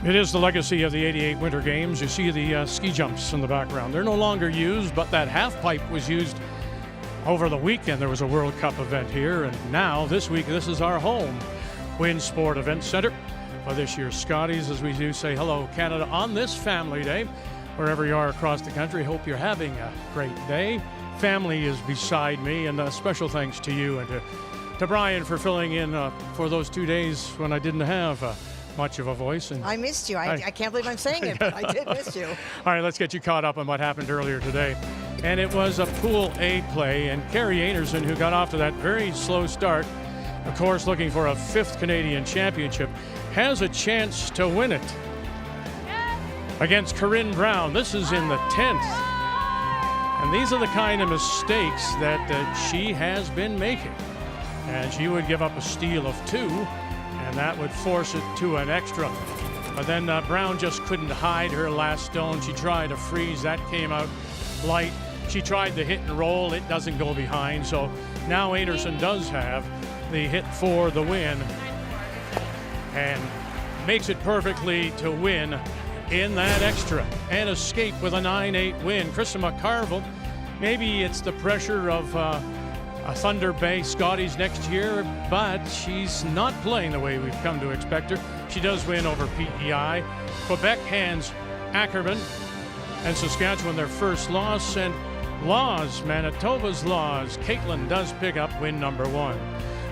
It is the legacy of the '88 Winter Games. You see the ski jumps in the background. They're no longer used, but that half pipe was used over the weekend. There was a World Cup event here, and now this week this is our home Winsport Event Center for this year's Scotties, as we do say hello Canada on this Family Day. Wherever you are across the country, hope you're having a great day. Family is beside me, and special thanks to you and to Brian for filling in for those 2 days when I didn't have much of a voice. And I missed you. I can't believe I'm saying it, but I did miss you. All right, let's get you caught up on what happened earlier today. And it was a Pool A play, and Carrie Anderson, who got off to that very slow start, of course looking for a 5th Canadian championship, has a chance to win it against Corinne Brown. This is in the 10th. And these are the kind of mistakes that she has been making. And she would give up a steal of 2, and that would force it to an extra. But then Brown just couldn't hide her last stone. She tried a freeze. That came out light. She tried the hit and roll. It doesn't go behind. So now Anderson does have the hit for the win and makes it perfectly to win in that extra and escape with a 9-8 win. Krista McCarville, maybe it's the pressure of a Thunder Bay Scotties next year, but she's not playing the way we've come to expect her. She does win over PEI. Quebec hands Ackerman and Saskatchewan their first loss, and Manitoba's Laws. Caitlin does pick up win number 1.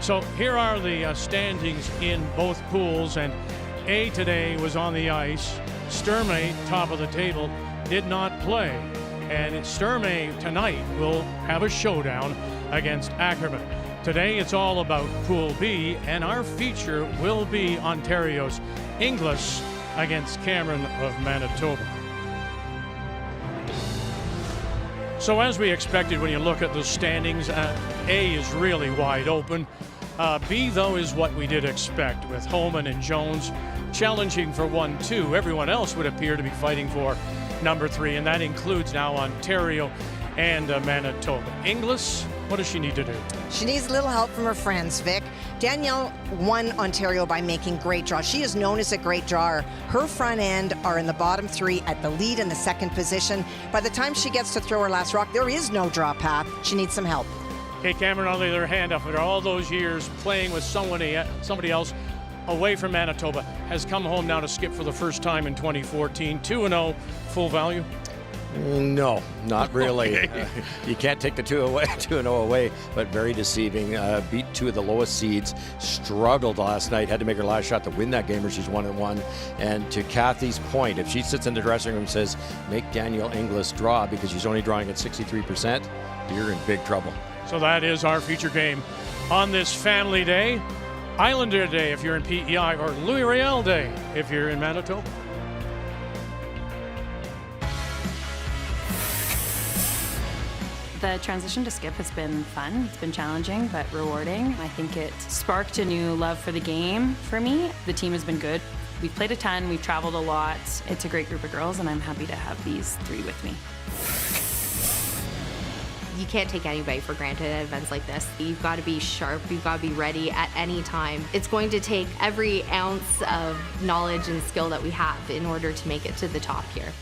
So here are the standings in both pools, and A today was on the ice. Sturmey, top of the table, did not play. And Sturmey tonight will have a showdown against Ackerman. Today it's all about Pool B, and our feature will be Ontario's Inglis against Cameron of Manitoba. So as we expected, when you look at the standings, A is really wide open. B, though, is what we did expect, with Homan and Jones challenging for 1-2. Everyone else would appear to be fighting for number 3, and that includes now Ontario and Manitoba. Inglis, what does she need to do? She needs a little help from her friends, Vic. Danielle won Ontario by making great draws. She is known as a great drawer. Her front end are in the bottom 3 at the lead and the 2nd position. By the time she gets to throw her last rock, there is no draw path. She needs some help. Okay, Cameron, on the other hand, after all those years playing with somebody else away from Manitoba, has come home now to skip for the first time in 2014. 2-0, full value? No, not really. Okay. You can't take the 2-0 away, but very deceiving. Beat 2 of the lowest seeds, struggled last night, had to make her last shot to win that game, or she's 1-1. And to Kathy's point, if she sits in the dressing room and says, make Danielle Inglis draw because she's only drawing at 63%, you're in big trouble. So that is our feature game on this Family Day. Islander Day if you're in PEI, or Louis Riel Day if you're in Manitoba. The transition to skip has been fun. It's been challenging, but rewarding. I think it sparked a new love for the game for me. The team has been good. We've played a ton, we've traveled a lot. It's a great group of girls, and I'm happy to have these 3 with me. You can't take anybody for granted at events like this. You've got to be sharp, you've got to be ready at any time. It's going to take every ounce of knowledge and skill that we have in order to make it to the top here.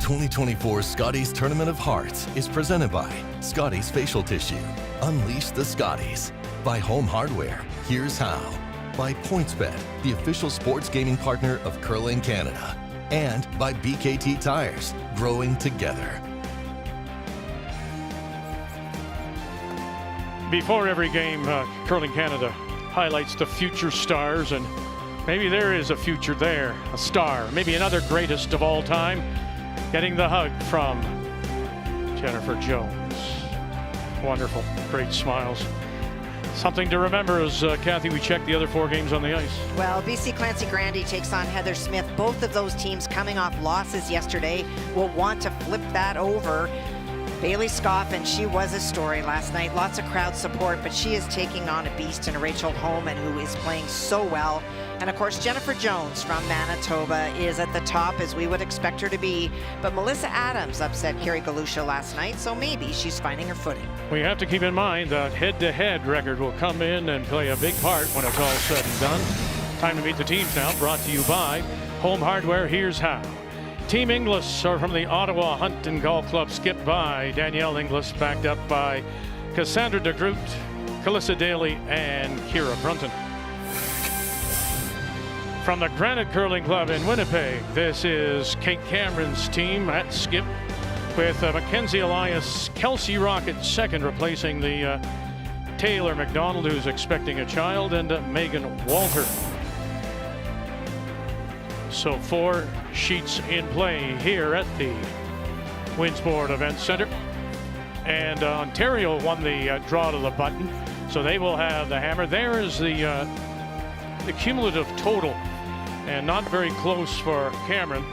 2024 Scotties Tournament of Hearts is presented by Scotties Facial Tissue. Unleash the Scotties. By Home Hardware. Here's how. By PointsBet, the official sports gaming partner of Curling Canada. And by BKT Tires. Growing together. Before every game, Curling Canada highlights the future stars, and maybe there is a future there, a star, maybe another greatest of all time, getting the hug from Jennifer Jones. Wonderful, great smiles. Something to remember as, Kathy, we check the other 4 games on the ice. Well, BC Clancy Grandy takes on Heather Smith. Both of those teams coming off losses yesterday will want to flip that over. Bailey Scoffin, she was a story last night. Lots of crowd support, but she is taking on a beast in Rachel Holman, who is playing so well. And of course, Jennifer Jones from Manitoba is at the top, as we would expect her to be. But Melissa Adams upset Carrie Galusha last night, so maybe she's finding her footing. We have to keep in mind that head-to-head record will come in and play a big part when it's all said and done. Time to meet the teams now, brought to you by Home Hardware. Here's how. Team Inglis are from the Ottawa Hunt and Golf Club, skipped by Danielle Inglis, backed up by Cassandra de Groot, Calissa Daly, and Kira Brunton. From the Granite Curling Club in Winnipeg, this is Kate Cameron's team at skip, with Mackenzie Elias, Kelsey Rocket second, replacing the Taylor McDonald, who's expecting a child, and Megan Walter. So 4 sheets in play here at the Winsport Event Center. And Ontario won the draw to the button, so they will have the hammer. There is the cumulative total, and not very close for Cameron.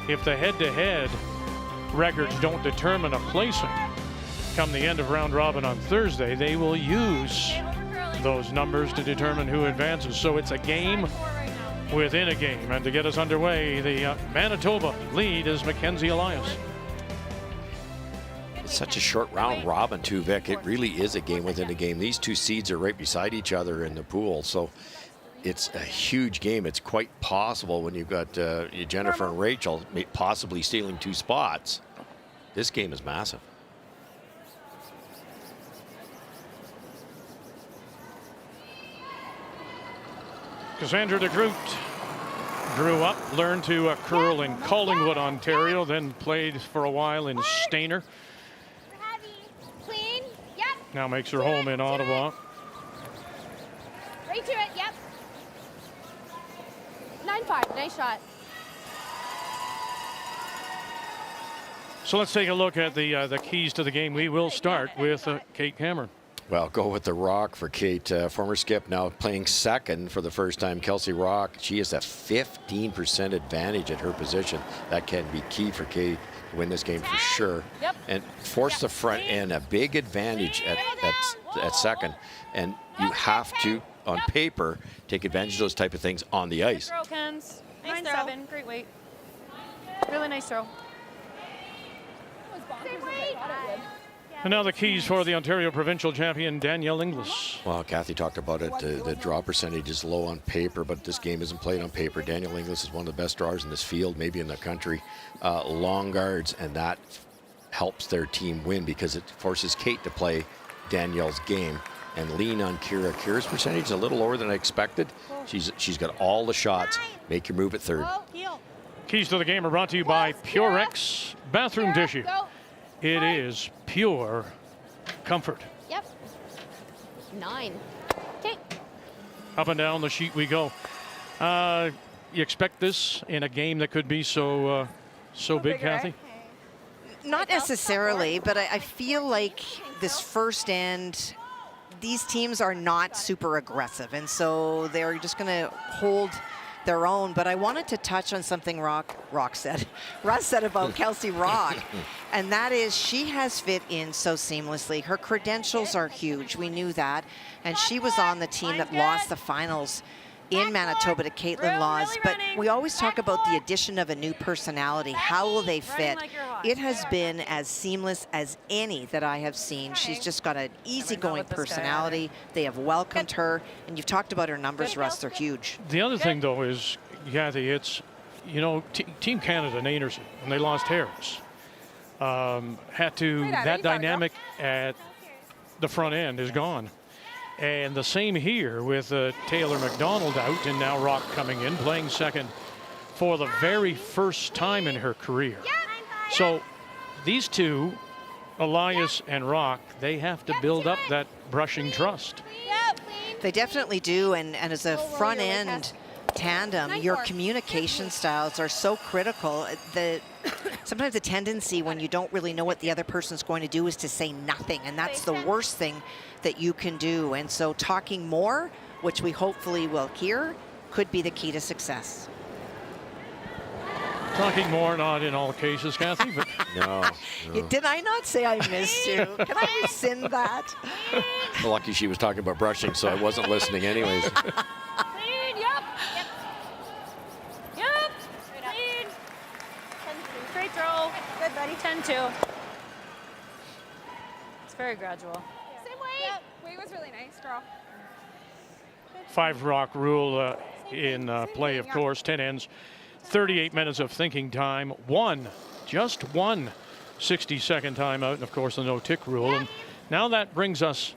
If the head-to-head records don't determine a placing come the end of round robin on Thursday, they will use those numbers to determine who advances. So it's a game within a game. And to get us underway, the Manitoba lead is Mackenzie Elias. It's such a short round robin too, Vic. It really is a game within a game. These 2 seeds are right beside each other in the pool, so it's a huge game. It's quite possible when you've got Jennifer and Rachel possibly stealing 2 spots. This game is massive. Cassandra de Groot grew up, learned to curl in Collingwood, Ontario, then played for a while in Stayner. Clean, yep. Now makes her home in Ottawa. Right to it, yep. 9-5, nice shot. So let's take a look at the keys to the game. We will start with Kate Cameron. Well, go with the rock for Kate. Former skip, now playing second for the first time. Kelsey Rock, she has a 15% advantage at her position. That can be key for Kate to win this game for sure. Yep. And force the front end, a big advantage at second. And you have to, on paper, take advantage of those type of things on the ice. Throw, Kens. Nice 9-7, great weight. Really nice throw. And now the keys for the Ontario provincial champion, Danielle Inglis. Well, Kathy talked about it. The draw percentage is low on paper, but this game isn't played on paper. Danielle Inglis is one of the best drawers in this field, maybe in the country. Long guards, and that helps their team win because it forces Kate to play Danielle's game and lean on Kira. Kira's percentage is a little lower than I expected. She's got all the shots. Make your move at third. Keys to the game are brought to you by Purex bathroom tissue. It is pure comfort. Yep. 9. Okay. Up and down the sheet we go. You expect this in a game that could be so big, Kathy? Not necessarily, but I feel like this first end, these teams are not super aggressive, and so they're just going to hold their own. But I wanted to touch on something Russ said about Kelsey Rock, and that is she has fit in so seamlessly. Her credentials are huge. We knew that, and she was on the team that lost the finals in Manitoba to Caitlin Laws. But we always talk about the addition of a new personality. How will they fit? It has been as seamless as any that I have seen. She's just got an easygoing personality. They have welcomed her, and you've talked about her numbers, Russ. They're huge. The other thing, though, is, Kathy, it's you know, Team Canada, Naderson, when they lost Harris, that dynamic at the front end is gone. And the same here with Taylor McDonald out, and now Rock coming in, playing second for the very first time in her career. So these two, Elias and Rock, they have to build up that brushing trust. They definitely do, and as a front end tandem, your communication styles are so critical. Sometimes the tendency when you don't really know what the other person's going to do is to say nothing, and that's the worst thing that you can do. And so talking more, which we hopefully will hear, could be the key to success. Talking more, not in all cases, Kathy, but No. Did I not say I missed you? Can I rescind that? Lucky she was talking about brushing, so I wasn't listening anyways. Clean, yep. Yep. Clean. 10-2. Great throw. Good, buddy. 10-2. It's very gradual. Same way. Yep. Weight was really nice, girl. 5 Rock rule in play, of course, 10 ends. 38 minutes of thinking time, just one 60-second timeout, and of course the no-tick rule. And now that brings us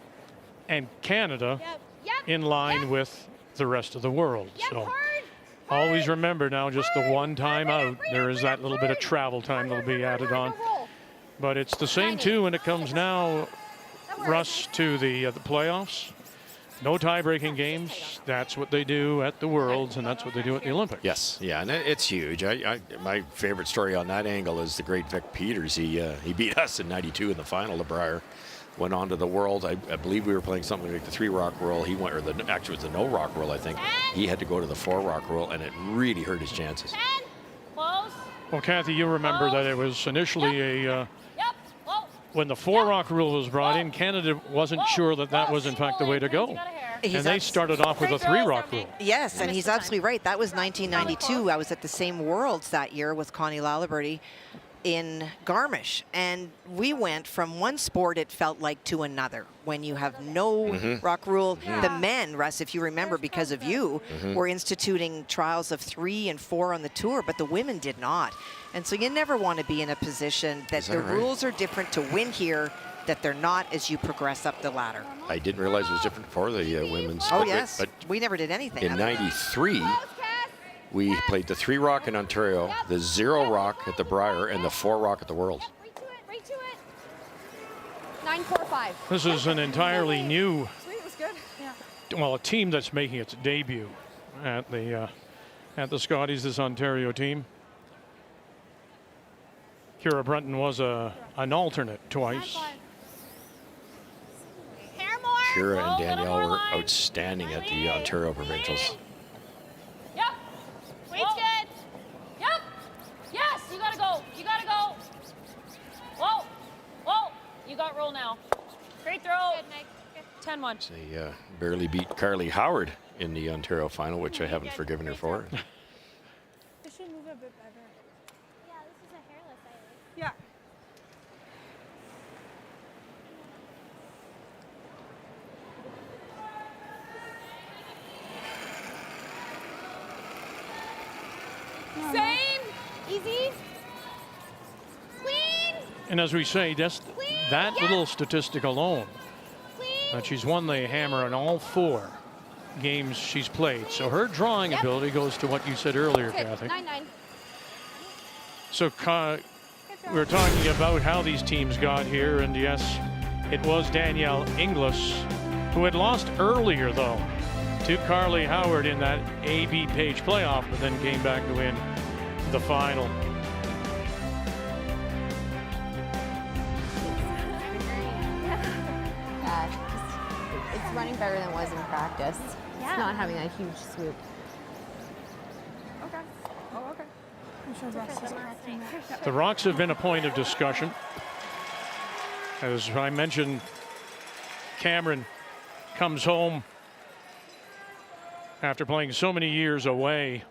and Canada in line with the rest of the world. So always remember now just the one timeout. There is that little bit of travel time that'll be added on. But it's the same too when it comes now, Russ, to the playoffs. No tie-breaking games. That's what they do at the Worlds, and that's what they do at the Olympics. Yes, yeah, and it's huge. My favorite story on that angle is the great Vic Peters. He beat us in '92 in the final. LeBrier went on to the World. I believe we were playing something like the 3-rock rule. He went, or actually it was the no-rock rule, I think. He had to go to the 4-rock rule, and it really hurt his chances. Close. Well, Kathy, you remember that it was initially when the 4-rock rule was brought in, Canada wasn't sure that was in fact the way to go. And they started off with a 3-rock rule. Yes, and he's absolutely right. That was 1992. I was at the same Worlds that year with Connie Laliberty in Garmisch, and we went from one sport, it felt like, to another. When you have no rock rule, the men, Russ, if you remember, because of you, were instituting trials of 3 and 4 on the tour, but the women did not. And so you never want to be in a position that the rules are different to win here, that they're not as you progress up the ladder. I didn't realize it was different for the women's. Oh, yes. But we never did anything. In '93, we played the 3-rock in Ontario, the 0-rock at the Brier, and the 4-rock at the Worlds. Right to it. 9-4-5. This is an entirely new, Sweet, was good. Yeah. well, a team that's making its debut at the Scotties, this Ontario team. Kira Brunton was an alternate twice. Kira and Danielle were outstanding at the Ontario Provincials. Yep. Weight's good. Yep. Yes, you gotta go. You gotta go. Whoa. Whoa. You got roll now. Great throw. Good, Mike. 10-1. They barely beat Carly Howard in the Ontario final, which I haven't forgiven her for. This should move a bit better. Yeah, this is a hairless island. Yeah. Same. Easy. Clean. And as we say, just that little statistic alone, that she's won the hammer in all 4 games she's played. So her drawing ability goes to what you said earlier, Kathy. 9-9. So we're talking about how these teams got here, and yes, it was Danielle Inglis who had lost earlier, though, to Carly Howard in that A.B. Page playoff, but then came back to win the final. It's running better than it was in practice. Yeah. It's not having that huge swoop. Okay. Oh, okay. I'm sure Russ is correcting that. The rocks have been a point of discussion. As I mentioned, Cameron comes home after playing so many years away.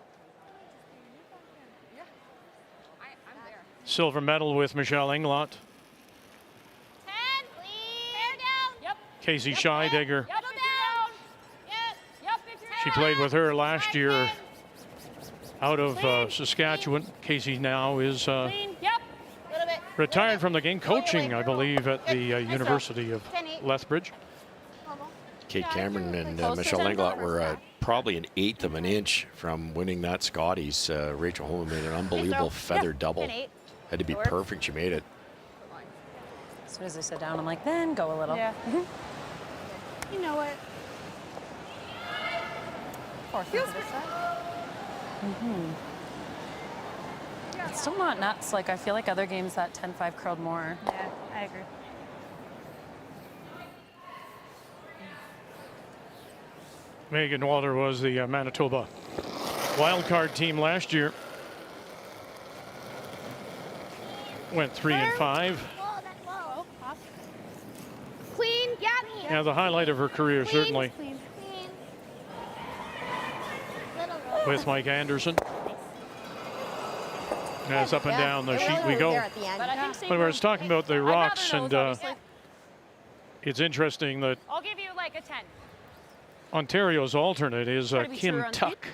Silver medal with Michelle Englot. 10, please. Hair down. Yep. Casey Scheidegger. Yep. Down. Yep. Yep. She played with her last year out of Saskatchewan. Casey now is Clean. Yep. A little bit. retired from the game, coaching, I believe, at the University of Lethbridge. Kate Cameron and Close to Michelle 10. Englot were probably an eighth of an inch from winning that Scotties. Rachel Holman made an unbelievable feather double. 10-8. Had to be perfect. She made it. As soon as I sit down, I'm like, then go a little. Yeah. You know what? Force into this side. It's still not nuts. Like, I feel like other games that 10-5 curled more. Yeah, I agree. Megan Walter was the Manitoba wildcard team last year. Went 3-5. Whoa, off. Clean. Yeah. Yeah, the highlight of her career, certainly, Clean. with Mike Anderson. As up and down the sheet we go. But I think But we were talking about the rocks, and obviously. it's interesting that I'll give you like a 10. Ontario's alternate is Try to be Kim truer on Tuck.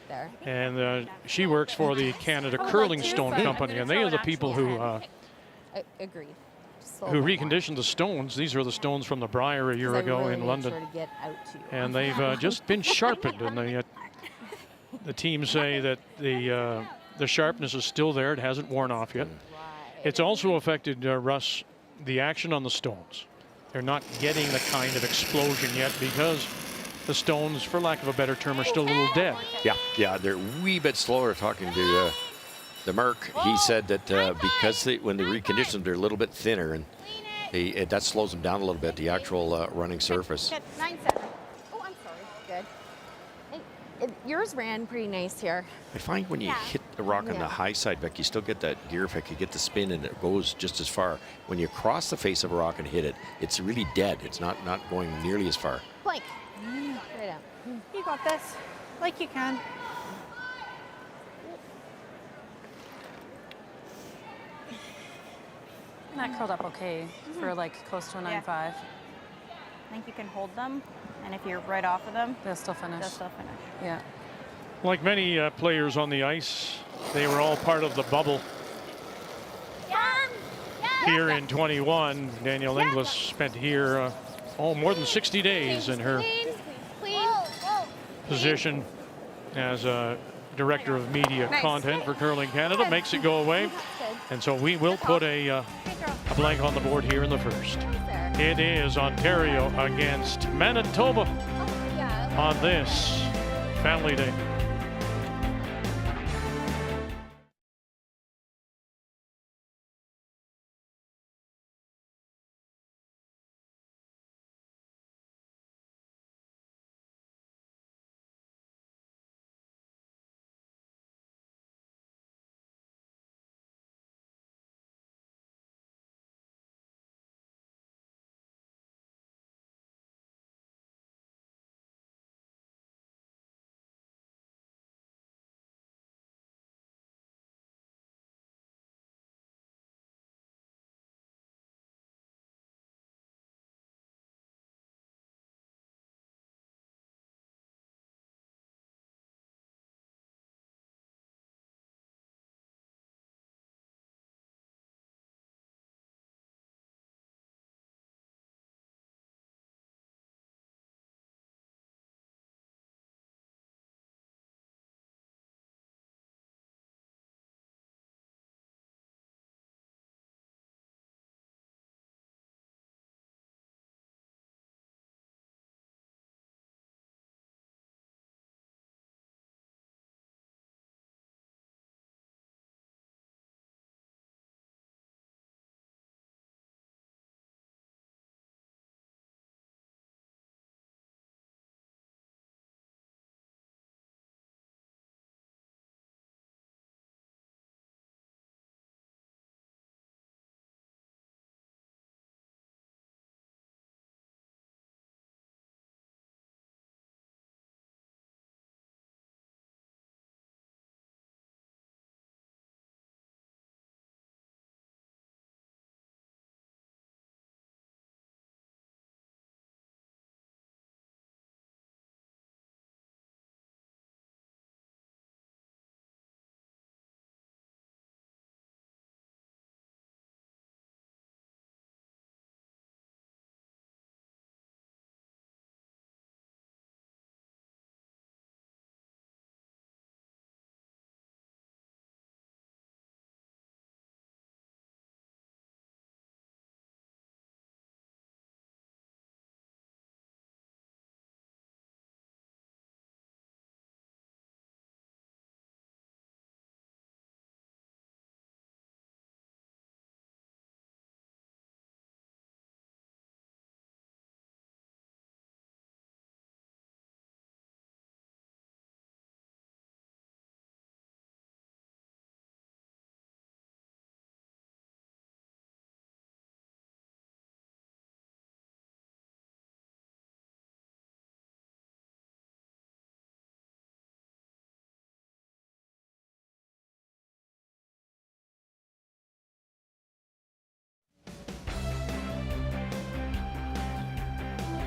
There. And she works for the Canada Curling Stone but Company, I'm and gonna they are throw the an people actual Agreed. Just a who little bit more. reconditioned the stones. These are the stones from the Briar a year 'Cause I ago really in made London, sure to get out to you. and they've just been sharpened. And the team say that the sharpness is still there; it hasn't worn off yet. It's also affected Russ, the action on the stones. They're not getting the kind of explosion yet because the stones, for lack of a better term, are still a little dead. Yeah, they're a wee bit slower. Talking to the Merc, he said that because when they recondition them, they're a little bit thinner, and that slows them down a little bit, the actual running surface. 9-7. Oh, I'm sorry. Good. Hey, yours ran pretty nice here. I find when you hit the rock on the high side, Beck, you still get that gear effect. You get the spin, and it goes just as far. When you cross the face of a rock and hit it, it's really dead. It's not going nearly as far. Blank. Right up. You got this. Like you can. And that curled up okay for like close to a 9-5. I think you can hold them, and if you're right off of them, They'll still finish. they'll still finish. Yeah. Like many players on the ice, they were all part of the bubble here in 21. Danielle Inglis spent here more than 60 days in her position as a director of media content for Curling Canada. Makes it go away, and so we will put a blank on the board here in the first. It is Ontario against Manitoba on this Family Day.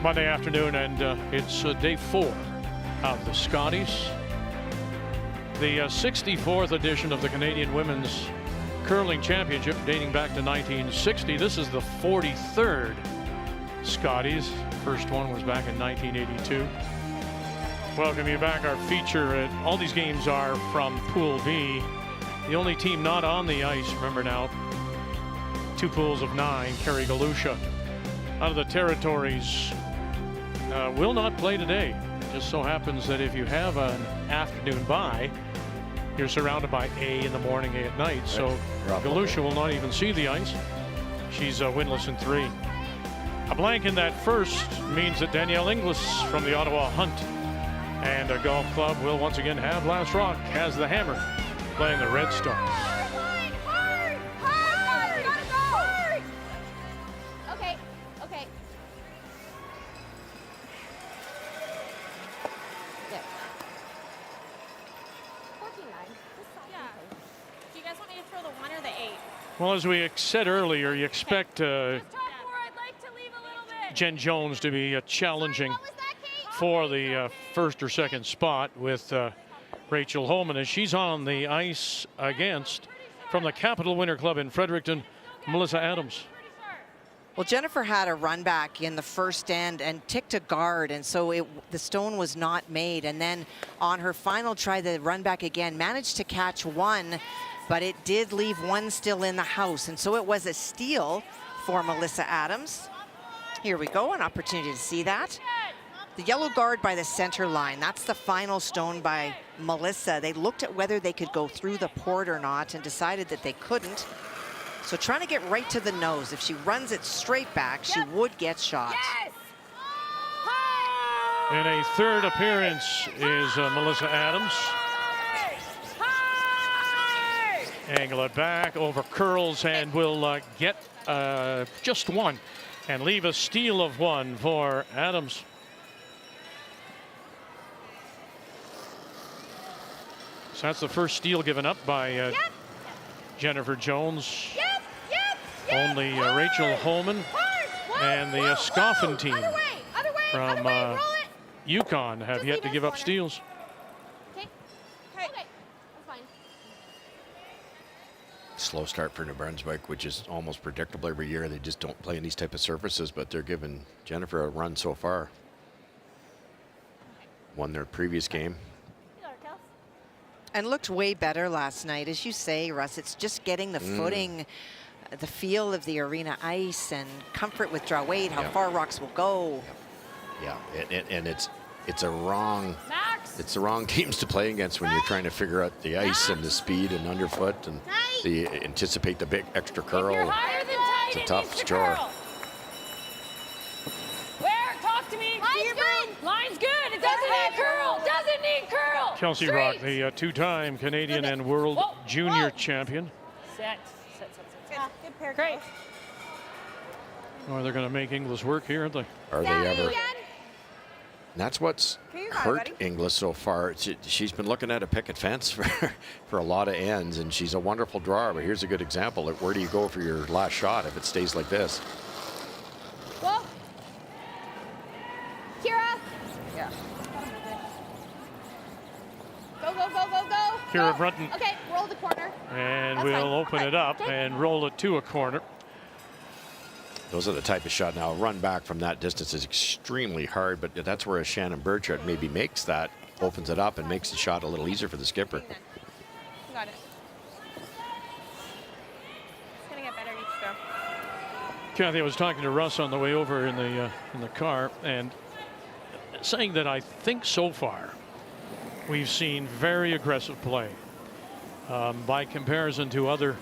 Monday afternoon, and it's day 4 of the Scotties. The 64th edition of the Canadian Women's Curling Championship, dating back to 1960. This is the 43rd Scotties. First one was back in 1982. Welcome you back. Our feature, all these games are from Pool B. The only team not on the ice, remember now, 2 pools of 9, Kerry Galusha out of the Territories, will not play today. Just so happens that if you have an afternoon bye, you're surrounded by A in the morning, A at night. So Galusha will not even see the ice. She's winless in 3. A blank in that first means that Danielle Inglis from the Ottawa Hunt and a golf club will once again have last rock as the hammer playing the Red Stars. Well, as we said earlier, you expect Jen Jones to be challenging for the first or second spot with Rachel Holman, as she's on the ice against, from the Capital Winter Club in Fredericton, Melissa Adams. Well, Jennifer had a run back in the first end and ticked a guard, and so the stone was not made. And then on her final try, the run back again, managed to catch one, but it did leave one still in the house. And so it was a steal for Melissa Adams. Here we go, an opportunity to see that. The yellow guard by the center line, that's the final stone by Melissa. They looked at whether they could go through the port or not and decided that they couldn't. So trying to get right to the nose. If she runs it straight back, she would get shots. In a third appearance is Melissa Adams. Angle it back over curls and will get just one and leave a steal of one for Adams. So that's the first steal given up by Jennifer Jones. Only Rachel Holman and the Scoffin team from Yukon have yet to give up steals. Slow start for New Brunswick, which is almost predictable every year. They just don't play in these type of surfaces, but they're giving Jennifer a run so far. Won their previous game. And looked way better last night. As you say, Russ, it's just getting the footing, the feel of the arena ice, and comfort with draw weight, how far rocks will go. Yeah, and it's the wrong teams to play against when you're trying to figure out the ice and the speed and underfoot and anticipate the big extra curl. It's a tough chore. Where? Talk to me. Line's good. It doesn't need curl. Doesn't need curl. Kelsey Rock, the two-time Canadian and World Junior champion. Set. Good pair. Great. Oh, they're going to make Inglis work here, aren't they? Are they ever? And that's what's hurt Inglis so far. She's been looking at a picket fence for a lot of ends, and she's a wonderful drawer. But here's a good example of where do you go for your last shot if it stays like this? Whoa. Kira. Yeah. Go. Kira Brunton. Okay, roll the corner. And we'll open it up and roll it to a corner. Those are the type of shot. Now, a run back from that distance is extremely hard, but that's where a Shannon Burchard maybe makes that, opens it up and makes the shot a little easier for the skipper. Got it. It's gonna get better each throw. Kathy, I was talking to Russ on the way over in the car, and saying that I think so far we've seen very aggressive play by comparison to other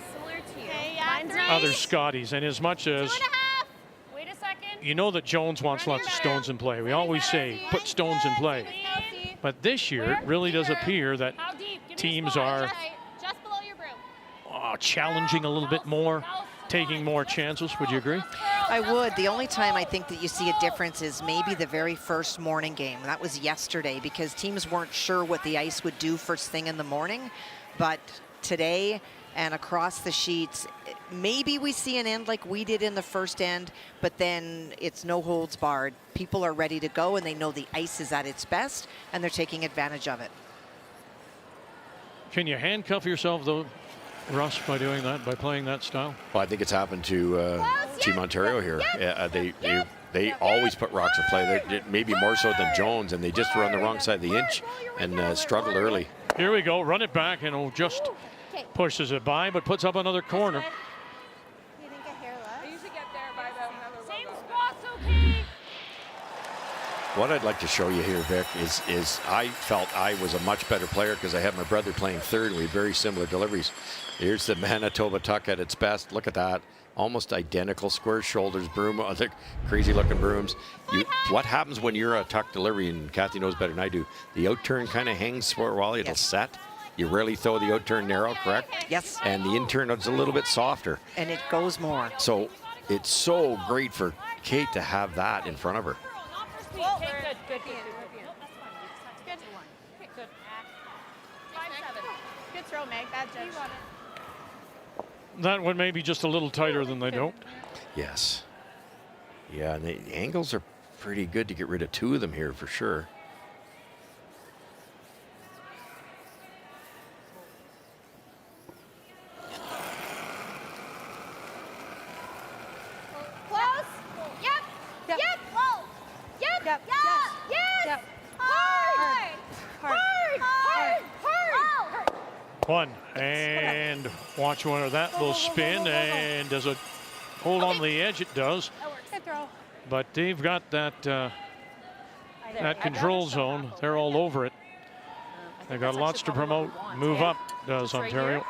Scotties, and as much as you know that Jones wants lots of stones in play. We always say put stones in play, but this year it really does appear that teams are challenging a little bit more, taking more chances. Would you agree? I would. The only time I think that you see a difference is maybe the very first morning game. That was yesterday, because teams weren't sure what the ice would do first thing in the morning. But today, and across the sheets. Maybe we see an end like we did in the first end, but then it's no holds barred. People are ready to go, and they know the ice is at its best, and they're taking advantage of it. Can you handcuff yourself, though, Russ, by doing that, by playing that style? Well, I think it's happened to Team Ontario here. They always put rocks in play. Maybe more so than Jones, and they just were on the wrong side of the inch and struggled early. Here we go. Run it back, and just pushes it by, but puts up another corner. What I'd like to show you here, Vic, is I felt I was a much better player because I had my brother playing third, and we had very similar deliveries. Here's the Manitoba tuck at its best. Look at that. Almost identical, square shoulders, broom, the crazy looking brooms. What happens when you're a tuck delivery, and Kathy knows better than I do, the out turn kind of hangs for a while, it'll set. You rarely throw the out turn narrow, correct? Yes. And the in turn is a little bit softer. And it goes more. So it's so great for Kate to have that in front of her. Okay, good. Good. 5-7. Good throw, Meg. Bad judge. That one may be just a little tighter than they don't. Yes. Yeah, and the angles are pretty good to get rid of two of them here for sure. Close. Yep. Whoa. Yep. Yes. Hard. One, and watch one of that little spin, and does it hold on the edge? It does. Good throw. But they've got that that control zone. They're all over it. They've got lots to promote. Move up, does Ontario.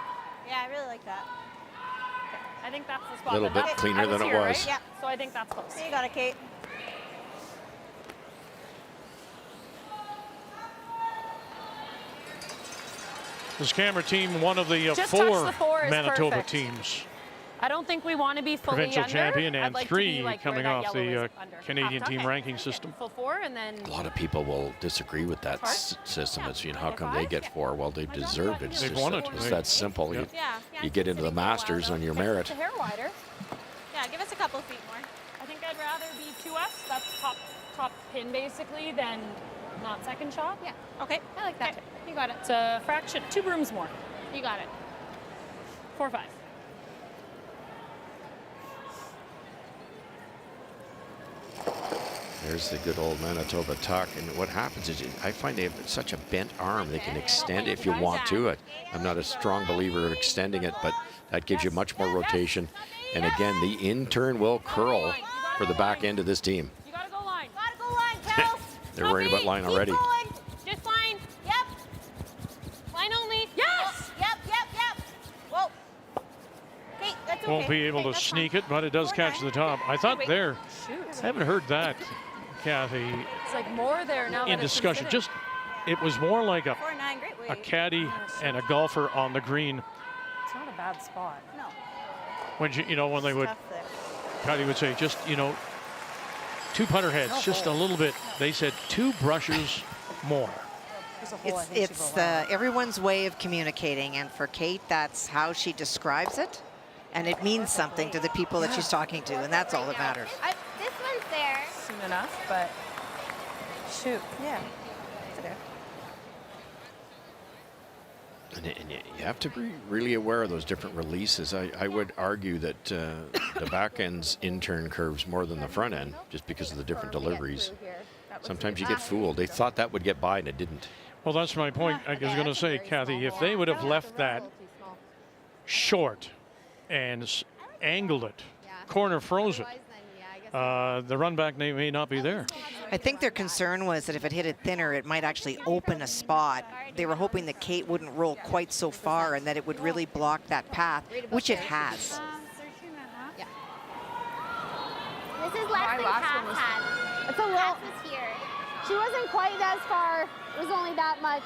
Yeah, I really like that. Okay. I think that's the spot. A little bit cleaner than it was. Right? Yeah. So I think that's close. You got it, Kate. This camera team, one of the Just touch four the four is Manitoba perfect. teams. I don't think we want to be fully Provincial under. champion, I'd and like to three be like coming where that off yellow the is under. Canadian Half team tuck. ranking system. Full four, and then A lot of people will disagree with that system. It's, how come they get four? Well, they deserve it. They've won it. It's that simple. Yeah. You get into the Masters on your merit. The hair wider. Yeah, give us a couple feet more. I think I'd rather be 2S, that's top pin basically, than not second shot. Yeah. Okay. I like that. You got it. It's a fraction, 2 brooms more. You got it. 4-5. There's the good old Manitoba tuck. And what happens is I find they have such a bent arm. They can extend it if you want to. I'm not a strong believer of extending it, but that gives you much more rotation. And again, the in turn will curl for the back end of this team. You gotta go line. Gotta go line, Kels. They're worried about line already. Keep going. Just line. Yep. Line only. Yes. Yep. Whoa. Kate, that's okay. Won't be able to sneak it, but it does catch the top. I thought there, I haven't heard that, Kathy, It's like more there now. in discussion. Just, it was more like a 4-9, great a weight. caddy and a golfer on the green. It's not a bad spot. No. When when they would, Tough there. Kathy would say, just 2 putter heads, just a little bit. They said 2 brushes more. There's a hole, I think, to It's go around. everyone's way of communicating, and for Kate, that's how she describes it, and it means something to the people that she's talking to, and that's all that matters. This one's there. Soon enough, but shoot. Yeah. There. And you have to be really aware of those different releases. I would argue that the back end's in-turn curves more than the front end, just because of the different deliveries. Sometimes you get fooled. They thought that would get by, and it didn't. Well, that's my point. I was going to say, Kathy, if they would have left that short and angled it, corner froze it, the run back may not be there. I think their concern was that if it hit it thinner, it might actually open a spot. They were hoping that Kate wouldn't roll quite so far and that it would really block that path, which it has. Yeah. This is less than Kath had. It's a little. Kath was here. She wasn't quite as far. It was only that much.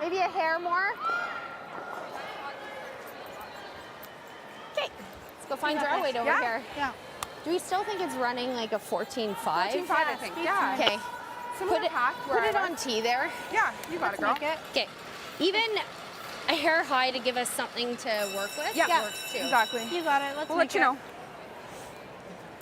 Maybe a hair more. Okay. Let's go find draw weight over here. Yeah. Do we still think it's running like a 14.5? 14.5, I think. Yeah. Okay. Put it on tee there. Yeah, you got it, girl. Okay. Even, a hair high to give us something to work with. Yeah, Works too. exactly. You got it. Let's We'll make let you it. know.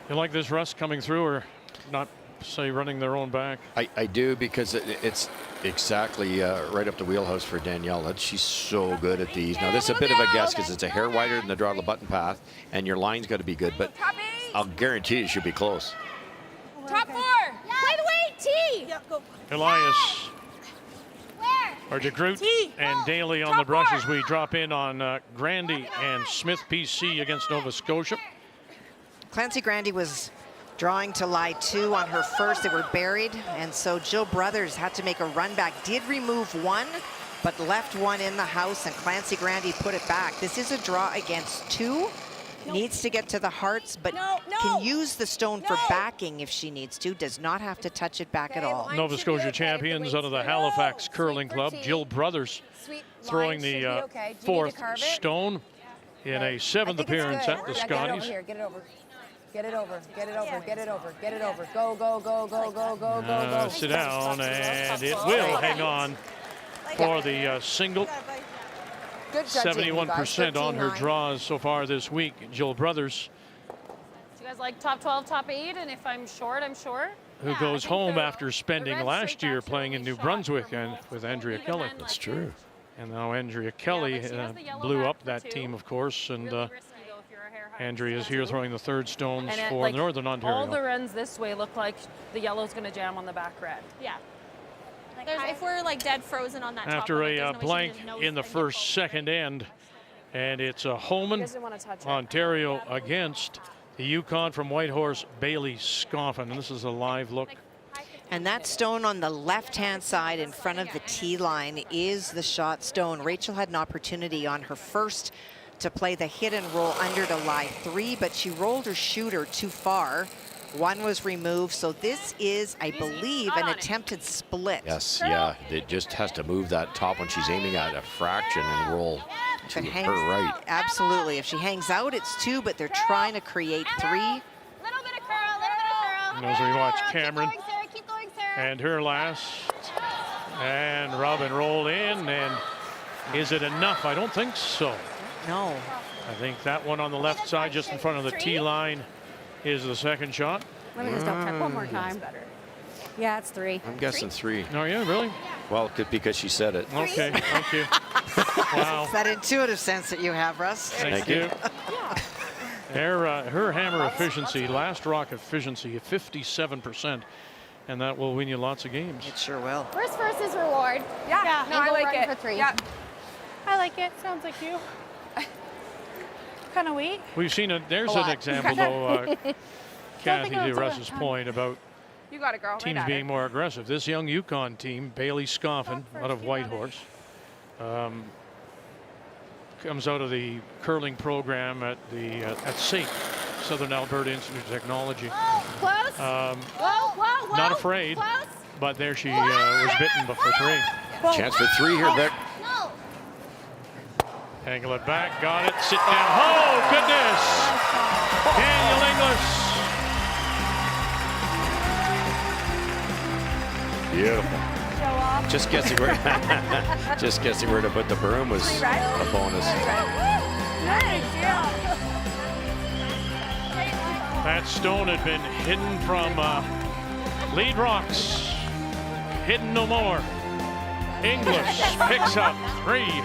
You like this rust coming through, or not, say, running their own back? I do, because it's exactly right up the wheelhouse for Danielle. She's so good at these. Now, this is a bit of a guess because it's a hair wider than the draw to the button path, and your line's got to be good, but I'll guarantee it should be close. Top 4. Play the weight. T. Yeah, go. Elias Where? or DeGroot and Daly on the brush as we drop in on Grandy and Smith PC against Nova Scotia. Clancy Grandy was drawing to lie 2 on her first. They were buried, and so Jill Brothers had to make a run back. Did remove 1, but left 1 in the house, and Clancy Grandy put it back. This is a draw against 2. Needs to get to the hearts, but can use the stone for backing if she needs to. Does not have to touch it back at all. Nova Scotia champions out of the Halifax Curling Club. Jill Brothers throwing the 4th stone in a 7th appearance at the Scotties. Get it over. Get it over. Get it over. Get it over. Get it over. Go, go, go, go, go, go, go. Sit down, and it will hang on for the single. Good judging, you guys. 71% on her 13-9. draws so far this week. Jill Brothers, Do you guys like top 12, top 8? And if I'm short, I'm short. who goes home after spending last year playing in New Brunswick and with Andrea Kelly. That's true. And now Andrea Kelly blew up that team, of course, and Really risky though if you're a hair high. Andrea is here throwing the 3rd stones And for Northern Ontario. all the runs this way look like the yellow's going to jam on the back red. Yeah. If we're like dead frozen on that After top one, a there's no way she blank just knows in the and first, hits second end, and it's a Homan Doesn't want to touch it. Ontario against the Yukon from Whitehorse, Bailey Scoffin. And this is a live look. And that stone on the left-hand side in front of the tee line is the shot stone. Rachel had an opportunity on her first to play the hit and roll under to lie 3, but she rolled her shooter too far. 1 was removed, so this is, I believe, an attempted split. Yes, yeah. It just has to move that top when she's aiming at a fraction and roll to her right. Absolutely. If she hangs out, it's 2, but they're trying to create 3. Little bit of curl, little bit of curl. And as we watch Cameron Keep going, Sarah. Keep going, Sarah. and her last, and rub and roll in, and is it enough? I don't think so. No. I think that one on the left side, just in front of the tee line, is the second shot. Let me just double check one more time. Yeah, it's 3. I'm guessing 3. Oh, yeah, really? Well, because she said it. Okay, thank you. Wow. It's that intuitive sense that you have, Russ. Thank you. Her hammer efficiency, last rock efficiency, 57%, and that will win you lots of games. It sure will. Risk versus reward. Yeah, no, I Angle like run it. for 3. Yeah. I like it. Sounds like you. Kind of weight. We've seen it. There's an example, though, Kathy, to Russ's point about You got it, girl. teams right being more aggressive. This young Yukon team, Bailey Scoffin, out of Whitehorse, comes out of the curling program at the at SAIT, Southern Alberta Institute of Technology. Close. Whoa, whoa, whoa. Not afraid, Close. but there she was bitten, but for 3. Chance for 3 here, Vic. No. Angle it back, got it, sit down. Oh, goodness! Daniel Inglis. Beautiful. Just guessing where to put the broom was a bonus. That stone had been hidden from lead rocks. Hidden no more. Inglis picks up 3.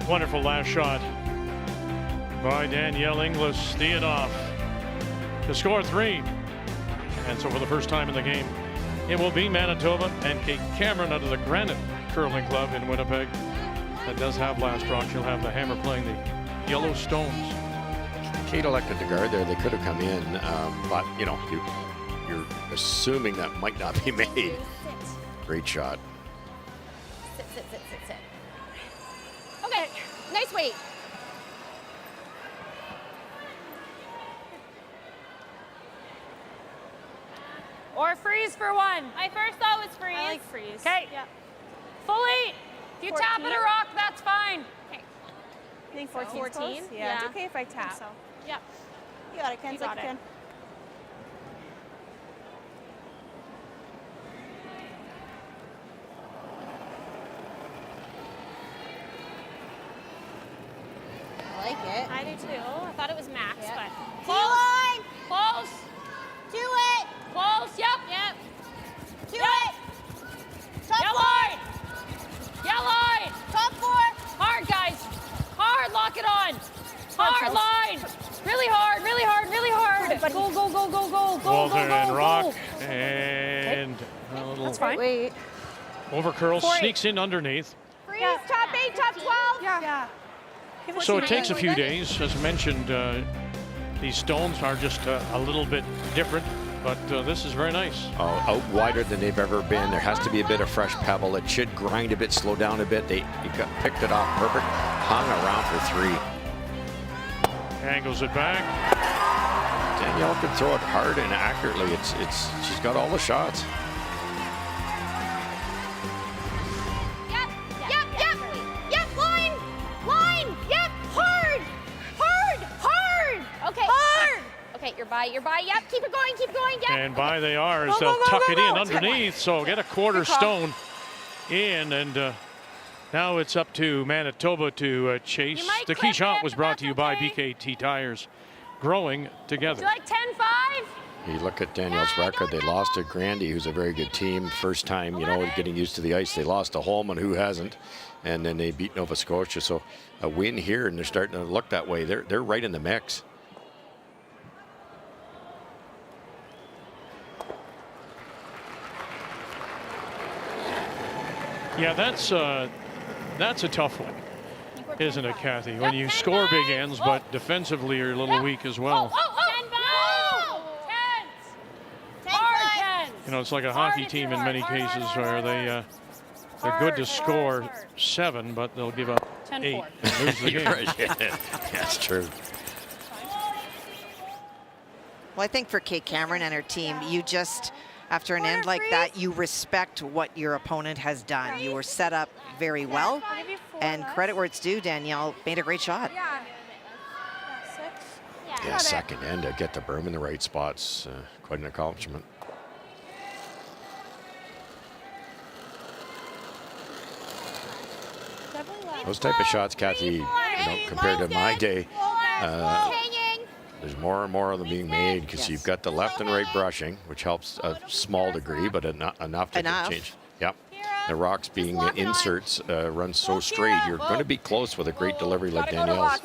Wonderful last shot by Danielle Inglis, tee it off to score 3. And so for the first time in the game, it will be Manitoba and Kate Cameron out of the Granite Curling Club in Winnipeg that does have last draw. She'll have the Hammer playing the Yellow Stones. Kate elected to guard there. They could have come in, but you know, you're assuming that might not be made. Great shot. Sit, sit, sit, sit, sit. Okay, nice weight. Or freeze for one. My first thought was freeze. I like freeze. Okay. Yeah. Fully. If you tap at a rock, that's fine. Okay. I think 14 's 14. close? Yeah, Yeah. it's okay if I tap. So. Yeah. You got it, Ken. You got it. Ken. I like it. I do too. I thought it was max, Yep. but Line. close. Do it. Close. Yep. Yep. Do Yep. it. Top Yeah, four. line. Yeah, line. Top four. Hard, guys. Hard. Lock it on. Hard Charles. line. Really hard. Really hard. Really hard. Buddy. Go, go, go, go, go, go, Walter go, go, and go. Rock, and a little That's fine. Wait. over curl, 4-8. sneaks in underneath. Freeze. Top 8, top 12. Yeah. Give us So some it takes a idea. few days. As mentioned, these stones are just a little bit different, but this is very nice. Out wider than they've ever been. There has to be a bit of fresh pebble. It should grind a bit, slow down a bit. Picked it off perfect. Hung around for 3. Angles it back. Danielle can throw it hard and accurately. She's got all the shots. Yep. Yep. Yep. Yep. Line. Line. Yep. Hard. Hard. Hard. Okay. Hard. Okay. You're by. You're by. Yep. Keep it going. Keep it going. Yep. And by they are, as Go, they'll go, go, tuck go, it in go. underneath. So get a quarter Good call. stone in, and now it's up to Manitoba to chase. You might The clip key shot it, was but brought to you that's by okay. BKT Tires. Growing together. Do you like 10-5? You look at Danielle's record. They lost to Grandy, who's a very good team. First time, you know, getting used to the ice. They lost to Holman, who hasn't, and then they beat Nova Scotia. So a win here, and they're starting to look that way. They're right in the mix. Yeah, that's a tough one, isn't it, Kathy? When you score big ends, but defensively you're a little weak as well. You know, it's like a hockey team in many cases where they're good to score 7, but they'll give up 8 and lose the game. Yeah, that's true. Well, I think for Kate Cameron and her team, you just, after an end like that, you respect what your opponent has done. You were set up very well, and credit where it's due, Danielle made a great shot. Yeah, second end to get the berm in the right spots, quite an accomplishment. Those type of shots, Kathy, you know, compared to my day, there's more and more of them being made because you've got the left and right brushing, which helps a small degree, but enough to change. Yep. The rocks being inserts run so straight, you're going to be close with a great delivery like Danielle's.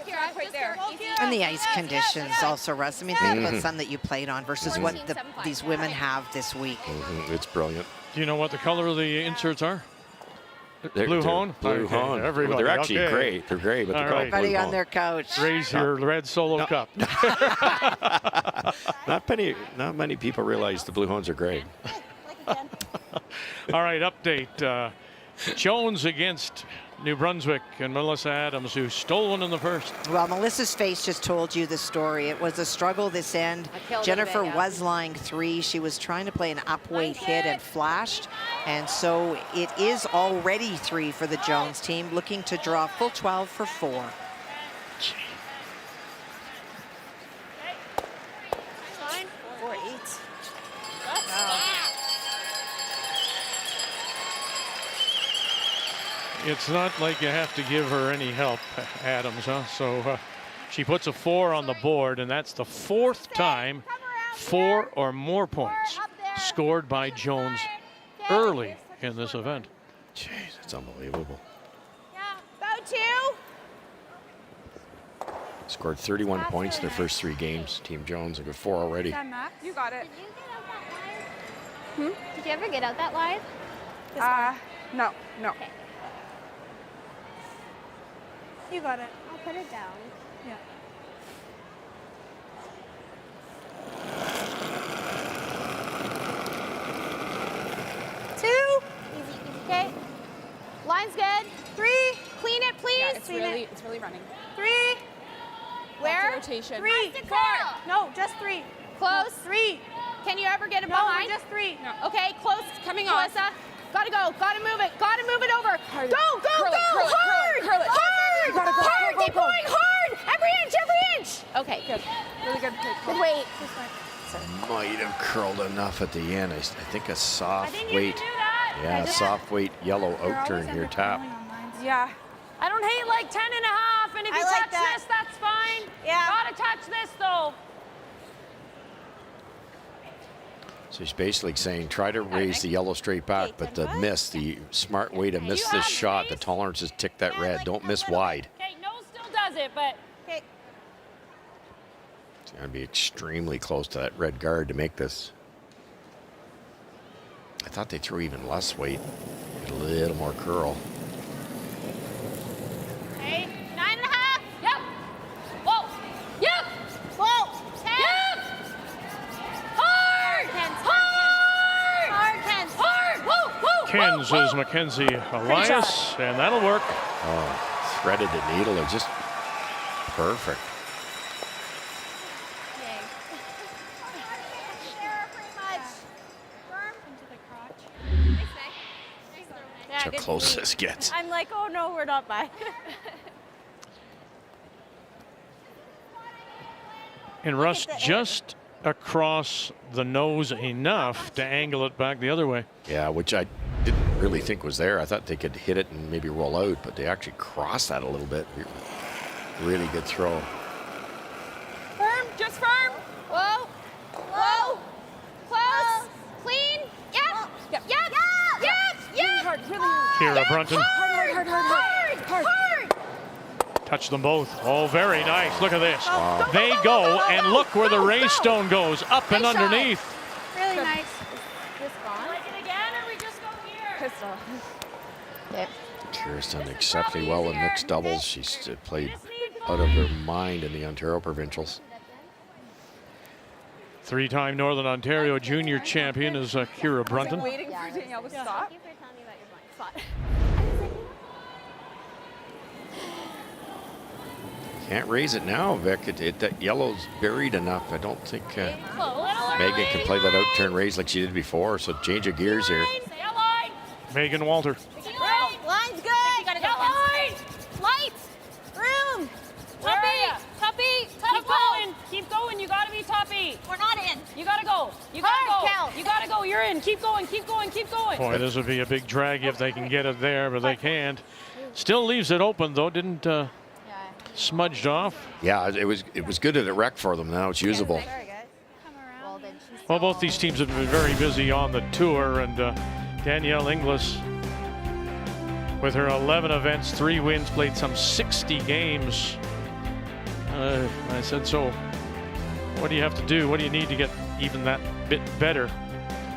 And the ice conditions also, Russ. I mean, think about some that you played on versus what these women have this week. It's brilliant. Do you know what the color of the inserts are? They're Blue Hone? Blue Okay, Hone. everybody, Well, they're actually okay. great. They're great, but they're called Everybody Blue on Hone. their couch. Raise your red solo cup. Not many people realize the Blue Hones are great. All right, update. Jones against New Brunswick, and Melissa Adams, who stole one in the first. Well, Melissa's face just told you the story. It was a struggle this end. Jennifer was lying 3. She was trying to play an up-weight hit and flashed. And so it is already 3 for the Jones team, looking to draw full 12 for 4. Fine. 4-8. It's not like you have to give her any help, Adams, huh? So she puts a 4 on the board, and that's the 4th time 4 or more points scored by Jones early in this event. Jeez, that's unbelievable. Bow 2. Scored 31 points in their first 3 games. Team Jones, they got 4 already. You got it. Did you get out that wide? Did you ever get out that wide? No. Okay. You got it. I'll put it down. Yeah. Two. Easy. Okay. Line's good. 3. Clean it, please. Yeah, it's really running. 3. Where? Rotation. 3. Faster, 4. girl. No, just 3. Close. 3. Can you ever get it No, behind? just 3. Okay, close. Coming off. Melissa. Gotta go. Gotta move it. Gotta move it over. Hard. Go, go, Curl it, go. curl it, Hard. curl it, curl it. Hard. Gotta go, Hard. go, Keep go. going hard. Every inch, every inch. Okay, good. Really good. Good weight. Might have curled enough at the end. I think a soft think you weight. can do that. Yeah, soft weight yellow out turn here, tap. Yeah. I don't hate like 10 and a half, and if you I like touch that. this, that's fine. Yeah. Gotta touch this though. So he's basically saying try to raise the yellow straight back, but the miss, the smart way to miss this shot, the tolerance is tick that red. Don't miss wide. Okay, nose still does it, but Okay. It's going to be extremely close to that red guard to make this. I thought they threw even less weight, a little more curl. okay, 9 and a half. Yep. Whoa. Yep. Whoa. 10. Yep. Hard. Hard. Hard. Kens. Hard. Whoa. Whoa. Kens is Mackenzie Elias, and that'll work. Oh, threaded the needle. They're just perfect. That's how close this gets. I'm like, oh no, we're not by. And Russ just across the nose enough to angle it back the other way. Yeah, which I didn't really think was there. I thought they could hit it and maybe roll out, but they actually crossed that a little bit. Really good throw. Firm, just firm. Whoa. Whoa. Close. Clean. Yep. Yep. Yep. Yep. Yep. Hard, really hard. Kira Brunton Hard. Hard. touched them both. Oh, very nice. Look at this. They go, and look where the race stone goes, up and underneath. Really nice. This gone. Like it again, or we just go here? Pistol. Yep. Kira's done exceptionally well in mixed doubles. She's played out of her mind in the Ontario Provincials. 3-time Northern Ontario junior champion is Kira Brunton. Waiting for Danielle to stop. Thank you for telling me about your blind spot. Can't raise it now, Vic. That yellow's buried enough. I don't think Megan can play that out turn raise like she did before. So change of gears here. Megan Walter. Line's good. You gotta go. Line. Lights. Room. Tuppy. Tuppy. Keep going. Keep going. You gotta be Tuppy. We're not in. You gotta go. You gotta go. You gotta go. You're in. Keep going. Keep going. Keep going. Boy, this would be a big drag if they can get it there, but they can't. Still leaves it open, though. Didn't smudged off. Yeah, it was good at a wreck for them. Now it's usable. Well, both these teams have been very busy on the tour, and Danielle Inglis, with her 11 events, 3 wins, played some 60 games. I said, so what do you have to do? What do you need to get even that bit better?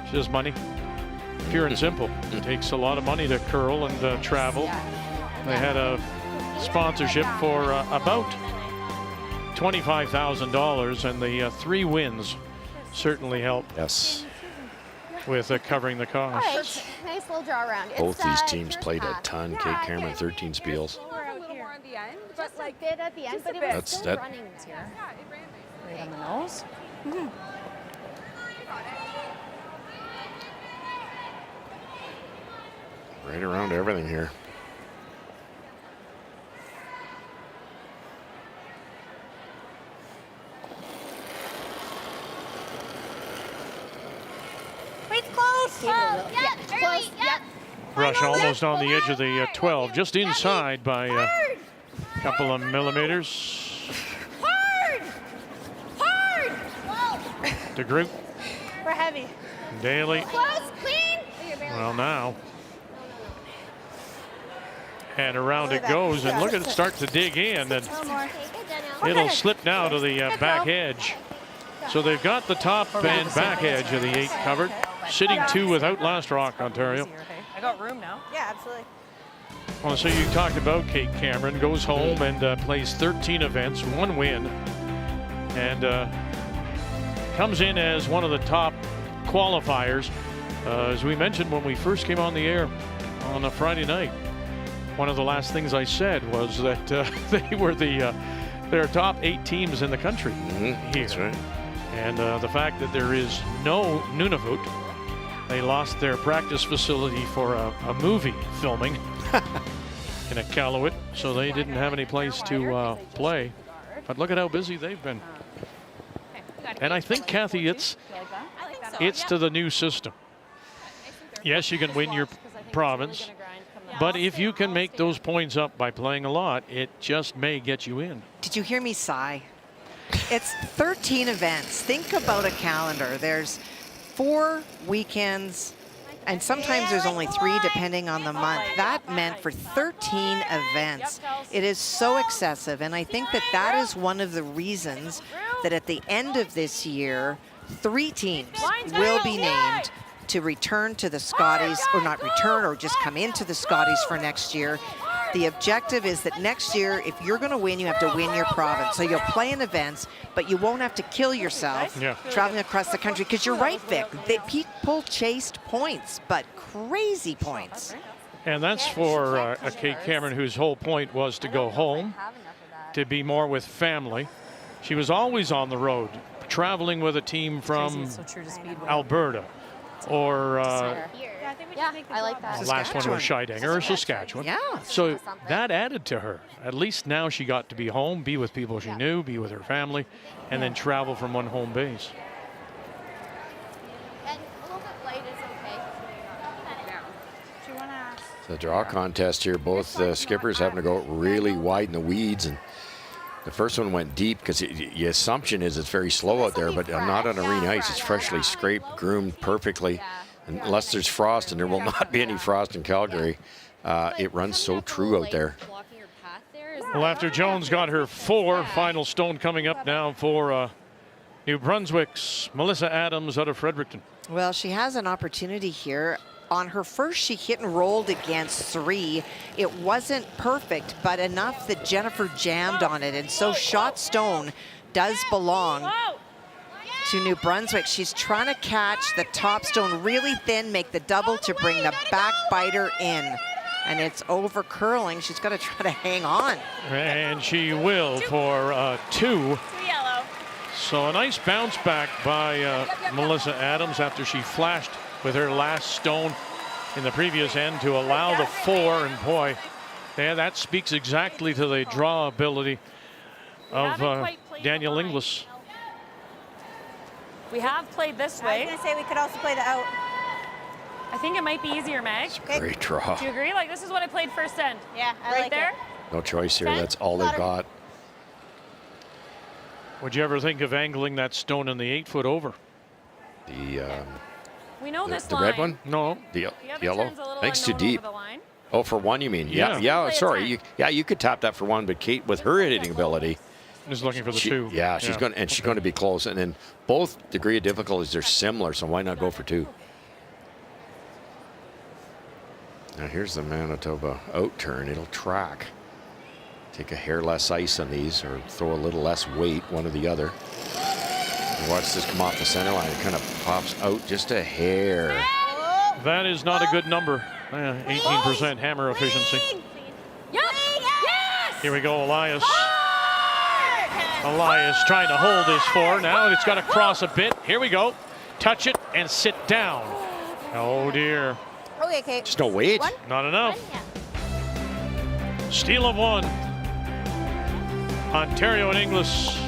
She says money. Pure and simple. It takes a lot of money to curl and travel. They had a sponsorship for about $25,000, and the 3 wins certainly helped. Yes. With covering the cost. All right, nice little draw around. Both these teams played a ton. Kate Cameron, 13 spiels. A little more on the end, but Just like a bit at the end, but it was still running here. yeah, it ran nicely. Right on the nose. Right around everything here. Wait, close. Yeah, close. Yep. Rush almost on the edge of the 12, just inside by a couple of millimeters. Hard. Hard. DeGroot, We're heavy. Daly. Close. Clean. Well, now And around it goes, and look at it start to dig in, and it'll slip now to the back edge. So they've got the top and back edge of the 8 covered. Sitting 2 without last rock, Ontario. I got room now. Yeah, absolutely. Well, so you talked about Kate Cameron, goes home and plays 13 events, 1 win, and comes in as one of the top qualifiers. As we mentioned when we first came on the air on a Friday night, one of the last things I said was that they were their top 8 teams in the country here. That's right. And the fact that there is no Nunavut, they lost their practice facility for a movie filming in Iqaluit, so they didn't have any place to play. But look at how busy they've been. And I think, Kathy, it's to the new system. Yes, you can win your province, but if you can make those points up by playing a lot, it just may get you in. Did you hear me sigh? It's 13 events. Think about a calendar. There's 4 weekends, and sometimes there's only 3 depending on the month. That meant for 13 events. It is so excessive, and I think that that is one of the reasons that at the end of this year, 3 teams will be named to return to the Scotties, or not return, or just come into the Scotties for next year. The objective is that next year, if you're going to win, you have to win your province. So you'll play in events, but you won't have to kill yourself traveling across the country. Because you're right, Vic. People chased points, but crazy points. And that's for Kate Cameron, whose whole point was to go home, to be more with family. She was always on the road, traveling with a team from Alberta. Or I like that. the last one was Scheidegger or Saskatchewan. Yeah. So that added to her. At least now she got to be home, be with people she knew, be with her family, and then travel from one home base. And a little bit light is okay. Do you want to? It's a draw contest here. Both skippers having to go really wide in the weeds, and the first one went deep because the assumption is it's very slow out there, but not on arena ice. It's freshly scraped, groomed perfectly. Unless there's frost, and there will not be any frost in Calgary, it runs so true out there. Well, after Jones got her 4, final stone coming up now for New Brunswick's Melissa Adams out of Fredericton. Well, she has an opportunity here. On her first, she hit and rolled against 3. It wasn't perfect, but enough that Jennifer jammed on it. And so shot stone does belong to New Brunswick. She's trying to catch the top stone really thin, make the double to bring the back biter in. And it's over curling. She's got to try to hang on. And she will for 2. So a nice bounce back by Melissa Adams after she flashed with her last stone in the previous end to allow the 4. And boy, yeah, that speaks exactly to the draw ability of Danielle Inglis. We have played this way. I was going to say we could also play the out. I think it might be easier, Meg. Great draw. Do you agree? Like, this is what I played first end. Yeah, I right like there. it. No choice here. That's all they've got. Would you ever think of angling that stone in the 8-foot over? We know this the line. red one? No. The other yellow? turn's a little Thanks too unknown deep. over the line. Oh, for 1 you mean? Yeah. Yeah, Play a sorry. 10. You could tap that for 1, but Kate, with her hitting ability, Is looking for the 2. Yeah, she's going, and she's going to be close. And then both degree of difficulties are similar, so why not go for 2? Now here's the Manitoba out turn. It'll track. Take a hair less ice on these, or throw a little less weight, one or the other. And watch this come off the center line. It kind of pops out just a hair. That is not a good number. 18% hammer efficiency. Yep. Yes! Here we go, Elias. Elias trying to hold this 4. Now it's got to cross a bit. Here we go. Touch it and sit down. Oh, dear. Okay, Kate. Just no weight. Not enough. Steal of 1. Ontario and Inglis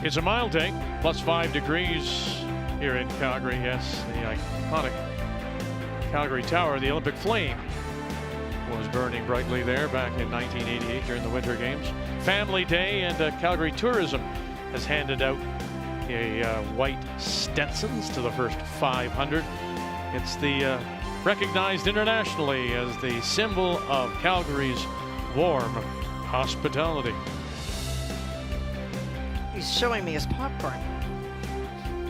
It's a mild day, plus 5 degrees here in Calgary. Yes, the iconic Calgary Tower, the Olympic flame, was burning brightly there back in 1988 during the Winter Games. Family Day, and Calgary Tourism has handed out a white Stetsons to the first 500. It's the recognized internationally as the symbol of Calgary's warm hospitality. He's showing me his popcorn.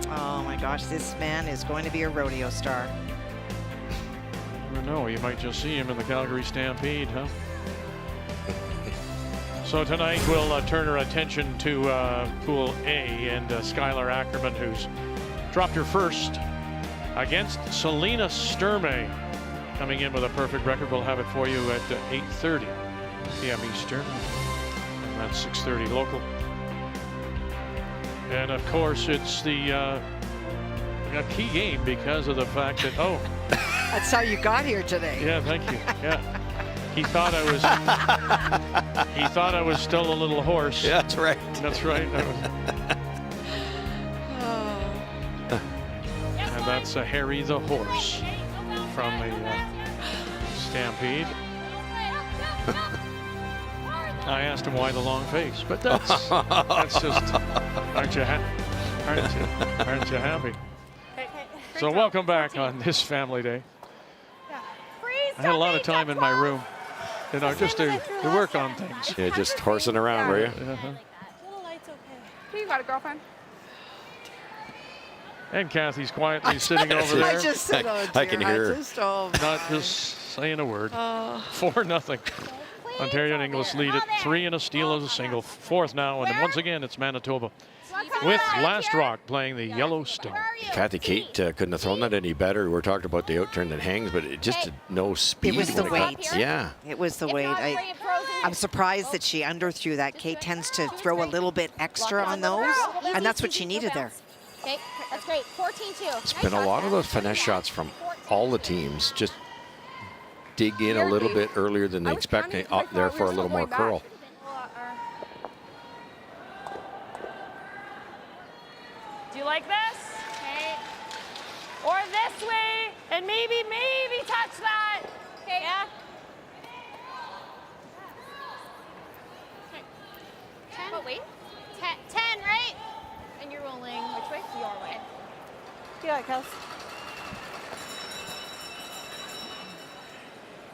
Oh my gosh, this man is going to be a rodeo star. I don't know, you might just see him in the Calgary Stampede, huh? So tonight we'll turn our attention to Pool A, and Skylar Ackerman, who's dropped her first against Selena Sturmey, coming in with a perfect record. We'll have it for you at 8:30 p.m. Eastern. And that's 6:30 local. And of course, it's the a key game because of the fact that that's how you got here today. Yeah, thank you. Yeah. He thought I was still a little hoarse. Yeah, that's right. That's right. And that's Harry the horse from the Stampede. I asked him why the long face, but that's just, aren't you happy? So welcome back on this Family Day. I had a lot of time in my room, you know, just to work on things. Yeah, just horsing around, were you? Uh-huh. Little light's okay. You got a girlfriend? And Kathy's quietly sitting over there. I just said, oh dear, I can hear her. Not just saying a word. 4-0. Ontario and Inglis lead it 3 and a steal as a single. Fourth now, and once again it's Manitoba with Last Rock playing the Yellowstone. Kathy Kate couldn't have thrown that any better. We're talking about the outturn that hangs, but it just no speed. It was the weight. Yeah. It was the weight. I'm surprised that she underthrew that. Kate tends to throw a little bit extra on those, and that's what she needed there. Okay, that's great. 14-2. It's been a lot of those finesse shots from all the teams. Just dig in a little bit earlier than they expect, up there for a little more curl. Do you like this? Okay. Or this way, and maybe touch that. Okay. Yeah. 10. But wait. 10, right? And you're rolling which way? Your way. You got it, Kels.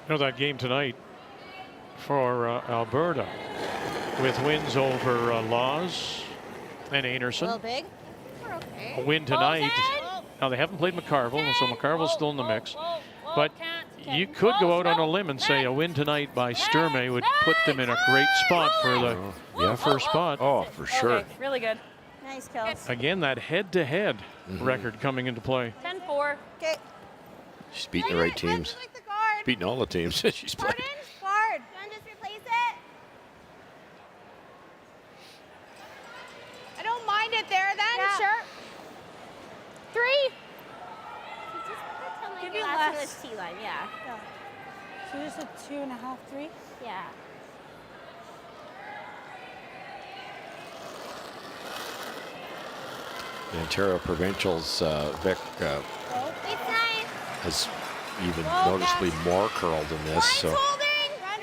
You know, that game tonight for Alberta, with wins over Laws and A Anerson. little big. We're okay. A win tonight. Now they haven't played McCarville, so McCarville's still in the mix. But you could go out on a limb and say a win tonight by Sturmey would put them in a great spot for the first spot. Oh, for sure. Okay, really good. Nice, Kels. Again, that head-to-head record coming into play. 10-4. Okay. She's beating the right teams. She's beating all the teams she's played. Guard. You want to just replace it? I don't mind it there then. Yeah. Sure. 3. Just pretend like Give you're you last less. to the T-line, yeah. So just a 2.5, 3. Yeah. The Ontario Provincials, Vic It's nice. has even noticeably more curl than this. So,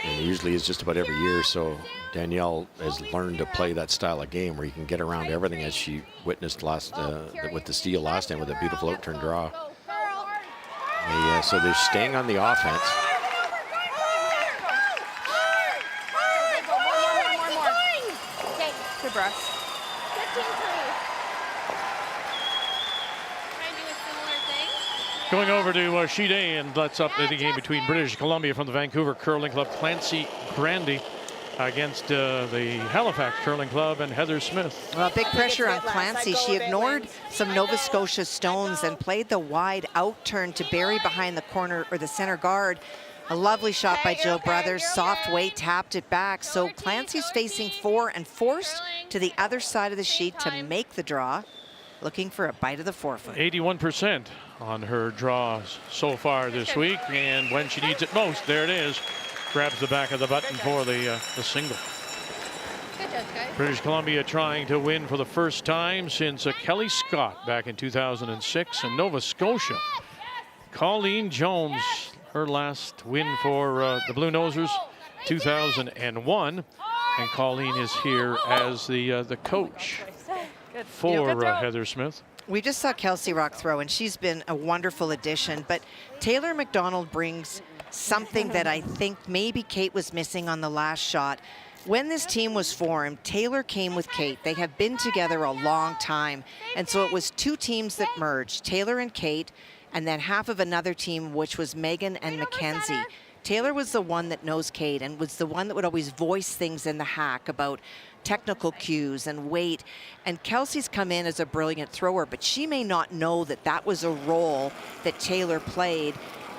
and it usually is just about every year. So Danielle has learned to play that style of game where you can get around everything, as she witnessed last with the steal last time with a beautiful outturn draw. So they're staying on the offense. Okay. Good brush. 15-3. Trying to do a similar thing. Going over to Sheet A, and let's up the game between British Columbia from the Vancouver Curling Club, Clancy Grandy against the Halifax Curling Club and Heather Smith. Well, big pressure on Clancy. She ignored some Nova Scotia stones and played the wide out turn to bury behind the corner or the center guard. A lovely shot by Jill Brothers. Soft weight tapped it back. So Clancy's facing 4 and forced to the other side of the sheet to make the draw, looking for a bite of the forefoot. 81% on her draws so far this week, and when she needs it most, there it is. Grabs the back of the button for the single. Good British Columbia trying to win for the first time since Kelly Scott back in 2006, and Nova Scotia. Colleen Jones, her last win for the Blue Nosers, 2001, and Colleen is here as the coach for Heather Smith. We just saw Kelsey Rock throw, and she's been a wonderful addition, but Taylor McDonald brings something that I think maybe Kate was missing on the last shot. When this team was formed, Taylor came with Kate. They have been together a long time, and so it was two teams that merged, Taylor and Kate, and then half of another team, which was Megan and Mackenzie. Taylor was the one that knows Kate and was the one that would always voice things in the hack about technical cues and weight. And Kelsey's come in as a brilliant thrower, but she may not know that that was a role that Taylor played.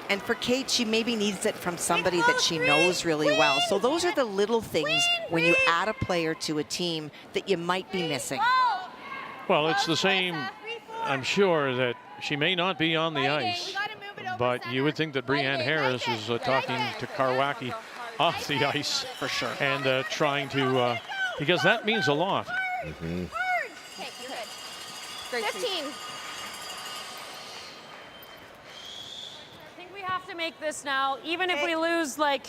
And for Kate, she maybe needs it from somebody that she knows really well. So those are the little things when you add a player to a team that you might be missing. Well, it's the same, I'm sure, that she may not be on the ice, but you would think that Brianne Harris is talking to Karwacki off the ice for sure, and trying to, because that means a lot. Okay, you're good. 15. I think we have to make this now, even if we lose, like,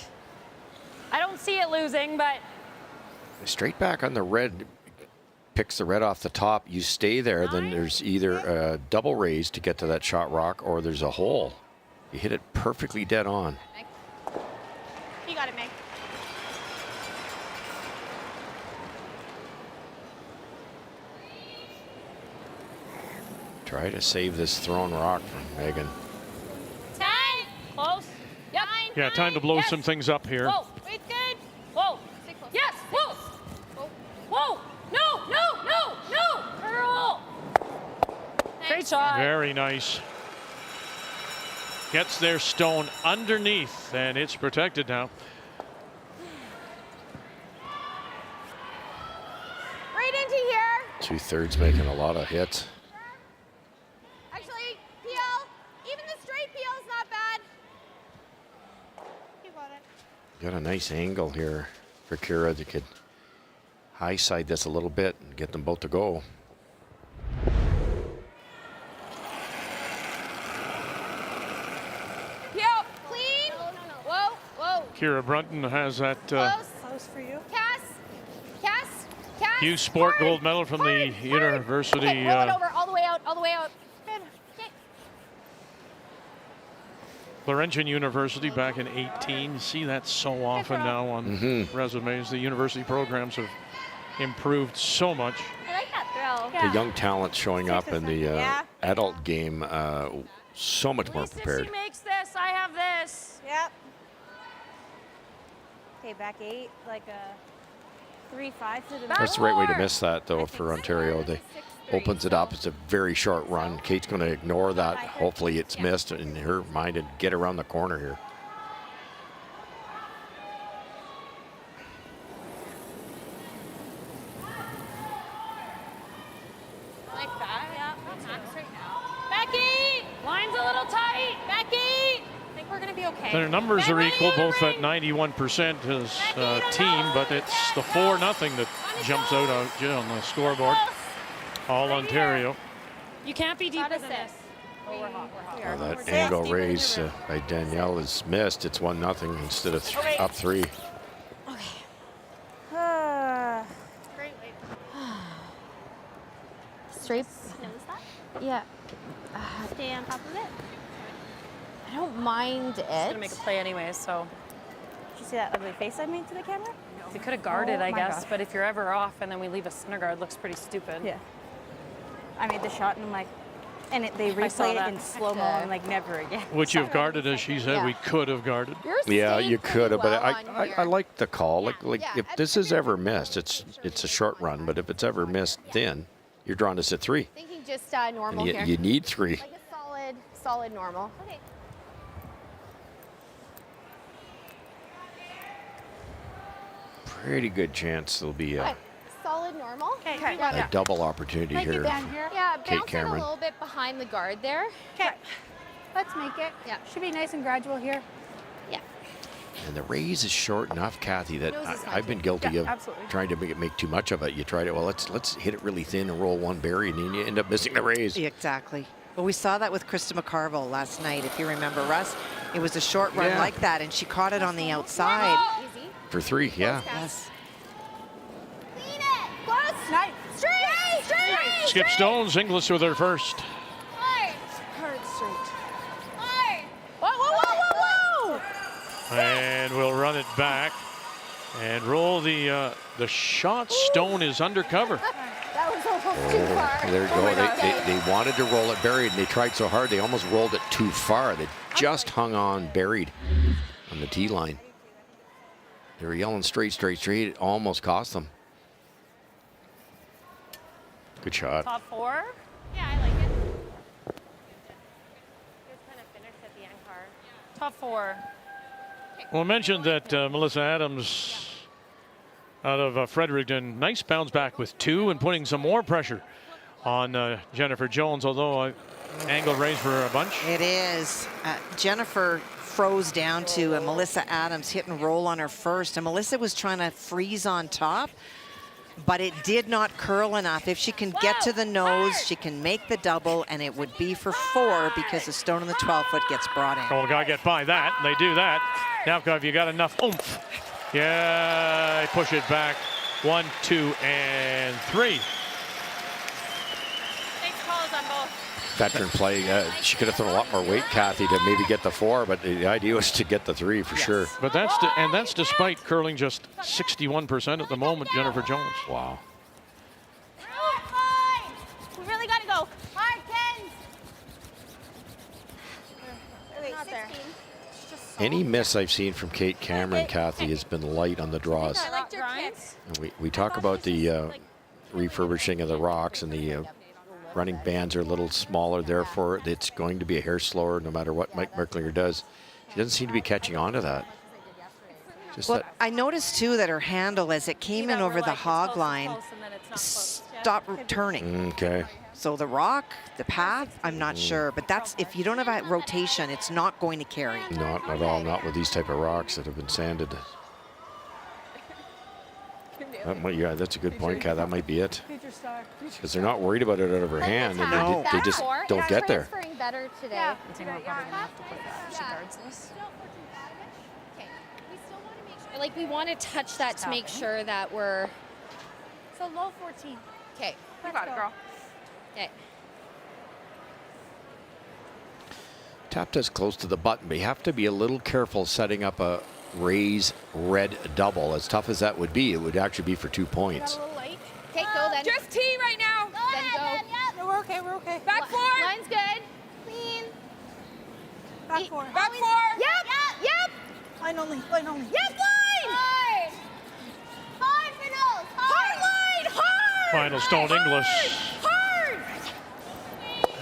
I don't see it losing, but. Straight back on the red, picks the red off the top. You stay there, then there's either a double raise to get to that shot rock, or there's a hole. You hit it perfectly dead on. You got it, Meg. Try to save this thrown rock from Megan. 10. Close. Yep. 9. Yeah, time to blow some things up here. Whoa. Wait, good. Whoa. Stay close. Yes. Whoa. Whoa. Whoa. No. Girl. Great shot. Very nice. Gets their stone underneath, and it's protected now. Right into here. 2/3 making a lot of hits. Actually, PL, even the straight PL is not bad. You got it. Got a nice angle here for Kira. They could high side this a little bit and get them both to go. PL, clean. No. Whoa. Kira Brunton has that Close for you. Cass. new sport gold medal from the university. Okay, roll it over, all the way out. Good. Okay. Laurentian University back in 18. You see that so often now on resumes. The university programs have improved so much. I like that throw. The young talent showing up in the adult game, so much more prepared. She makes this. I have this. Yep. Okay, back 8, like a 3-5 to the That's the right way to miss that, though, for Ontario. They opens it up. It's a very short run. Kate's going to ignore that. Hopefully it's missed in her mind and get around the corner here. Like that. Yeah. Max right now. Becky! Line's a little tight. Becky! I think we're going to be okay. Their numbers are equal, both at 91% as team, but it's the 4-0 that jumps out on the scoreboard. All Ontario. You can't be deeper than this. Oh, we're hot. Well, that angle raise by Danielle is missed. It's 1-0 instead of up 3. Great. Straight. Yeah. Stay on top of it. I don't mind it. It's gonna make a play anyway, so. Did you see that ugly face I made to the camera? You could have guarded, I my guess, gosh. but if you're ever off and then we leave a center guard, it looks pretty stupid. Yeah. I made the shot and I'm like, and they I saw replayed it that. in slow-mo. I'm like, never again. Would you have guarded, as she said, Yeah. we could have guarded. Yeah, you could have, but I I like the call. Like Yeah, if this is ever missed, it's a short run, but if it's ever missed, then you're drawn to sit 3. Thinking just normal And here. you need 3. Like a solid normal. Okay. Pretty good chance there'll be a Solid normal. Okay. double opportunity here. Yeah, Kate bounce it a Cameron. little bit behind the guard there. Okay. Let's make it. Yeah. Should be nice and gradual here. Yeah. And the raise is short enough, Kathy, that I've been guilty of trying to make too much of it. You try to, well, let's hit it really thin and roll one berry, and then you end up missing the raise. Exactly. Well, we saw that with Krista McCarville last night, if you remember, Russ. It was a short run like that, and she caught it on the outside. For 3, yeah. Yes. Clean it. Close. Nice. Straight. Skip Stones, Inglis with her first. Hard. Hard straight. Hard. Whoa. And we'll run it back and roll the shot. Stone is undercover. That was almost too far. There you go. They wanted to roll it buried, and they tried so hard they almost rolled it too far. They just hung on buried on the tee line. They were yelling straight. It almost cost them. Good shot. Top 4. Yeah, I like it. Just kind of finished at the end car. Top 4. Well, I mentioned that Melissa Adams out of Fredericton, nice bounce back with 2 and putting some more pressure on Jennifer Jones, although angle raise for a bunch. It is. Jennifer froze down to Melissa Adams hit and roll on her first, and Melissa was trying to freeze on top, but it did not curl enough. If she can get to the nose, she can make the double, and it would be for 4 because the stone on the 12-foot gets brought in. Oh, gotta get by that. They do that. Now, have you got enough oomph? Yeah, push it back. 1, 2, and 3. Thanks, calls on both. Veteran play. She could have thrown a lot more weight, Kathy, to maybe get the 4, but the idea was to get the 3 for sure. But that's despite curling just 61% at the moment, Jennifer Jones. Wow. We really got to go. Hard, Kens. Not there. Any miss I've seen from Kate Cameron, Kathy, has been light on the draws. I liked your kicks. And we talk about the refurbishing of the rocks, and the running bands are a little smaller, therefore it's going to be a hair slower no matter what Mike Merklinger does. She doesn't seem to be catching on to that. Just Well, that. I noticed too that her handle, as it came in over the hog line, stopped turning. Okay. So the rock, the path, I'm not sure, but that's, if you don't have a rotation, it's not going to carry. Not at all, not with these type of rocks that have been sanded. Yeah, that's a good point, Kat. That might be it. Because they're not worried about it out of her hand, and they just don't get there. Transferring better today. I think we're probably gonna have to put that if she guards this. Okay. We still want to make sure, like, we want to touch that to make sure that we're. So low 14. Okay. You got it, girl. Okay. Tapped us close to the button, but you have to be a little careful setting up a raise red double. As tough as that would be, it would actually be for 2 points. Okay, go then. Just tee right now. Go ahead, Yeah, we're okay. Back 4. Line's good. Clean. Back 4. Back 4. Yep. Line only. Yep, line. Hard. Hard, Finals. Hard line. Hard. Final stone Inglis. Hard.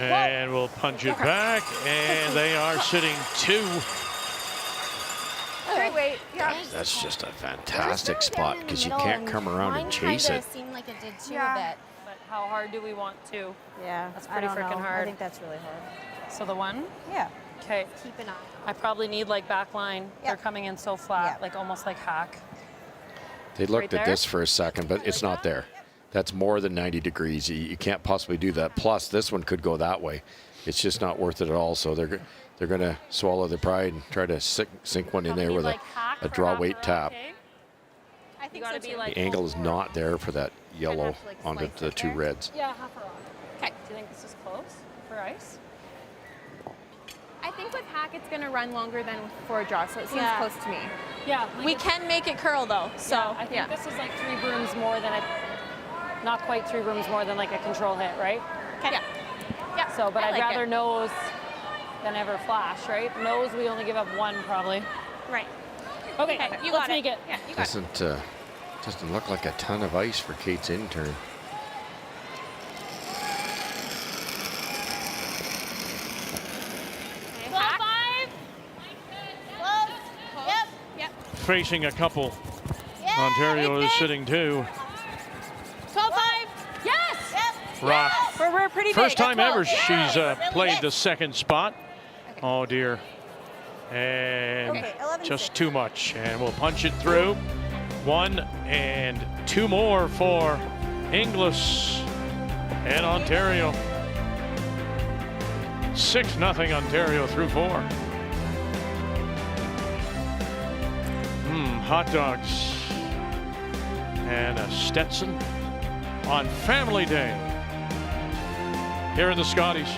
And we'll punch it back, and they are sitting 2. Great weight. Yeah. That's just a fantastic spot because you can't come around and chase it. Seemed like it did too Yeah. a bit. But how hard do we want to? Yeah, That's pretty freaking hard. I think that's really hard. So the 1? Yeah. Okay. Keep an eye. I probably need like back line. They're coming in so flat, Yeah. like almost like hack. They looked Right at there? this for a second, but it's not there. That's more than 90 degrees. You can't possibly do that. Plus, this one could go that way. It's just not worth it at all. So they're going to swallow their pride and try to sink one in there with a draw weight tap. I think gotta so be too. like The angle is not there for that yellow have to, like, onto slice the it 2 there. reds. Yeah, half a rock. Okay. Do you think this is close for ice? I think with hack it's going to run longer than for a draw, so it seems Yeah. close to me. Yeah. We can make it curl though, so Yeah, I think this is like 3 brooms more than not quite 3 brooms more than like a control hit, right? Okay. Yeah. So, but I I'd like rather it. nose than ever flash, right? Nose, we only give up 1 probably. Right. Okay, You let's got make it. Yeah, you got it. Doesn't look like a ton of ice for Kate's intern. Okay, hack. 5. Close. Yep. Facing a couple. Yeah, Ontario is it's sitting 2. 12-5. Yes. Yep. Rock. We're pretty First big. time ever close. she's Yeah. played the second spot. Oh dear. And Okay, 11-6. just too much. And we'll punch it through. 1 and 2 more for Inglis and Ontario. 6-0 Ontario through 4. Hot dogs and a Stetson on Family Day here in the Scotties.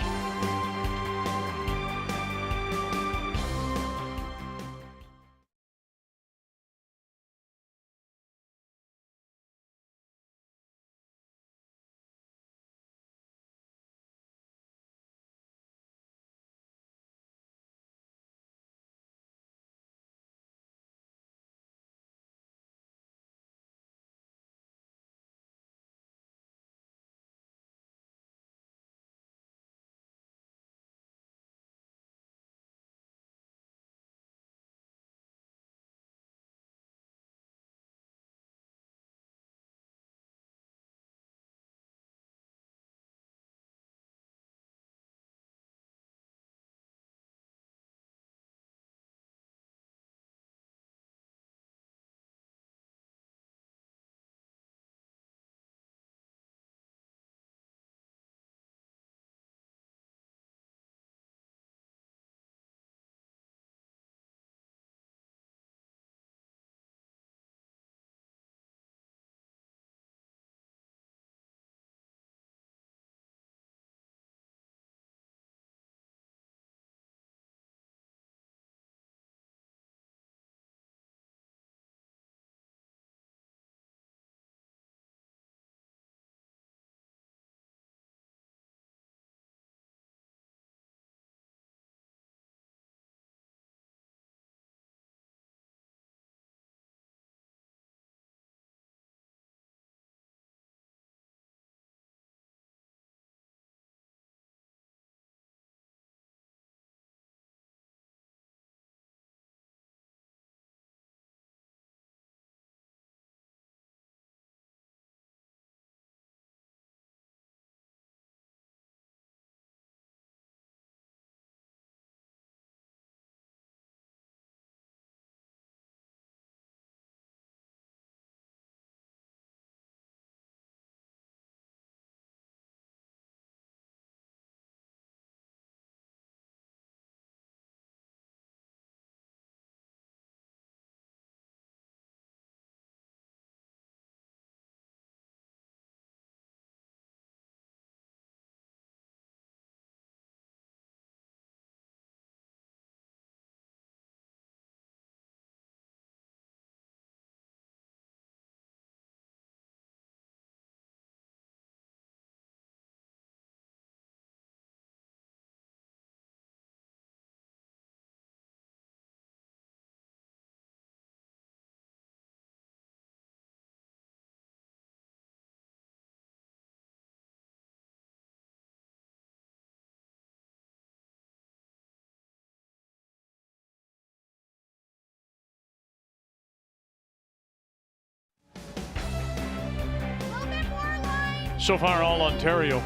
So far, all Ontario.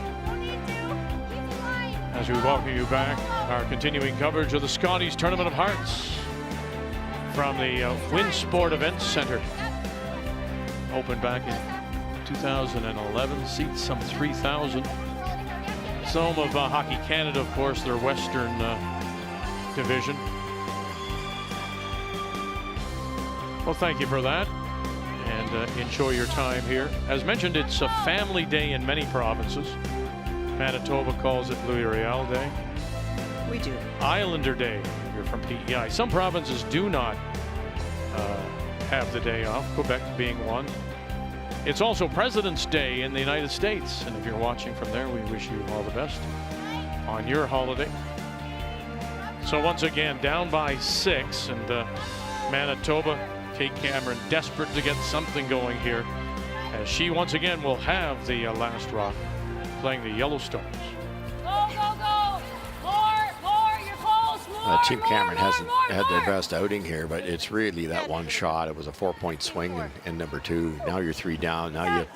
As we welcome you back, our continuing coverage of the Scotties Tournament of Hearts from the Winsport Events Center. Opened back in 2011, seats some 3,000. It's home of Hockey Canada, of course, their Western division. Well, thank you for that. And enjoy your time here. As mentioned, it's a family day in many provinces. Manitoba calls it Louis Riel Day. We do. Islander Day, if you're from PEI. Some provinces do not have the day off, Quebec being one. It's also President's Day in the United States. And if you're watching from there, we wish you all the best on your holiday. So once again, down by 6, and Manitoba, Kate Cameron desperate to get something going here, as she once again will have the last rock playing the Yellowstones. Go, go, go! More, you're close, more! Team Cameron hasn't had their best outing here, but it's really that one shot. It was a 4-point swing in number 2. Now you're 3 down. Now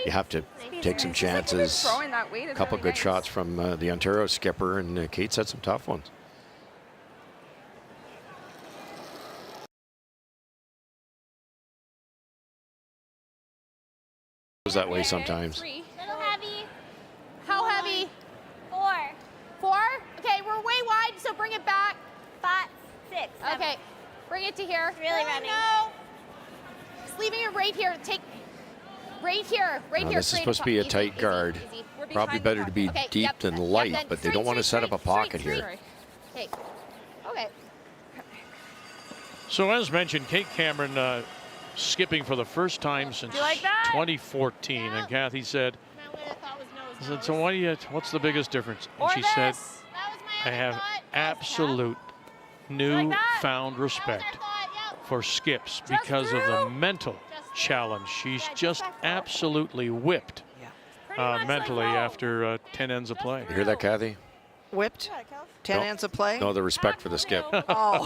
you have to take some chances. A couple good shots from the Ontario skipper, and Kate had some tough ones. goes that way sometimes. 3. Little heavy. How heavy? 4. 4? Okay, we're way wide, so bring it back. 5, 6. 7. Okay, bring it to here. It's really running. No. Just leaving it right here. Take right here, right here. This is supposed to be a tight guard. Probably better to be Okay, deep yep, than yep, light, then but they straight, don't want to straight, set up a straight, pocket straight, here. straight. Okay. So as mentioned, Kate Cameron skipping for the first time since You like that? 2014, and Kathy said, "So what's the biggest difference?" And Or she said, this. "I have absolute newfound respect for skips because of the mental challenge. She's just absolutely whipped mentally after 10 ends of play." You hear that, Kathy? Whipped? 10 ends of play? No, the respect for the skip. Oh,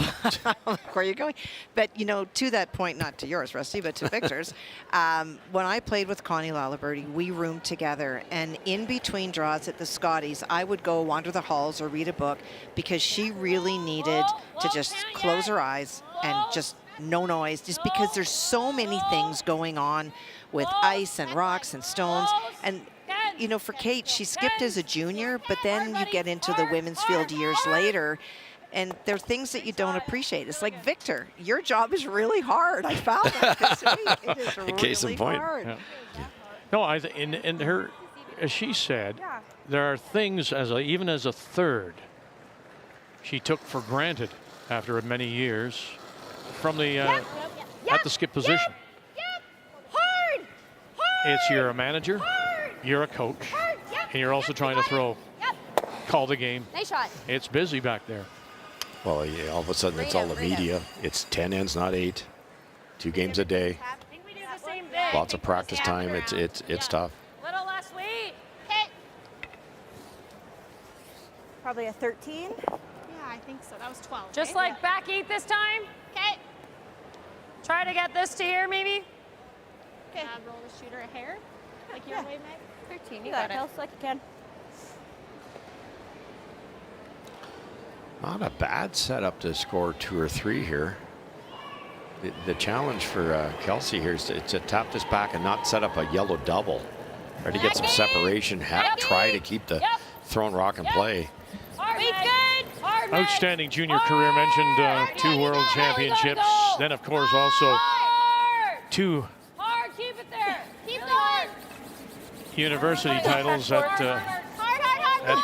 where are you going? But, you know, to that point, not to yours, Rusty, but to Victor's, when I played with Connie Lalaberty, we roomed together. And in between draws at the Scotties, I would go wander the halls or read a book because she really needed to just close her eyes and just no noise, just because there's so many things going on with ice and rocks and stones. And you know, for Kate, she skipped as a junior, but then you get into the women's field years later, and there are things that you don't appreciate. It's like, Victor, your job is really hard. I found that this week. It is really Case in point. hard. Yeah. No, in her, as she said, there are things even as a third, she took for granted after many years from the at the skip position. Hard! It's you're a manager, you're a coach, and you're also trying to throw, call the game. Nice shot. It's busy back there. Well, yeah, all of a sudden it's all the media. It's 10 ends, not 8. 2 games a day. I think we do the same thing. Lots of practice time. It's tough. Little less weight. Okay. Probably a 13. Yeah, I think so. That was 12. Just like back 8 this time. Okay. Try to get this to here, maybe. Okay. Roll the shooter a hair. Like your way, Meg. 13. You got it. Kels, like you can. Not a bad setup to score 2 or 3 here. The challenge for Kelsey here is to tap this back and not set up a yellow double. Try to get some separation. Try to keep the thrown rock in play. Hard, good. Hard, Outstanding junior career, mentioned 2 world championships. Then, of course, also Hard. 2 Hard. Keep it there. Keep the hard. university titles at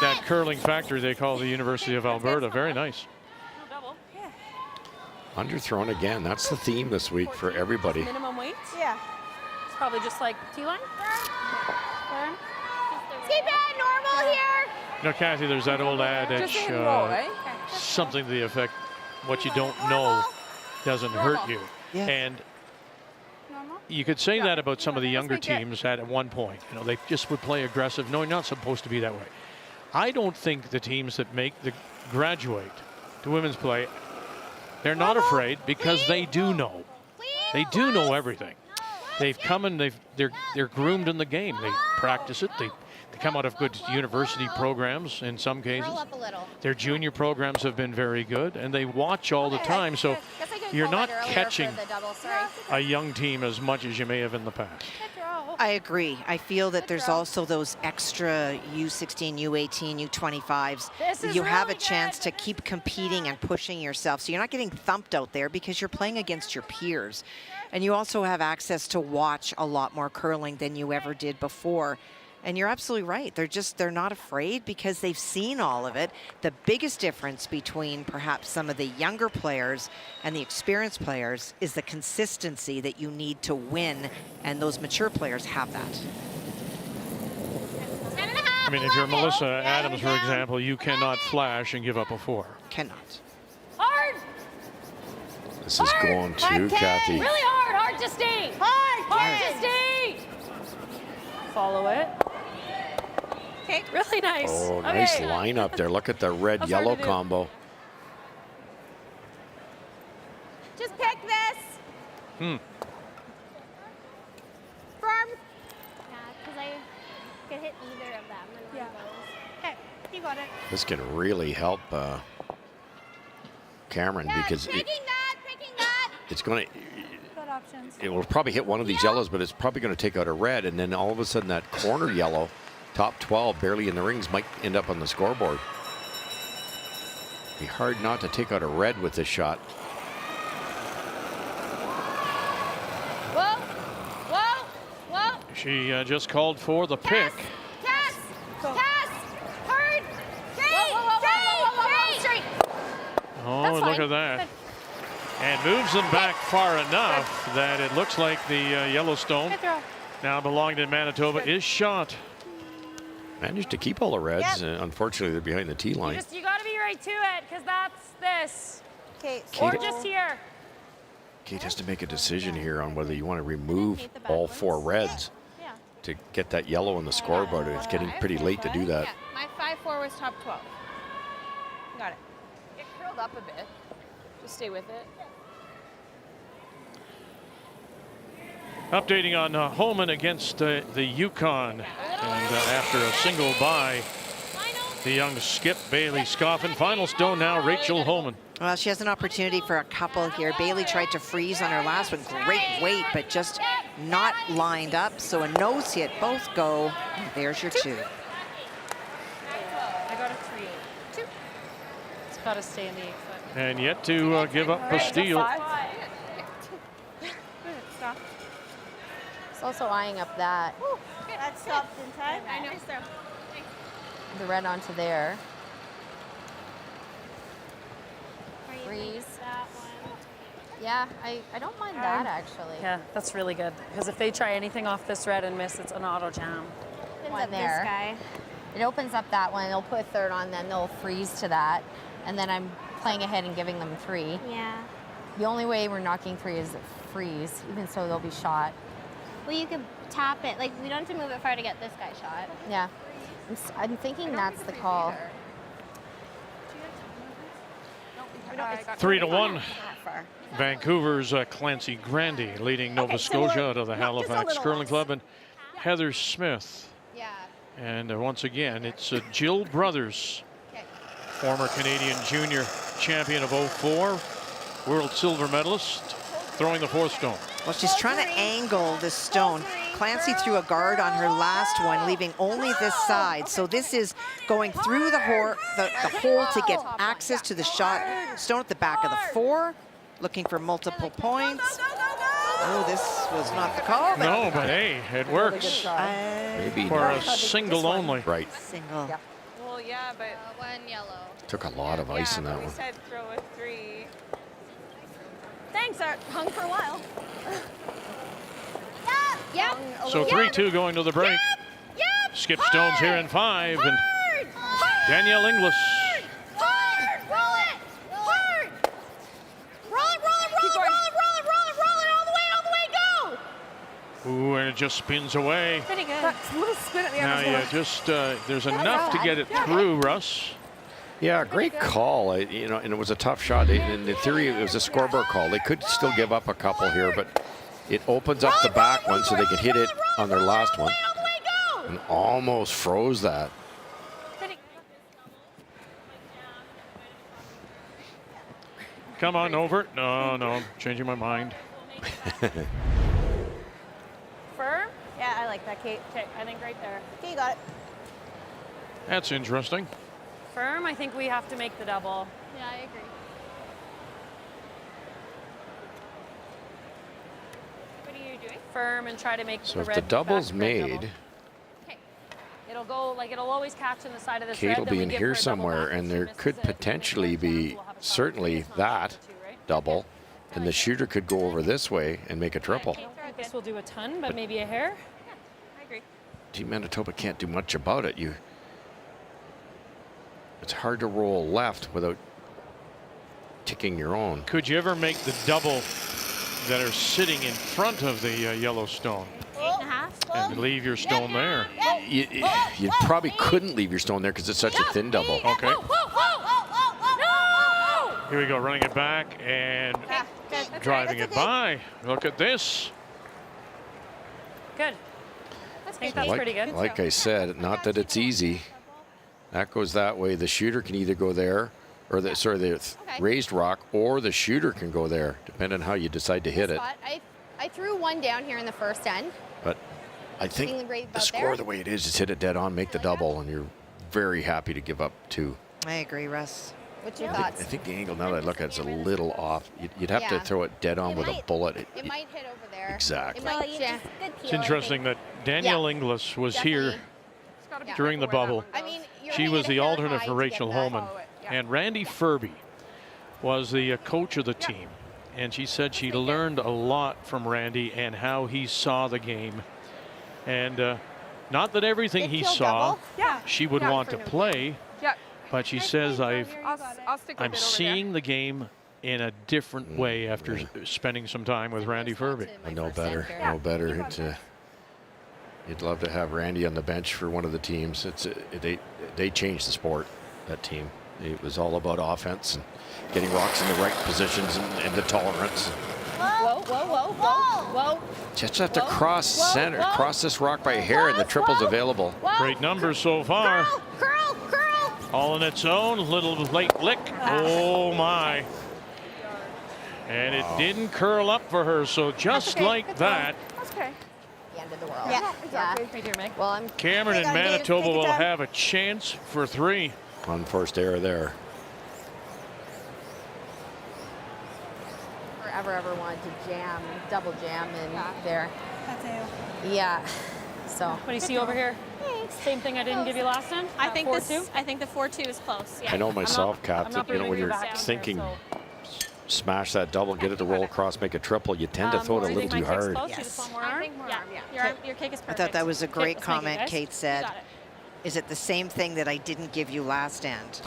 that curling factory they call the University of Alberta. Very nice. Underthrown again. That's the theme this week for everybody. Minimum weight? Yeah. It's probably just like T-line. Keep it normal here. You know, Kathy, there's that old adage, something to the effect, what you don't know doesn't hurt you. Yeah. And you could say that about some of the younger teams at one point. You know, they just would play aggressive. No, you're not supposed to be that way. I don't think the teams that make the graduate to women's play, they're not afraid because they do know. They do know everything. They've come and they're groomed in the game. They practice it. They come out of good university programs in some cases. Their junior programs have been very good, and they watch all the time. So you're not catching a young team as much as you may have in the past. I agree. I feel that there's also those extra U16, U18, U25s. You have a chance to keep competing and pushing yourself. So you're not getting thumped out there because you're playing against your peers. And you also have access to watch a lot more curling than you ever did before. And you're absolutely right. They're not afraid because they've seen all of it. The biggest difference between perhaps some of the younger players and the experienced players is the consistency that you need to win, and those mature players have that. I mean, if you're Melissa Adams, for example, you cannot flash and give up a 4. Cannot. Hard. This is going to Kathy. Really hard. Hard to stay. Hard to stay. Follow it. Okay. Really nice. Oh, nice lineup there. Look at the red-yellow combo. Just pick this. Firm. Yeah, because I could hit either of them. And one of those. Okay, you got it. This can really help Cameron because Picking that. it's going to. options. it will probably hit one of these yellows, but it's probably going to take out a red, and then all of a sudden that corner yellow, top 12, barely in the rings, might end up on the scoreboard. Be hard not to take out a red with this shot. Whoa, whoa, whoa. She just called for the pick. Cass, hard. Straight. Oh, That's look fine. at that. And moves them back far enough that it looks like the Yellowstone, Good throw. now belonging to Manitoba, is shot. Managed to keep all the reds. Unfortunately, they're behind the tee line. You got to be right to it, because that's this. Okay. Or Kate- just here. Kate has to make a decision here on whether you want to remove all 4 reds to get that yellow on the scoreboard. It's getting pretty late to do that. My 5-4 was top 12. Got it. It curled up a bit. Just stay with it. Updating on Holman against the Yukon. And after a single by the young skip, Bailey Scoffin. Final stone now, Rachel Holman. Well, she has an opportunity for a couple here. Bailey tried to freeze on her last one. Great weight, but just not lined up. So a nose hit, both go. There's your 2. I got a 3-8. It's got to stay in the 8 foot. And yet to give up a steal. Stop. It's also eyeing up that. That stopped in time. I know. The red onto there. Freeze. That one. Yeah, I don't mind that actually. Yeah, that's really good. Because if they try anything off this red and miss, it's an auto jam. One there. This guy. It opens up that one. They'll put a third on, then they'll freeze to that. And then I'm playing ahead and giving them 3. Yeah. The only way we're knocking 3 is freeze. Even so, they'll be shot. Well, you could tap it. Like, we don't have to move it far to get this guy shot. Yeah. I'm thinking that's the call. 3-1. Vancouver's Clancy Grandy leading Nova Scotia out of the Halifax Curling Club, and Heather Smith. Yeah. And once again, it's Jill Brothers, former Canadian junior champion of 04, world silver medalist, throwing the 4th stone. Well, she's trying to angle the stone. Clancy threw a guard on her last one, leaving only this side. So this is going through the hole to get access to the shot. Stone at the back of the 4, looking for multiple points. Oh, this was not the call. No, but hey, it works. Maybe For a single only. Right. Single. Well, yeah, but 1 yellow. Took a lot of ice in that we one. said throw a 3. Thanks, I hung for a while. Yep. So 3-2 going to the break. Skip Stone's here in 5, and Danielle Inglis. Hard. Roll it. Hard. Roll it, go. Ooh, and it just spins away. Pretty good. That's a little spin at the end Now, as well. yeah, just there's enough to get it through, Russ. Yeah, great call. And it was a tough shot. In theory, it was a scoreboard call. They could still give up a couple here, but it opens up the back one so they could hit it on their last one. And almost froze that. Come on over. No, I'm changing my mind. Firm? Yeah, I like that, Kate. Okay, I think right there. Okay, you got it. That's interesting. Firm, I think we have to make the double. Yeah, I agree. What are you doing? Firm and try to make So the if red the double's back red double. made, It'll go, like, it'll always catch in the side of this Kate red, will then be we in give here her a double somewhere, back. and If there she could misses it, potentially then be certainly it's not that the 2, right? double, and the shooter could go over this way and make a triple. I don't think this will do a ton, but maybe a hair. I agree. Team Manitoba can't do much about it. It's hard to roll left without ticking your own. Could you ever make the double that are sitting in front of the Yellowstone 8.5. and leave your stone there? You probably couldn't leave your stone there because it's such a thin double. Okay. No! Here we go, running it back and driving it by. Look at this. Good. I think that's pretty good. Like I said, not that it's easy. That goes that way. The shooter can either go there, or the raised rock, or the shooter can go there, depending on how you decide to hit it. I I threw one down here in the first end. But I think Feeling great the about score there? the way it is, just hit it dead on, make the double, and you're very happy to give up 2. I agree, Russ. What's your I thoughts? think the angle, now that I look at it, is a little off. You'd have to Yeah. throw it dead on It with a might- bullet. It might hit over there. Exactly. It might, yeah. It's interesting that Danielle Inglis was here during the bubble. I mean, you're She hitting was it the a hair alternate high for to Rachel get that. Holman. And Randy Furby was the coach of the team. And she said she learned a lot from Randy and how he saw the game. And not that everything he saw she would want to play, but she says I'll stick I'm seeing the game in a different way after spending some time with Randy Furby. I know better. Know better. You'd love to have Randy on the bench for one of the teams. They changed the sport, that team. It was all about offense and getting rocks in the right positions and the tolerance. Whoa, whoa, whoa, whoa, whoa. Just have to cross center, cross this rock by a hair, and the triple's available. Great numbers so far. Curl, curl. All in its own, little late lick. Oh my. And it didn't curl up for her, so just like that, That's okay. The end of the world. Yeah, exactly. Right here, Meg. Well, I'm. Cameron and Manitoba will have a chance for 3. Unforced error there. Ever wanted to jam, double jam in there. That's it. Yeah. So. What do you see over here? Same thing I didn't give you last time? I think 4-2? I think the 4-2 is close. Yeah. I know myself, I'm Kath, not that, when bringing you're you back in thinking here, smash that double, get it to roll across, make a triple, you tend to throw it a little too hard. Close? You just want more arm? I think more arm, yeah. Your kick is I perfect. thought that was a great let's make it, comment guys. Kate said. You got it. Is it the same thing that I didn't give you last end?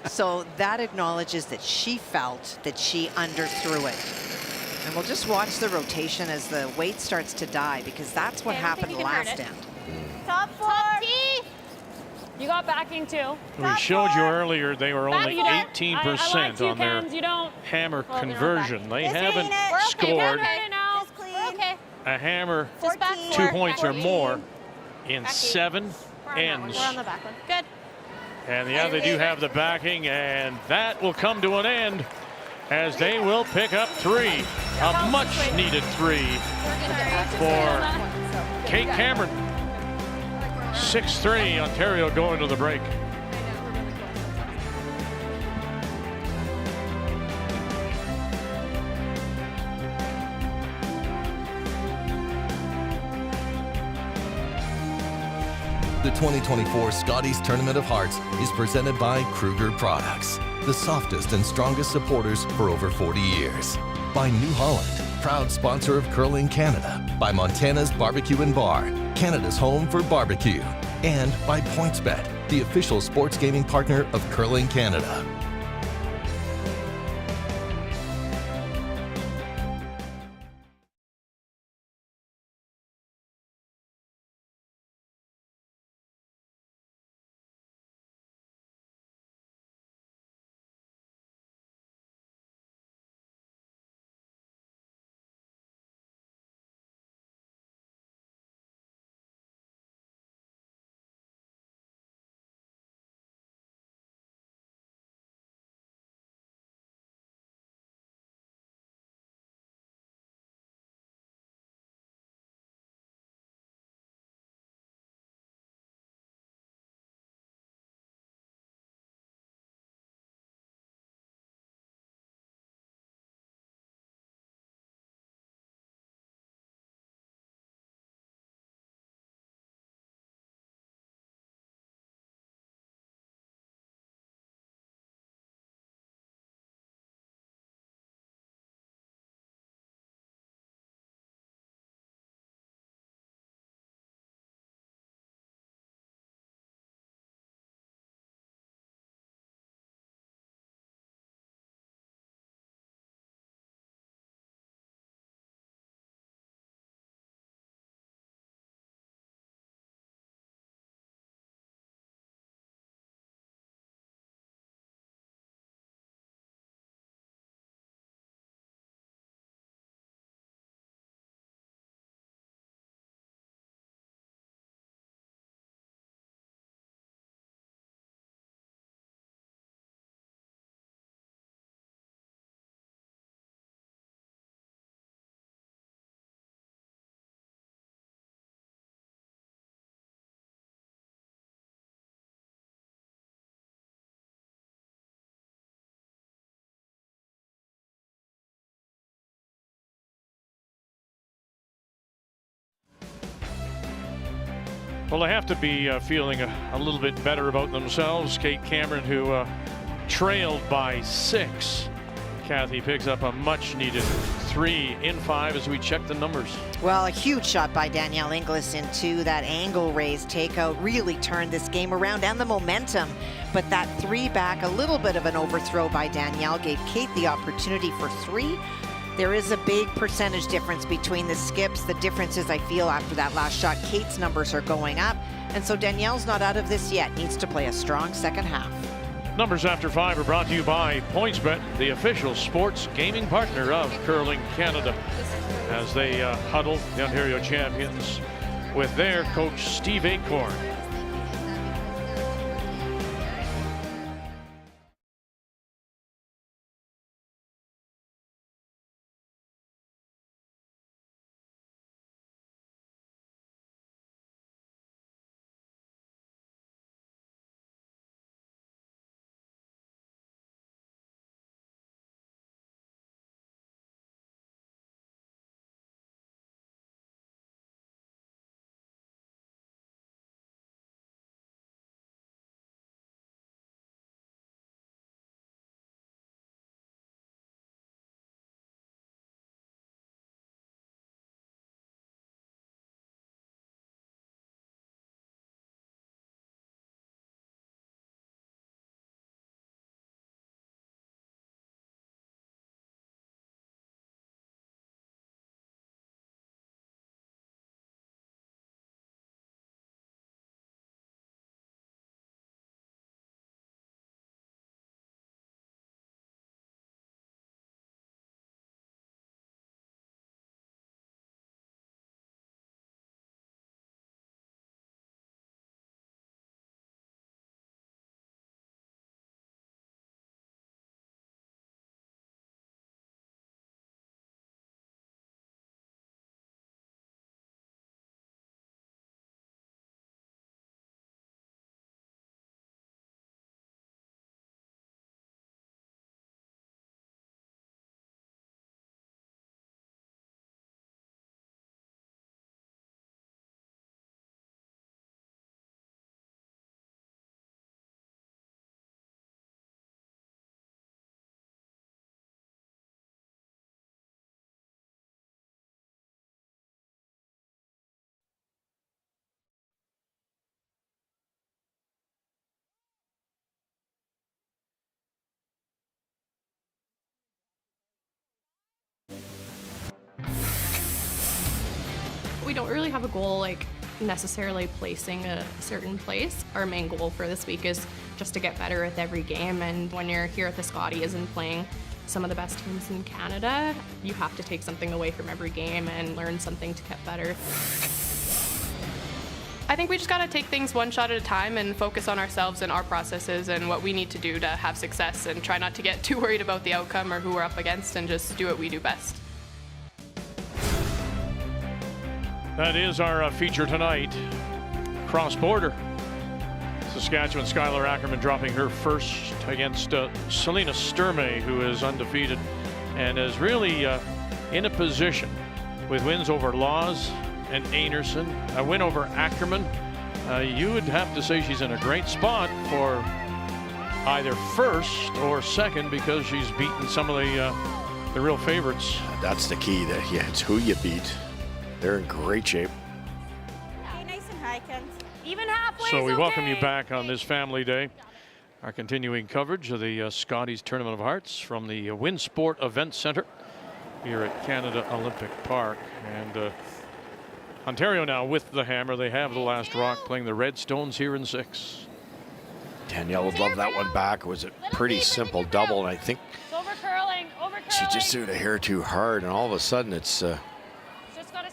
So that acknowledges that she felt that she underthrew it. And we'll just watch the rotation as the weight starts to die, because that's what Okay, I don't think happened you can hurt last it. end. Top 4. Top T. You got backing too. We showed you earlier they were only You don't- 18% I on their Kens. You don't. hammer Well, they're not conversion. They haven't We're okay. scored We're okay now. We're okay. a hammer Just back 2 4. points or 14. more in Back 8. 7 We're on that one. ends. We're on the back one. Good. And yeah, they do have the backing, and that will come to an end as they will pick up 3. A much-needed 3 for Kate Cameron. 6-3, Ontario going to the break. The 2024 Scotties Tournament of Hearts is presented by Kruger Products, the softest and strongest supporters for over 40 years. By New Holland, proud sponsor of Curling Canada. By Montana's Barbecue and Bar, Canada's home for barbecue. And by PointsBet, the official sports gaming partner of Curling Canada. Well, they have to be feeling a little bit better about themselves. Kate Cameron, who trailed by 6. Kathy picks up a much-needed 3 in 5 as we check the numbers. Well, a huge shot by Danielle Inglis into that angle raise takeout really turned this game around and the momentum. But that 3 back, a little bit of an overthrow by Danielle, gave Kate the opportunity for 3. There is a big percentage difference between the skips. The difference is, I feel, after that last shot, Kate's numbers are going up. And so Danielle's not out of this yet. Needs to play a strong second half. Numbers after 5 are brought to you by PointsBet, the official sports gaming partner of Curling Canada, as they huddle the Ontario champions with their coach Steve Acorn. We don't really have a goal like necessarily placing a certain place. Our main goal for this week is just to get better with every game, and when you're here at the Scotties and playing some of the best teams in Canada, you have to take something away from every game and learn something to get better. I think we just gotta take things one shot at a time and focus on ourselves and our processes and what we need to do to have success, and try not to get too worried about the outcome or who we're up against, and just do what we do best. That is our feature tonight. Cross-border. Saskatchewan Skylar Ackerman dropping her first against Selena Sturmey, who is undefeated and is really in a position with wins over Laws and Anderson, a win over Ackerman. You would have to say she's in a great spot for either first or second, because she's beaten some of the real favorites. That's the key. It's who you beat. They're in great shape. Okay, nice and high, Ken. Even halfway. So we welcome you back on this family day. Our continuing coverage of the Scotties Tournament of Hearts from the Winsport Event Center here at Canada Olympic Park. And Ontario now with the hammer. They have the last rock, playing the Redstones here in 6. Danielle would love that one back. It was a pretty simple double, and I think Over curling. she just threw it a hair too hard, and all of a sudden it's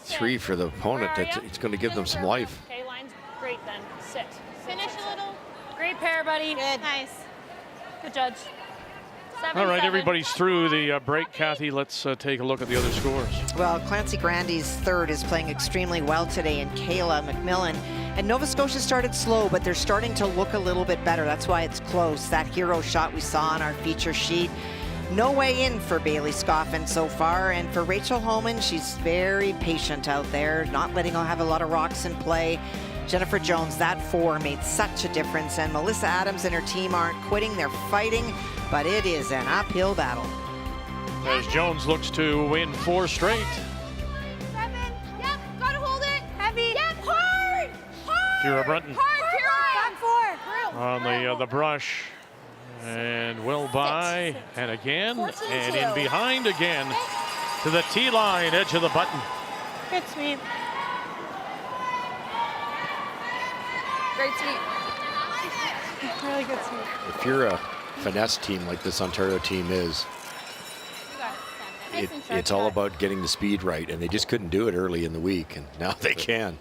3 for the opponent. It's going to give them some life. Okay, line's great then. Sit. Finish a little. Great pair, buddy. Good. Nice. Good judge. 7-7. All right, everybody's through the break. Kathy, let's take a look at the other scores. Well, Clancy Grandy's third is playing extremely well today, and Kayla McMillan. And Nova Scotia started slow, but they're starting to look a little bit better. That's why it's close. That hero shot we saw on our feature sheet. No way in for Bailey Scoffin so far, and for Rachel Holman, she's very patient out there, not letting her have a lot of rocks in play. Jennifer Jones, that 4 made such a difference, and Melissa Adams and her team aren't quitting, they're fighting, but it is an uphill battle. As Jones looks to win 4 straight. 7. Yep, gotta hold it. Heavy. Yep, hard. Hard. Kira Brunton Hard, Kira. on the brush. And well by, and again, and in behind again to the tee line, edge of the button. Good sweep. Great sweep. Really good sweep. If you're a finesse team like this Ontario team is, it's all about getting the speed right, and they just couldn't do it early in the week, and now they can.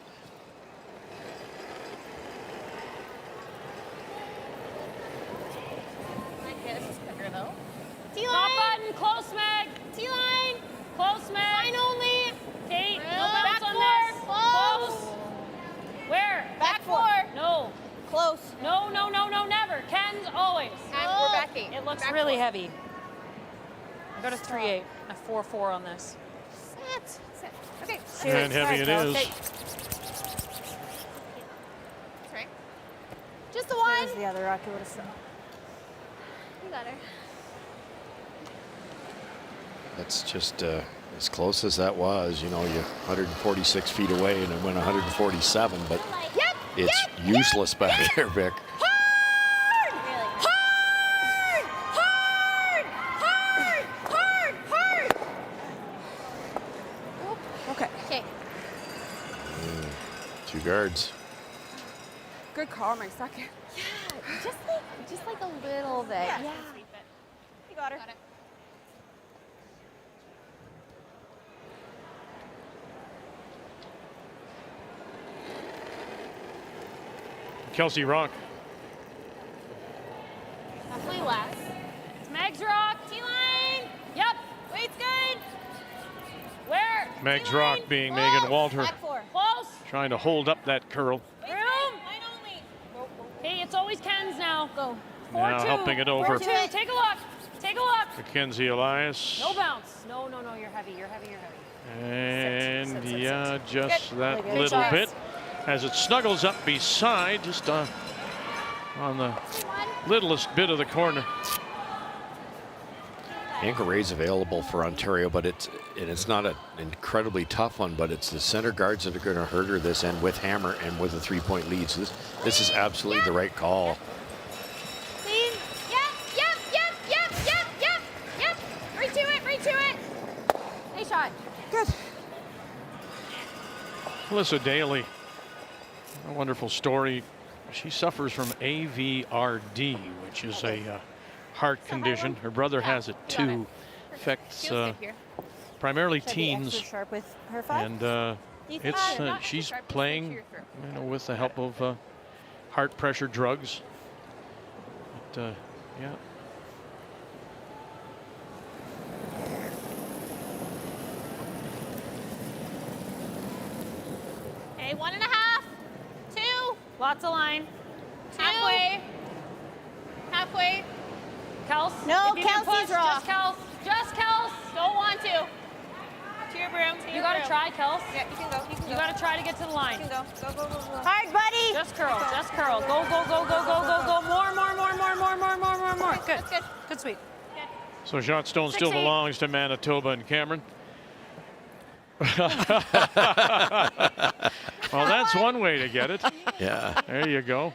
Top button, close Meg. T-line. Close Meg. Line only. Kate, no Back bounce on 4. this. Close. Where? Back 4. No. Close. No, no, no, no, never. Ken's always. And we're back 8. It looks Back really 4. heavy. I got a 3-8, a 4-4 on this. Sit. Okay. And heavy it is. Okay. That's right. Just the one. The other rocket would have stopped. You got her. That's just as close as that was. You know, you're 146 feet away, and it went 147, but it's useless back there, Vic. Hard. Really? Hard. Hard. Hard. Hard. Hard. Okay. Okay. 2 guards. Good call, my second. Yeah, just like a little bit. Yeah. You got her. Got it. Kelsey Rock. Definitely less. It's Meg's rock. T-line. Yep. Wait's good. Where? Meg's Rock being Megan Walter, Back 4. Close. trying to hold up that curl. Room. Line only. Hey, it's always Ken's now. Go. 4-2. Now helping it over. 4-2. Take a look. Take a look. Mackenzie Elias. No bounce. No, no, no. You're heavy. You're heavy. You're heavy. And Sit. yeah, just Good. that Really good. little Good bit shots. as it snuggles up beside, just on the littlest bit of the corner. Ankle raise available for Ontario, but it's not an incredibly tough one, but it's the center guards that are going to hurt her this end with hammer and with a 3-point lead. So this is absolutely the right call. Clean. Yep. Right to it. Nice shot. Good. Melissa Daly, a wonderful story. She suffers from AVRD, which is a heart condition. Her brother has it too. Affects primarily teens. Sharp with her 5. And she's playing, with the help of heart pressure drugs. But yeah. Okay, 1.5. 2. Lots of line. Halfway. Kels. No, if you can Kelsey's push, rock. Just Kels. Don't want to. To your broom. You gotta try, Kels. Yeah, you can go. You gotta try to get to the line. You can go. Go. Hard, buddy. Just curl. Go. More. Good. That's good. Good sweep. So shot stone still 6-8. belongs to Manitoba and Cameron. Well, that's one way to get it. Yeah. There you go.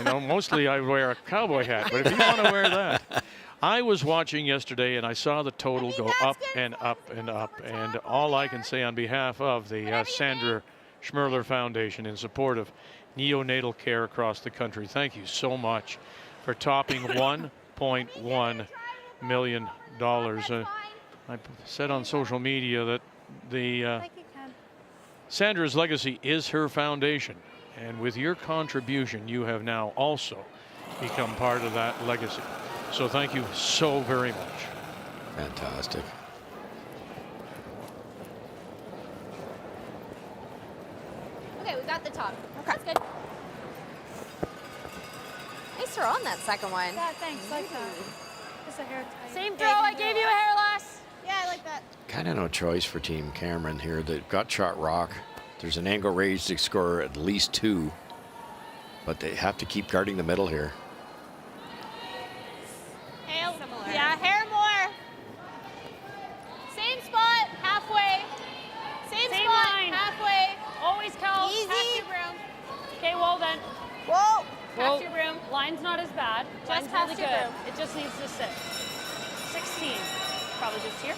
Mostly I wear a cowboy hat, but if you want to wear that. I was watching yesterday and I saw the total go up and up and up. And all I can say on behalf of the Sandra Schmerler Foundation in support of neonatal care across the country, thank you so much for topping $1.1 million. I said on social media that the Sandra's legacy is her foundation. And with your contribution, you have now also become part of that legacy. So thank you so very much. Fantastic. Okay, we got the top. Okay. That's good. Nice throw on that second one. Yeah, thanks. Like that. Just a hair tight. Same throw. I gave you a hair loss. Yeah, I like that. Kind of no choice for Team Cameron here. They've got shot rock There's an angle raised to score at least 2, but they have to keep guarding the middle here. Yeah, hair more. Same spot, halfway. Same spot, line. halfway. Always count. Easy. Pass your broom. Okay, well then. Whoa. Pass your broom. Line's not as bad. Line's pass really your good. broom. It just needs to sit. 16. Probably just here.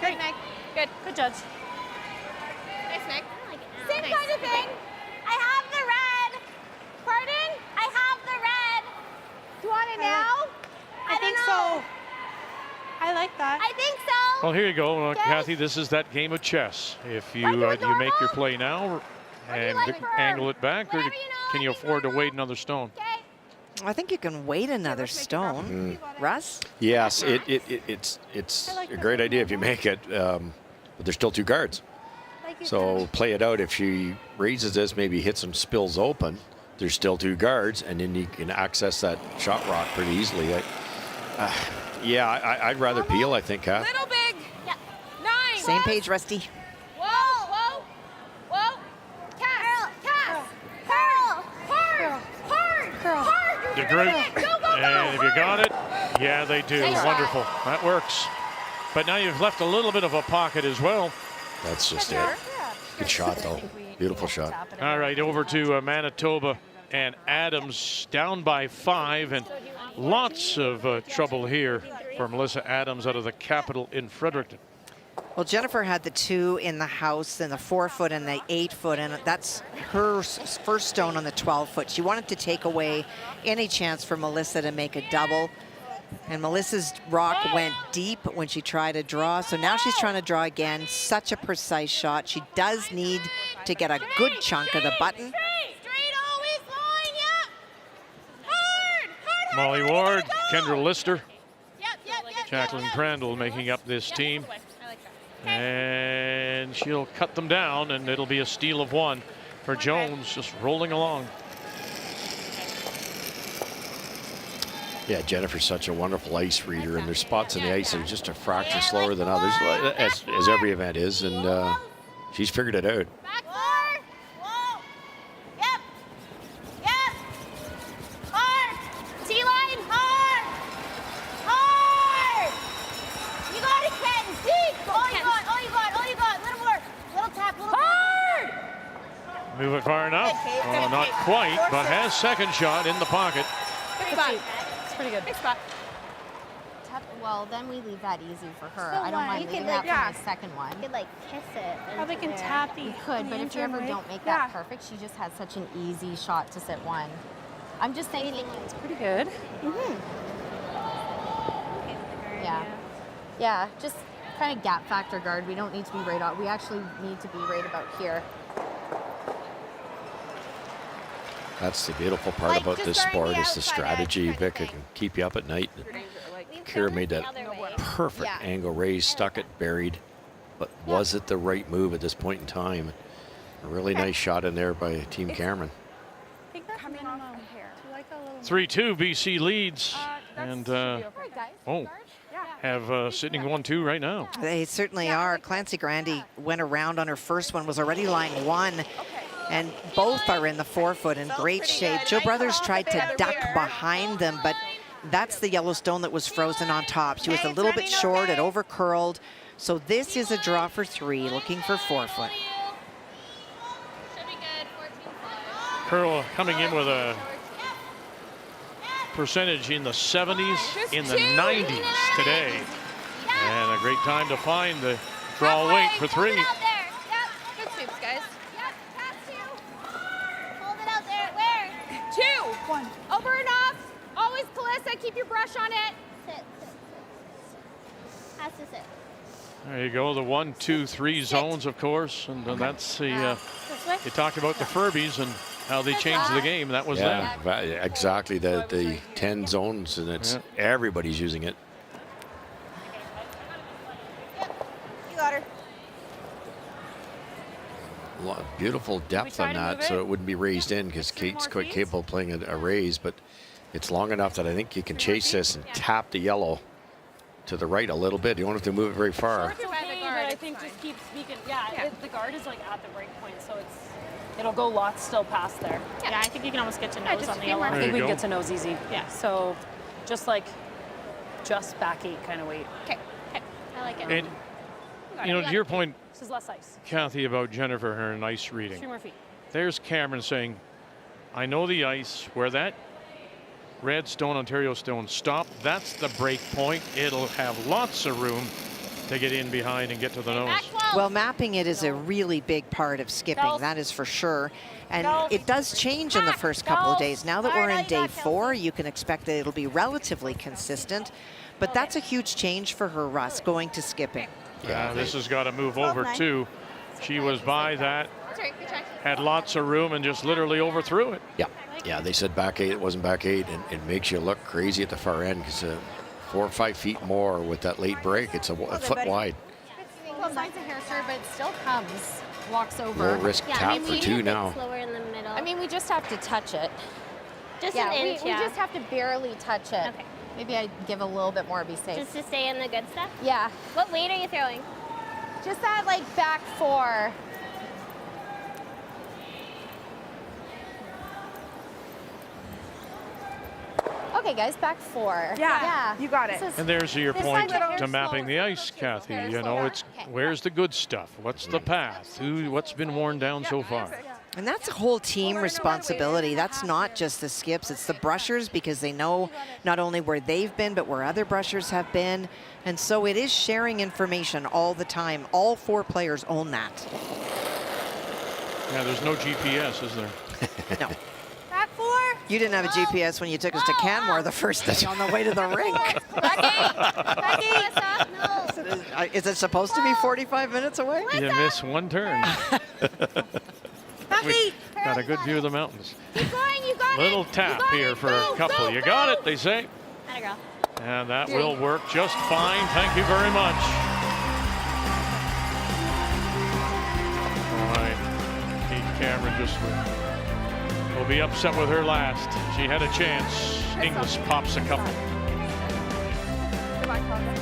Good, Meg. Good. Good judge. Nice, Meg. Same kind of thing. I have the red. Pardon? I have the red. Do you want it now? I think so. I like that. I think so. Well, here you go, Kathy. This is that game of chess. If you you make your play now and angle it back, or can you afford to wait another stone? I think you can wait another stone. Russ? Yes, it's a great idea if you make it, but there's still 2 guards. So play it out. If she raises this, maybe hits and spills open, there's still 2 guards, and then you can access that shot rock pretty easily. I'd rather peel, I think, Kath. Little big. Yeah. 9. Same page, Rusty. Whoa, whoa, whoa. Cass, Cass. Hurl, hard, hard, hard. The group. And if you got it, yeah, they do. Wonderful. That works. But now you've left a little bit of a pocket as well. That's just it. Good shot, though. Beautiful shot. All right, over to Manitoba and Adams, down by 5, and lots of trouble here for Melissa Adams out of the Capital in Fredericton. Well, Jennifer had the 2 in the house, and the 4-foot and the 8-foot, and that's her first stone on the 12-foot. She wanted to take away any chance for Melissa to make a double. And Melissa's rock went deep when she tried to draw, so now she's trying to draw again. Such a precise shot. She does need to get a good chunk of the button. Molly Ward, Kendra Lister, Jacqueline Crandall making up this team. And she'll cut them down, and it'll be a steal of 1 for Jones, just rolling along. Yeah, Jennifer's such a wonderful ice reader, and there's spots in the ice that are just a fraction slower than others, as every event is, and she's figured it out. Back 4. Whoa. Yep. Yep. Hard. T-line. Hard. Hard. You got it, Ken. Deep. All you got. All you got. All you got. Little more. Little tap. Little hard. Move it far enough. Oh, not quite, but has second shot in the pocket. Good spot. Pretty good. Big spot. Well, then we leave that easy for her. So I don't what? mind You leaving can, that for my second one. You could like kiss it. Probably can tap the. You could, but if you ever don't make that perfect, she just has such an easy shot to sit 1. I'm just thinking It's pretty good. Yeah, just kind of gap factor guard. We don't need to be right out. We actually need to be right about here. That's the beautiful part about this sport is the strategy. Vic can keep you up at night. Kira made that perfect angle raise, stuck it, buried. But was it the right move at this point in time? A really nice shot in there by Team Cameron. 3-2 BC leads, and have sitting 1-2 right now. They certainly are. Clancy Grandy went around on her first one, was already lying 1. And both are in the 4-foot in great shape. Joe Brothers tried to duck behind them, but that's the yellow stone that was frozen on top. She was a little bit short, it over curled. So this is a draw for 3, looking for 4-foot. Curl coming in with a percentage in the 70s, in the 90s today. And a great time to find the draw weight for 3. Good sweeps, guys. Hold it out there. Where? 2. 1. Over and off. Always, Calissa, keep your brush on it. Sit. Has to sit. There you go, the 1, 2, 3 zones, of course. And that's the, you talked about the Furbies and how they changed the game. That was that. Exactly, the 10 zones, and it's everybody's using it. You got her. Beautiful depth on that, so it wouldn't be raised in because Kate's quite capable of playing a raise, but it's long enough that I think you can chase this and tap the yellow to the right a little bit. You don't have to move it very far. I think just keep speaking. Yeah, the guard is like at the break point, so it'll go lots still past there. Yeah, I think you can almost get to nose just on the be yellow. more- I think we you can go. get to nose easy. Yeah. So just back 8 kind of weight. Okay. Okay. I like it. And, you know, to your point, This is less ice. Kathy, about Jennifer, her nice reading. 3 more feet. There's Cameron saying, I know the ice where that red stone, Ontario stone, stopped. That's the break point. It'll have lots of room to get in behind and get to the nose. Well, mapping it is a really big part of skipping, that is for sure. And it does change in the first couple of days. Now that we're in day 4, you can expect that it'll be relatively consistent. But that's a huge change for her, Russ, going to skipping. Yeah, this has got to move over too. She was by that, had lots of room and just literally overthrew it. Yeah, they said back 8, it wasn't back 8, and it makes you look crazy at the far end because 4 or 5 feet more with that late break, it's a foot wide. Well, signs a hair stir, but it still comes, walks over. Low risk tap for 2 now. Slower in the middle. I mean, we just have to touch it. Just Yeah, an inch, we just have to barely touch it. Okay. Maybe I'd give a little bit more, be safe. Just to stay in the good stuff? Yeah. What weight are you throwing? Just that, like, back 4. Okay, guys, back 4. Yeah, you got it. And there's your This point side, to mapping the ice, Kathy. You know, it's where's the good stuff? What's the path? What's been worn down so far? And that's a whole team responsibility. That's not just the skips, it's the brushers, because they know not only where they've been, but where other brushers have been. And so it is sharing information all the time. All 4 players own that. Yeah, there's no GPS, is there? No. Back 4. You didn't have a GPS when you took us to Canmore the first day on the way to the rink. Is it supposed to be 45 minutes away? You miss one turn. We got a good view of the mountains. Keep going, you got Little tap here for a couple. You got it, they say. Atta girl. And that will work just fine. Thank you very much. All right. Kate Cameron just will be upset with her last. She had a chance. Inglis pops a couple. Goodbye, Colin.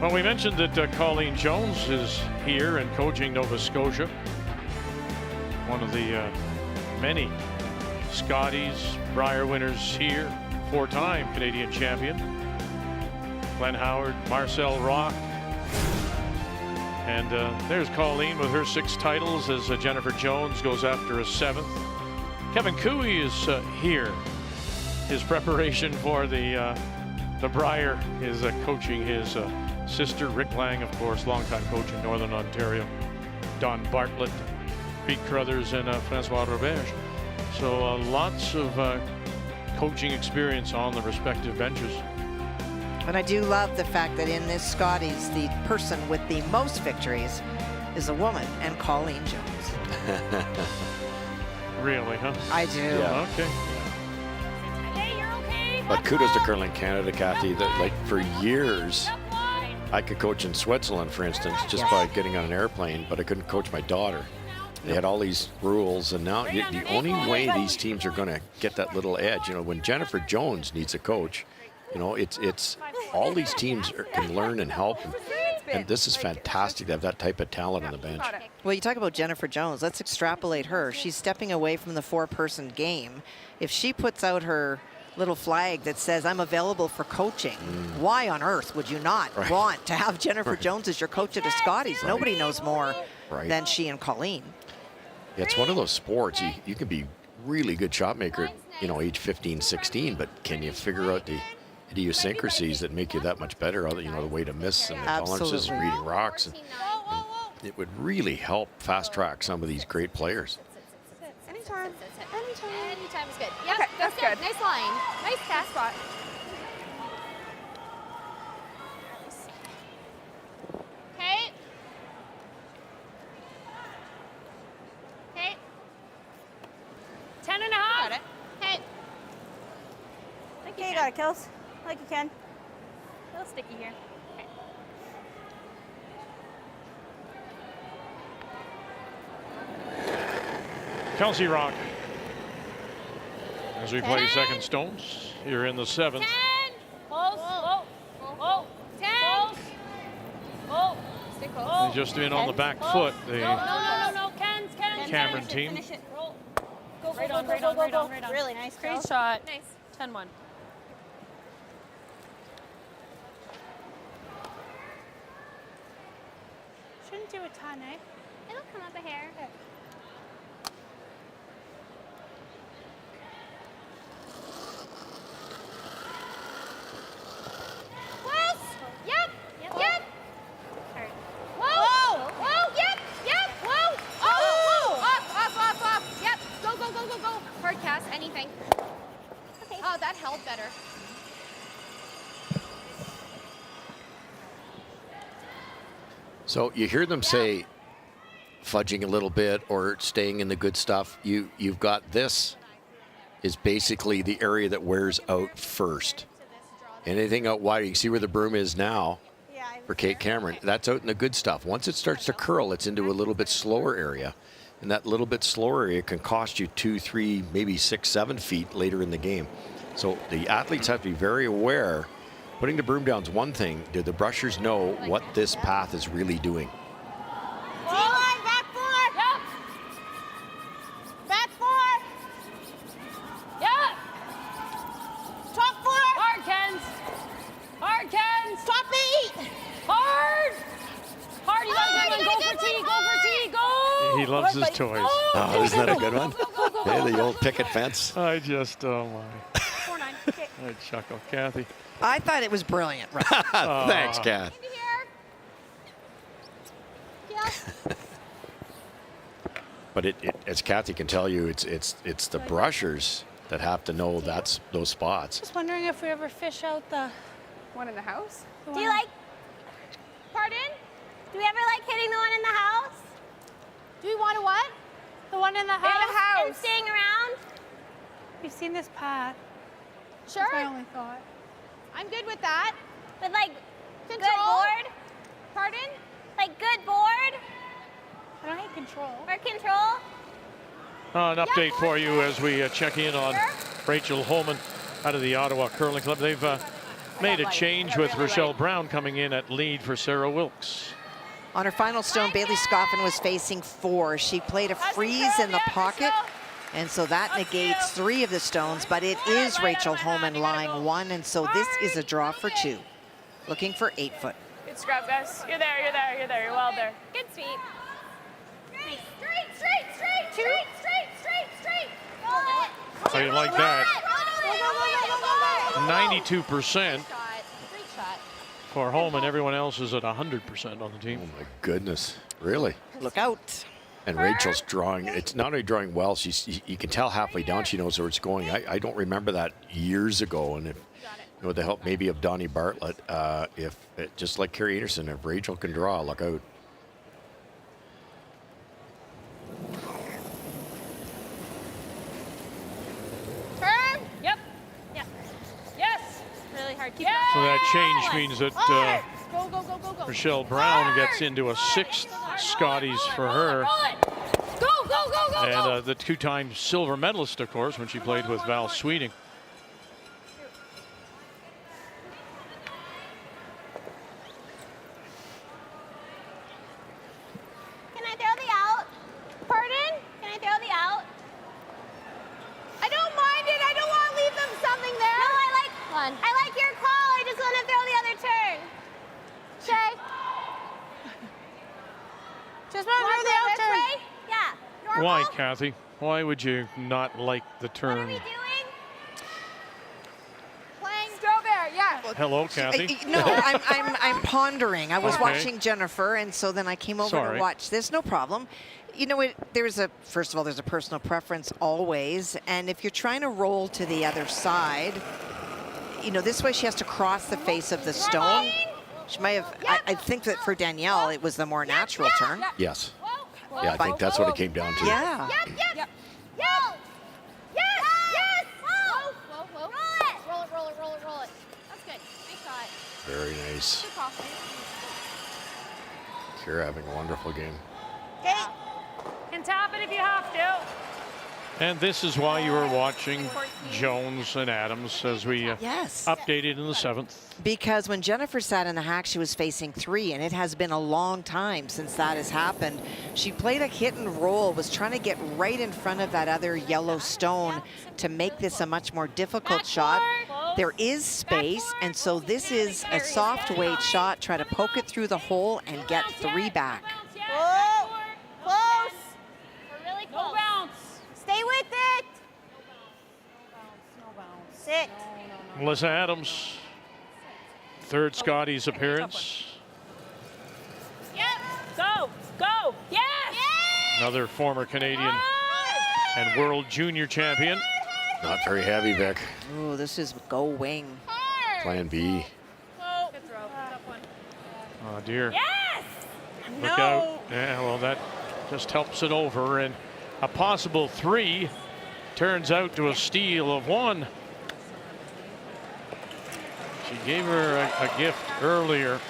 Well, we mentioned that Colleen Jones is here and coaching Nova Scotia. One of the many Scotties Brier winners here. 4-time Canadian champion. Glenn Howard, Marcel Rock. And there's Colleen with her 6 titles as Jennifer Jones goes after a 7th. Kevin Cooey is here. His preparation for the Brier is coaching his sister, Rick Lang, of course, longtime coach in Northern Ontario. Don Bartlett, Pete Crothers, and Francois Roberge. So lots of coaching experience on the respective benches. And I do love the fact that in this Scotties, the person with the most victories is a woman, and Colleen Jones. Really, huh? I do. Yeah. Okay. Hey, you're okay. But kudos to Curling Canada, Kathy. That, like, for years, I could coach in Switzerland, for instance, just by getting on an airplane, but I couldn't coach my daughter. They had all these rules, and now the only way these teams are going to get that little edge, you know, when Jennifer Jones needs a coach, you know, it's all these teams can learn and help, and this is fantastic to have that type of talent on the bench. Well, you talk about Jennifer Jones. Let's extrapolate her. She's stepping away from the 4-person game. If she puts out her little flag that says, I'm available for coaching, why on earth would you not want to have Jennifer Jones as your coach at the Scotties? Nobody knows more than she and Colleen. Yeah, it's one of those sports. You can be really good shot maker at, you know, age 15, 16, but can you figure out the idiosyncrasies that make you that much better? You know, the way to miss and the tolerances and reading rocks. And it would really help fast track some of these great players. Anytime. Anytime. Anytime is good. Yep, Okay, that's good. Nice line. Nice cast spot. Okay. Okay. 10 and a half. Got it. Okay. Okay, you got it, Kels. Like you can. A little sticky here. Okay. Kelsey Rock. As we play second stones here in the 7th. 10. Close. Whoa. Whoa. 10. Close. Whoa. Stay close. They just in on the back foot, the No. Ken's. Cameron team. Finish it. Roll. Right on. Really nice. Great shot. Nice. 10-1. Shouldn't do a ton, eh? It'll come up a hair. Close. Yep. Whoa. Whoa. Yep. Whoa. Oh. Off. Yep. Go. Hard cast. Anything. Okay. Oh, that held better. So you hear them say fudging a little bit or staying in the good stuff. You've got this is basically the area that wears out first. Anything out wide, you can see where the broom is now for Kate Cameron. That's out in the good stuff. Once it starts to curl, it's into a little bit slower area. And that little bit slower area can cost you 2, 3, maybe 6, 7 feet later in the game. So the athletes have to be very aware. Putting the broom down is one thing. Do the brushers know what this path is really doing? T-line, back 4. Yep. Back 4. Yep. Top 4. Hard, Ken's. Top 8. Hard. You gotta go. He loves his toys. Oh, isn't that a good one? Hey, the old picket fence. I just, oh my. 4-9. Okay. I chuckle. Kathy. I thought it was brilliant, right? Thanks, Kath. But it, as Kathy can tell you, it's the brushers that have to know that's those spots. Just wondering if we ever fish out the One in the house? Do you like, pardon? Do we ever like hitting the one in the house? Do we want to what? the one in the house. And staying around? We've seen this path. Sure. That's my only thought. I'm good with that. With like good board? Pardon? Like good board? I don't hate control. Or control? An update for you as we check in on Rachel Holman out of the Ottawa Curling Club. They've made a change with Rochelle Brown coming in at lead for Sarah Wilkes. On her final stone, Bailey Scoffin was facing 4. She played a freeze in the pocket, and so that negates 3 of the stones, but it is Rachel Holman lying 1, and so this is a draw for 2. Looking for 8 foot. Good scrub, guys. You're there, you're there, you're there. You're well there. Good sweep. Straight, straight, straight, straight, straight, straight, straight. Roll it. How do you like that? 92% Great shot. for Holman. Everyone else is at 100% on the team. Oh my goodness, really? Look out. And Rachel's drawing, it's not only drawing well, you can tell halfway down she knows where it's going. I don't remember that years ago, and if, with the help maybe of Donnie Bartlett, just like Carrie Anderson, if Rachel can draw, look out. Turn. Yep. Yep. Yes. Really hard. Keep Yeah. So that change means that Go, go, go, go, go. Rochelle Brown gets into a 6th Scotties for her. Roll it. Go, go, go, go, go. And the 2-time silver medalist, of course, when she played with Val Sweeting. Can I throw the out? Pardon? Can I throw the out? I don't mind it. I don't want to leave them something there. No, I like your call. I just want to throw the other turn. Shay. Just want to throw the out turn. Way? Yeah. Normal? Why, Kathy? Why would you not like the What are turn? we doing? Playing. Strawberry, yeah. Hello, Kathy. No, I'm pondering. I was Okay. watching Jennifer, and so then I came over Sorry. to watch this. No problem. You know, first of all, there's a personal preference always, and if you're trying to roll to the other side, you know, this way she has to cross the face of the stone. She might have, I think that for Danielle, it was the more natural turn. Yes. Yeah, I think that's what it came down to. Yeah. Yep, yep. Yep. Yes. Yes. Whoa. Whoa, whoa. Roll it. Roll it, roll it, roll it, roll it. That's good. Nice shot. Very nice. Good call. Kira having a wonderful game. Okay. Can tap it if you have to. And this is why you were watching Jones and Adams as we Yes. updated in the 7th. Because when Jennifer sat in the hack, she was facing 3, and it has been a long time since that has happened. She played a hit and roll, was trying to get right in front of that other yellow stone to make this a much more difficult shot. There is space, and so this is a soft weight shot. Try to poke it through the hole and get 3 back. Whoa. Close. We're really close. No bounce. Stay with it. Sit. Melissa Adams, 3rd Scotties appearance. Yep. Go. Go. Yes. Another former Canadian and world junior champion. Not very heavy, Vic. Oh, this is go wing. Plan B. Good throw. Tough one. Oh, dear. Yes. Look out. Yeah, well, that just helps it over. And a possible 3 turns out to a steal of 1. She gave her a gift earlier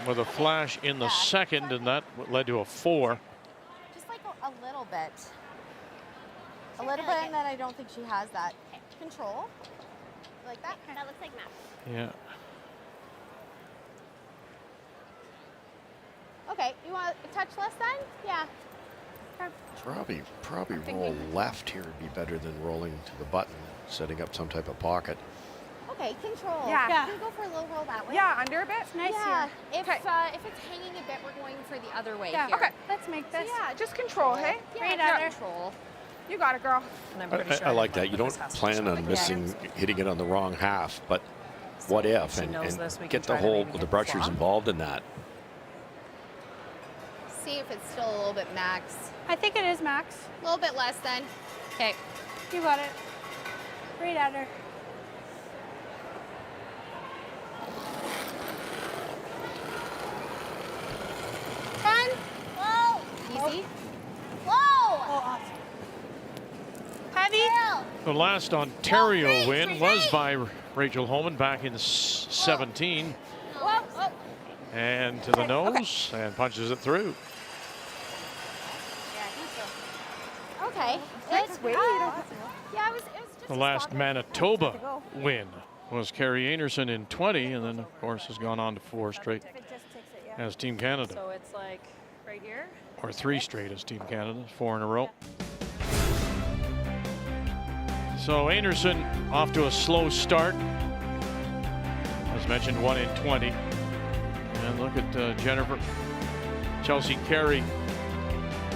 with a flash in the 2nd, and that led to a 4. Just like a little bit. A little bit, and then I don't think she has that control. Like that? That looks like math. Yeah. Okay, you want a touch less then? Yeah. Probably roll left here would be better than rolling to the button, setting up some type of pocket. Okay, control. Yeah. You can go for a little roll that way. Yeah, under a bit. Nice Yeah. here. If it's hanging a bit, we're going for the other way Yeah, here. okay, let's make this. So yeah, just control, hey? Yeah, Right yeah, under. control. You got it, girl. I like that. You don't plan on hitting it on the wrong half, but what if? And get the whole, the brushers involved in that. See if it's still a little bit max. I think it is max. A little bit less then. Okay. You got it. Right under. Fun. Whoa. Easy. Whoa. Oh, awesome. Heavy. The last Ontario win was by Rachel Holman back in 17. Whoa. And to the nose and punches it through. Okay. Nice weight. Yeah, it was just The last Manitoba win was Carrie Anderson in 20, and then of course has gone on to 4 straight as Team Canada. So it's like right here. Or 3 straight as Team Canada, 4 in a row. So Anderson off to a slow start. As mentioned, 1 in 20. And look at Jennifer. Chelsea Carey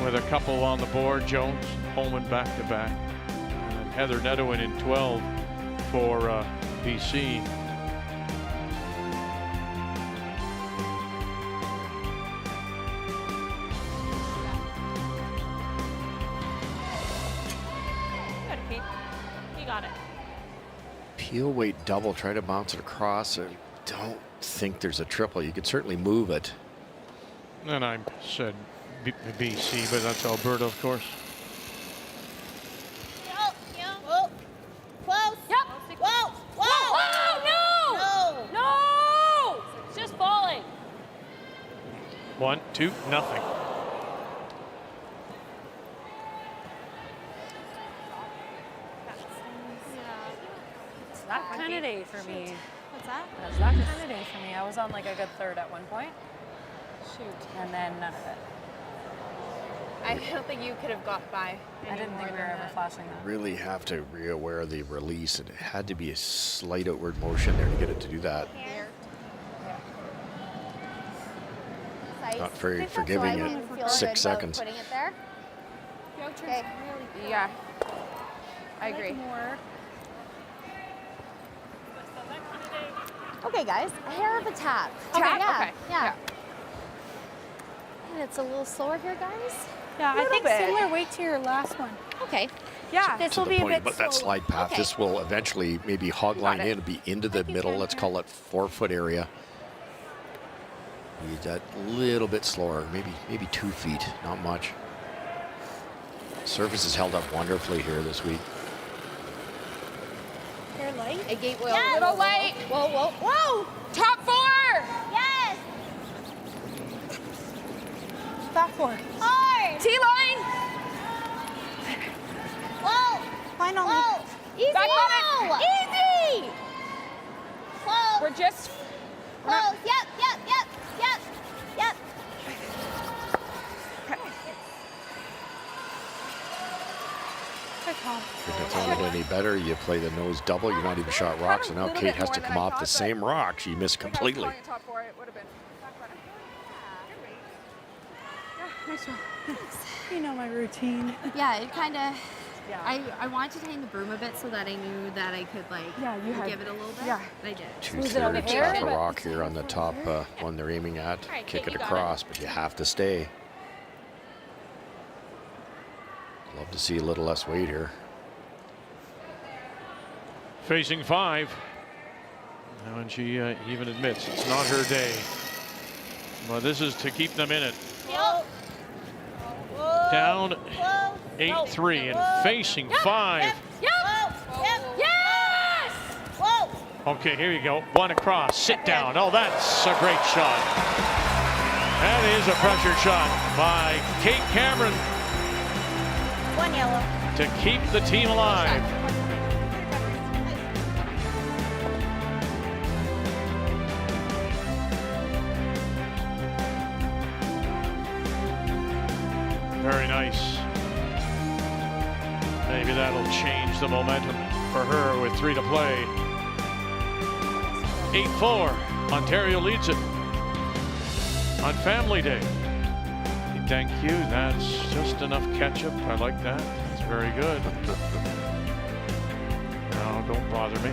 with a couple on the board. Jones, Holman back to back. And Heather Nedowin in 12 for BC. Good, Kate. You got it. Peel weight double, try to bounce it across. I don't think there's a triple. You could certainly move it. And I said BC, but that's Alberta, of course. Whoa. Close. Yep. Whoa. Whoa. No. No. It's just falling. 1, 2, nothing. It's that kind of day for me. What's that? That's that kind of day for me. I was on like a good third at one point. Shoot. And then none of it. I don't think you could have got by. I didn't think we were ever flashing that. Really have to be aware of the release, and it had to be a slight outward motion there to get it to do that. Not very forgiving at 6 seconds. Putting it there. Okay. Yeah. I agree. Okay, guys. A hair of a tap. Okay, Yeah. okay. Yeah. And it's a little slower here, guys. Yeah, I think similar weight to your last one. Okay. Yeah. This To will the be a point, bit but that slower. slide path, Okay. this will eventually maybe hog line in and be into the middle. Let's call it 4-foot area. Be that little bit slower, maybe 2 feet, not much. Surface has held up wonderfully here this week. Hair light. A gate wheel. Yes. Little light. Whoa. Top 4. Yes. Back 4. Hard. T-line. Whoa. Line only. Whoa. Easy. Back on it. Whoa. Easy. Close. We're just. Close. Yep. Good call. If it's only any better, you play the nose double. You're not even shot rock, so now Kate has to come off the same rock. She missed completely. Top 4. It would have been. Yeah, nice job. You know my routine. Yeah, it kind of. I wanted to hang the broom a bit so that I knew that I could give it a little bit. Yeah. I did. 2/3 half a rock here on the top one they're aiming at. right, Kick Kate, it you got across, but you have to stay. Love to see a little less weight here. Facing 5. And she even admits it's not her day. But this is to keep them in it. Down 8-3 and facing 5. Yes. Whoa. Okay, here you go. 1 across. Sit down. Oh, that's a great shot. That is a pressure shot by Kate Cameron 1 yellow. to keep the team alive. Very nice. Maybe that'll change the momentum for her with 3 to play. 8-4. Ontario leads it on Family Day. Thank you. That's just enough ketchup. I like that. It's very good. No, don't bother me.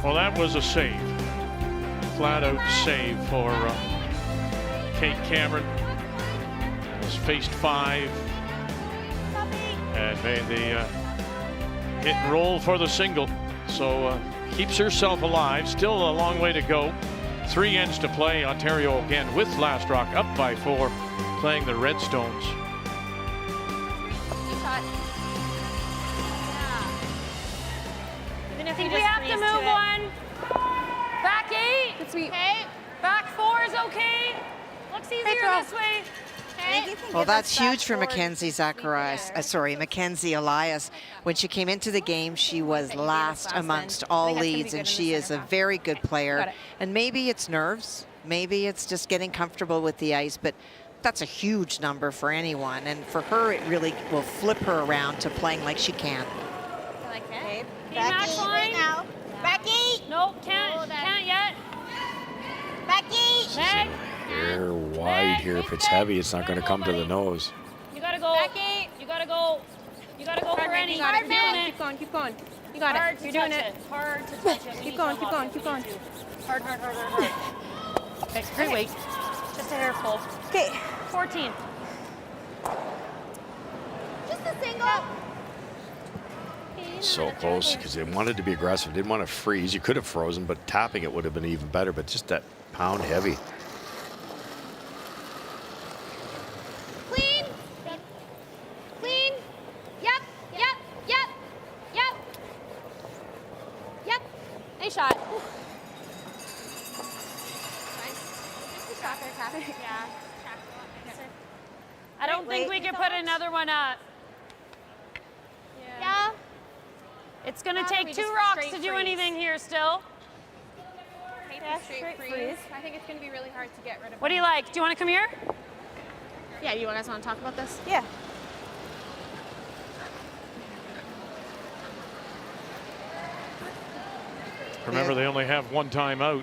Well, that was a save. Flat out save for Kate Cameron. Has faced 5 and made the hit and roll for the single. So keeps herself alive. Still a long way to go. 3 ends to play. Ontario again with Last Rock up by 4, playing the Redstones. I think we have to move one. Back 8. Okay. Back 4 is okay. Looks easier this way. Okay. Well, that's huge for Mackenzie Mackenzie Elias. When she came into the game, she was last amongst all leads, and she is a very good player. And maybe it's nerves, maybe it's just getting comfortable with the ice, but that's a huge number for anyone. And for her, it really will flip her around to playing like she can. Okay. Back line. Now. Becky. Nope, can't yet. Becky. Meg. Here, wide here. If it's heavy, it's not going to come to the nose. You gotta go. Becky. You gotta go. You gotta go for any. You got it. Keep going, keep going. You got Hard it. to You're doing touch it. Hard to touch it. Keep going, keep going, keep going. Hard. Okay, great weight. Just a hair full. Okay. 14. Just a single. So close because they wanted to be aggressive. Didn't want to freeze. You could have frozen, but tapping it would have been even better. But just that pound heavy. Clean. Clean. Yep. Nice shot. Nice shot there, Kathy. Yeah. I don't think we can put another one up. Yeah. It's going to take 2 rocks to do anything here still. Straight freeze. I think it's going to be really hard to get rid of. What do you like? Do you want to come here? Yeah, you guys want to talk about this? Yeah. Remember, they only have 1 timeout.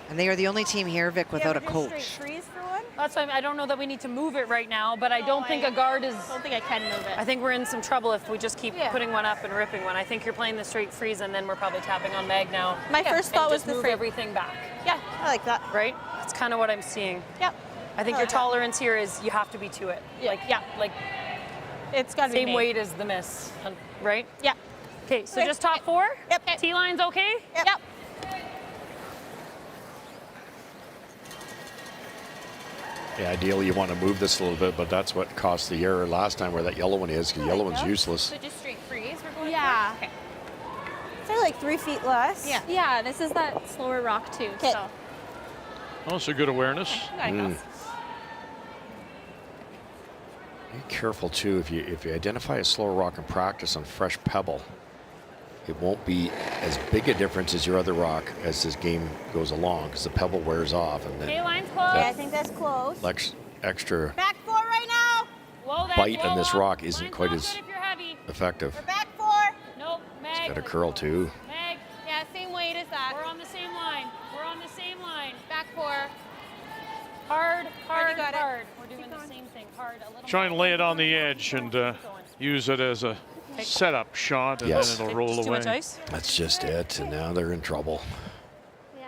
And they are the only team here, Vic, without a coach. Freeze for one? That's why I don't know that we need to move it right now, but I don't think a guard is. I don't think I can move it. I think we're in some trouble if we just keep putting one up and ripping one. I think you're playing the straight freeze, and then we're probably tapping on Meg now. My first thought was just the move free. everything back. Yeah, I like that. Right? That's kind of what I'm seeing. Yep. I think your tolerance here is you have to be to it. Yeah. Like It's got to be same made. weight as the miss, right? Yeah. Okay, so just top 4? Yep. T-line's okay? Yep. Yeah, ideally you want to move this a little bit, but that's what cost the error last time where that yellow one is, because yellow one's useless. So just straight freeze we're going Yeah. for? Okay. Say like 3 feet less. Yeah. Yeah, this is that slower rock too. Okay. So Also good awareness. you got it, girls. Be careful too, if you identify a slower rock in practice on fresh pebble, it won't be as big a difference as your other rock as this game goes along, because the pebble wears off and then K-line's close. Yeah, I think that's close. extra Back 4 right now. Whoa, that bite blow on this up. rock isn't Line's quite not as good if you're heavy. effective. Back 4. Nope, Meg. Got a curl too. Meg, Yeah, same weight as that. we're on the same line. We're on the same line. Back 4. Hard. you got it. We're doing the same thing. Hard. A little Try and more. lay it on the edge and use it as a setup shot, and Yes. then it'll roll Too away. much ice? That's just it, and now they're in trouble. Yeah.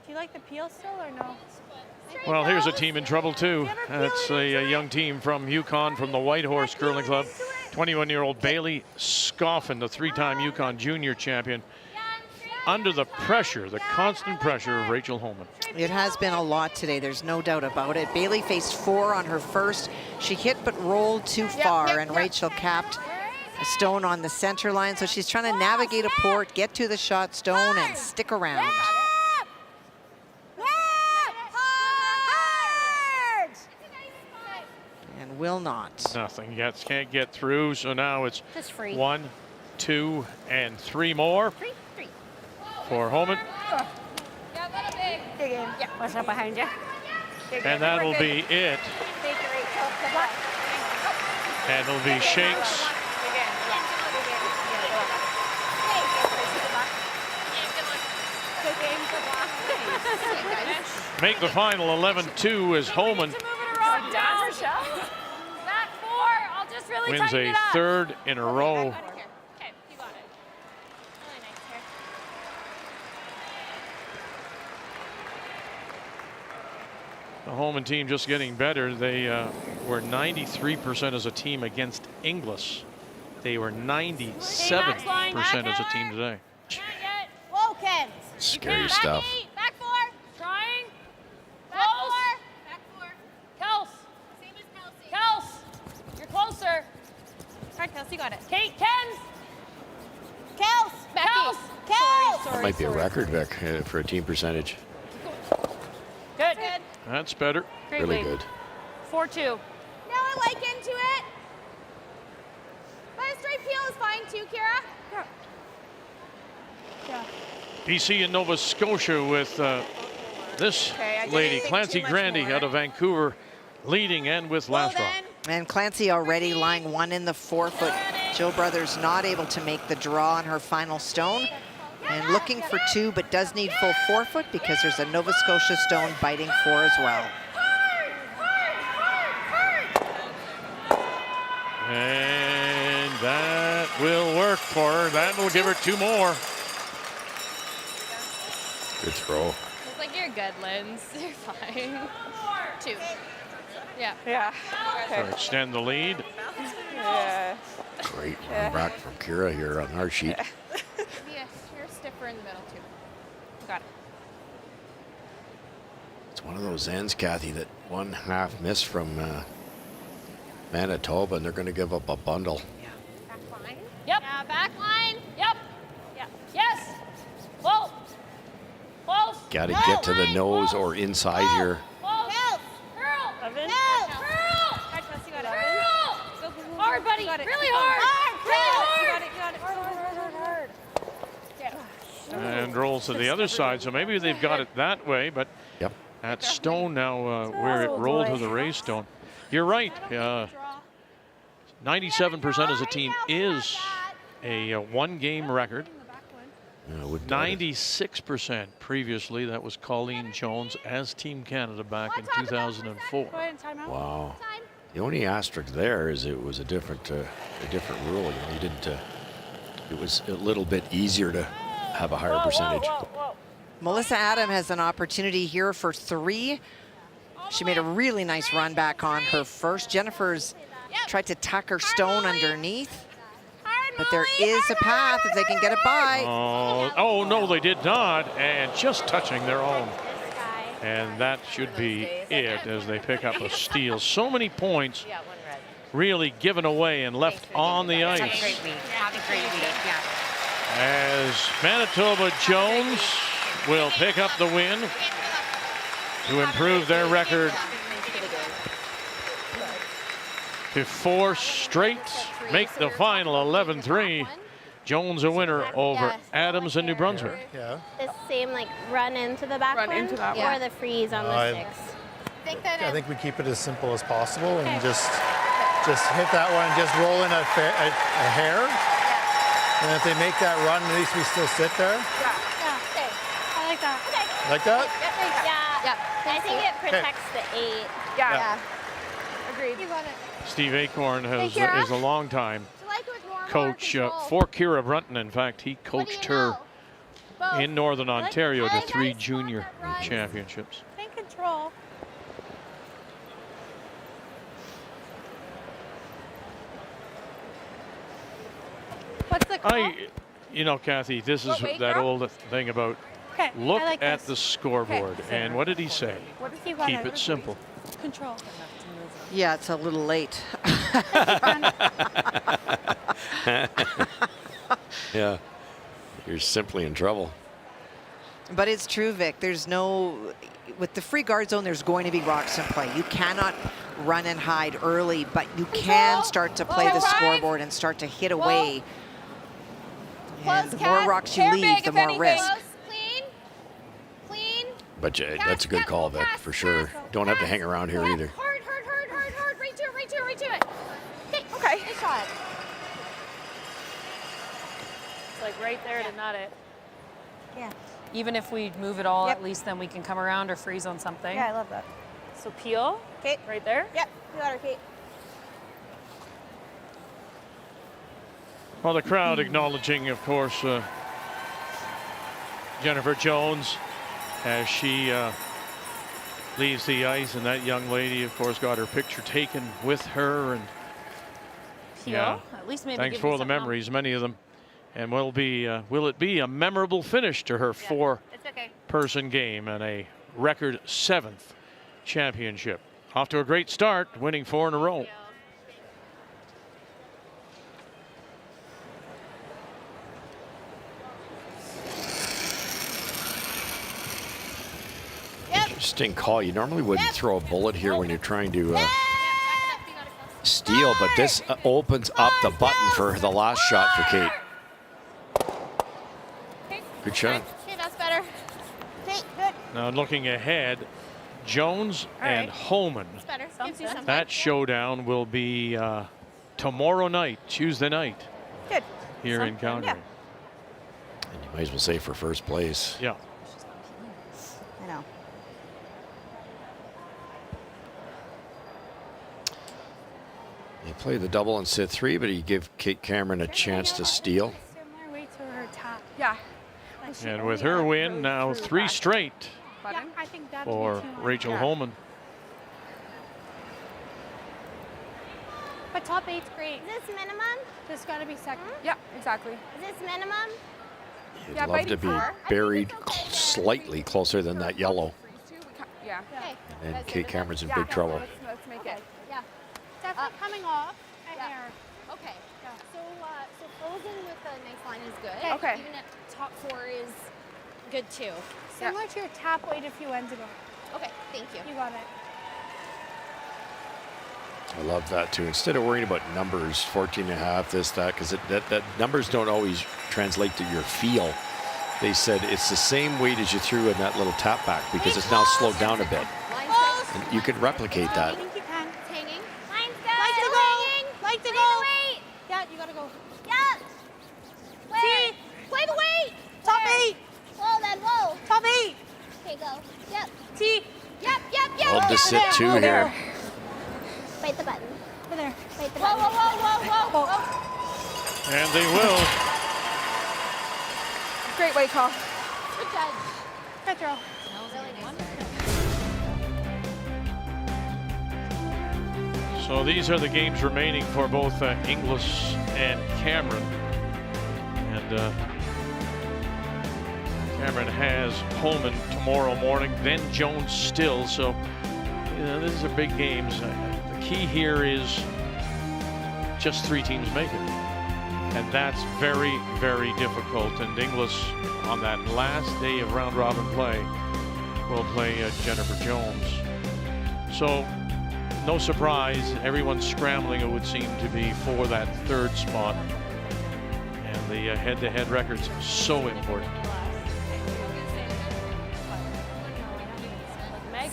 Do you like the peel still or no? Well, here's a team in trouble too. That's a young team from Yukon, from the White Horse Curling Club. 21-year-old Bailey Scoffin, the 3-time Yukon Junior champion. Under the pressure, the constant pressure of Rachel Holman. It has been a lot today, there's no doubt about it. Bailey faced 4 on her first. She hit but rolled too far, and Rachel capped a stone on the center line. So she's trying to navigate a port, get to the shot stone, and stick around. And will not. Nothing yet, can't get through, so now it's Just free. 1, 2, and 3 more Free. for Holman. Good game. Yeah. What's up behind you? And that'll be it. And it'll be shakes. Make the final 11-2 as Holman Back 4. I'll just really wins tighten a it up. 3rd in a row. Okay, you got it. Really nice here. The Holman team just getting better. They were 93% as a team against Inglis. They were 97% as a team today. Whoa, Ken. Scary stuff. Back 4. Trying. Back 4. Back 4. Kels. Same as Kelsey. Kels. You're closer. All right, Kelsey, got it. Kate. Kens. Kels. Kels. Kels. That might be a record, Vic, for a team percentage. Good. Good. That's better. Great Really lead. good. 4-2. No, I like into it. But a straight peel is fine too, Kira. Yeah. BC and Nova Scotia with this Okay, I didn't lady, think Clancy too much Grandy, more. out of Vancouver, leading and with last draw. And Clancy already lying 1 in the 4-foot. Jill Brothers not able to make the draw on her final stone. And looking for 2, but does need full 4-foot because there's a Nova Scotia stone biting 4 as well. And that will work for her. That will give her 2 more. Good throw. Looks like you're good, Linz. You're fine. 2. Yeah. Yeah. To extend the lead. Yeah. Great run back from Kira here on our sheet. You're stiffer in the middle, too. Got it. It's one of those ends, Kathy, that 1/2 miss from Manitoba, and they're going to give up a bundle. Back line. Yep. Yeah, back line. Yep. Yeah. Yes. Whoa. Close. Got to get to the nose or inside here. Close. Kels. Girl. Evan? Girl. All right, Kelsey, got it. Girl. Go, go, go, go. Hard, buddy. You got it. Really Keep going. hard. Really hard. You got it. Hard. And rolls to the other side. So maybe they've got it that way, but Yep. that stone now where it rolled to the raised stone. You're right. 97% as a team is a 1-game record. I wouldn't doubt it. 96% previously. That was Colleen Jones as Team Canada back in 2004. Go ahead and time out. Wow. The only asterisk there is it was a different rule. You know, you didn't. It was a little bit easier to have a higher percentage. Melissa Adam has an opportunity here for 3. She made a really nice run back on her first. Jennifer's tried to tuck her stone underneath, but there is a path if they can get it by. Oh, no, they did not. And just touching their own. And that should be it as they pick up a steal. So many points really given away and left on the ice. Have a great week. Have a great week. Yeah. As Manitoba Jones will pick up the win to improve their record to 4 straight, make the final 11-3. Jones a winner over Adams and New Brunswick. The same like run into the back Run one, into that or the freeze on the 6. I think we keep it as simple as possible and just hit that one, just roll in a hair. And if they make that run, at least we still sit there. I like that. Like that? Yeah. I think it protects the 8. Yeah. Agreed. You got it. Steve Acorn is a long time Coach coach for Kira Brunton. In fact, he coached her in Northern Ontario to 3 junior championships. Take control. What's the call? You know, Kathy, this is that old thing about look at the scoreboard. And what did he say? What does he Keep it simple. Control. Yeah, it's a little late. Yeah. You're simply in trouble. But it's true, Vic. There's with the free guard zone, there's going to be rocks in play. You cannot run and hide early, but you can start to play the scoreboard and start to hit away. And the more rocks you leave, the more risk. Clean. But that's a good call, Vic, for sure. Don't have to hang around here either. Hard. Right to it. Okay. Good shot. It's like right there to nut it. Yeah. Even if we move it all, at least then we can come around or freeze on something. Yeah, I love that. So peel. Kate. Right there. Yep. You got her, Kate. Well, the crowd acknowledging, of course, Jennifer Jones as she leaves the ice, and that young lady, of course, got her picture taken with her. And yeah, at least maybe thanks give for you the something memories, many of them. And will it be a memorable finish to her four-person game and a record 7th championship? Off to a great start, winning 4 in a row. Interesting call. You normally wouldn't throw a bullet here when you're trying to steal, but this opens up the button for the last shot for Kate. Good shot. Okay, that's better. Okay, good. Now looking ahead, Jones and Holman. That's better. Gives you something. That showdown will be tomorrow night, Tuesday night. Good. Here in Calgary. And you might as well say for first place. Yeah. I know. He played the double and set 3, but he gave Kate Cameron a chance to steal. Similar way to her top. Yeah. And with her win, now 3 straight Yeah, I think that'd for be too much. Rachel Holman. But top 8's great. Is this minimum? There's got to be second. Yeah, exactly. Is this minimum? You'd Yeah, love to be buried slightly closer than that yellow. Yeah. Okay. And Kate Cameron's in big trouble. Let's make it. Yeah. Definitely coming off a hair. Okay. So frozen with a nice line is good. Okay. Even at top 4 is good too. Similar to your tap weight a few ends ago. Okay, thank you. You got it. I love that too. Instead of worrying about numbers, 14.5, this, that, because that numbers don't always translate to your feel. They said it's the same weight as you threw in that little tap back because it's now slowed down a bit. And you can replicate that. I think you can. It's hanging. Line's good. Like to go. Like to go. Wait. Yeah, you gotta go. Yep. Wait. Play the weight. Top Where? 8. Whoa, then whoa. Top 8. Okay, go. Yep. T. Yep. Love to sit 2 here. Bite the button. Over there. Bite the button. Whoa. And they will. Great weight call. Good judge. Good throw. Really nice. So these are the games remaining for both Inglis and Cameron. And Cameron has Holman tomorrow morning, then Jones still. So these are big games. The key here is just 3 teams make it. And that's very, very difficult. And Inglis, on that last day of round robin play, will play Jennifer Jones. So no surprise, everyone's scrambling, it would seem to be, for that 3rd spot. And the head-to-head record's so important.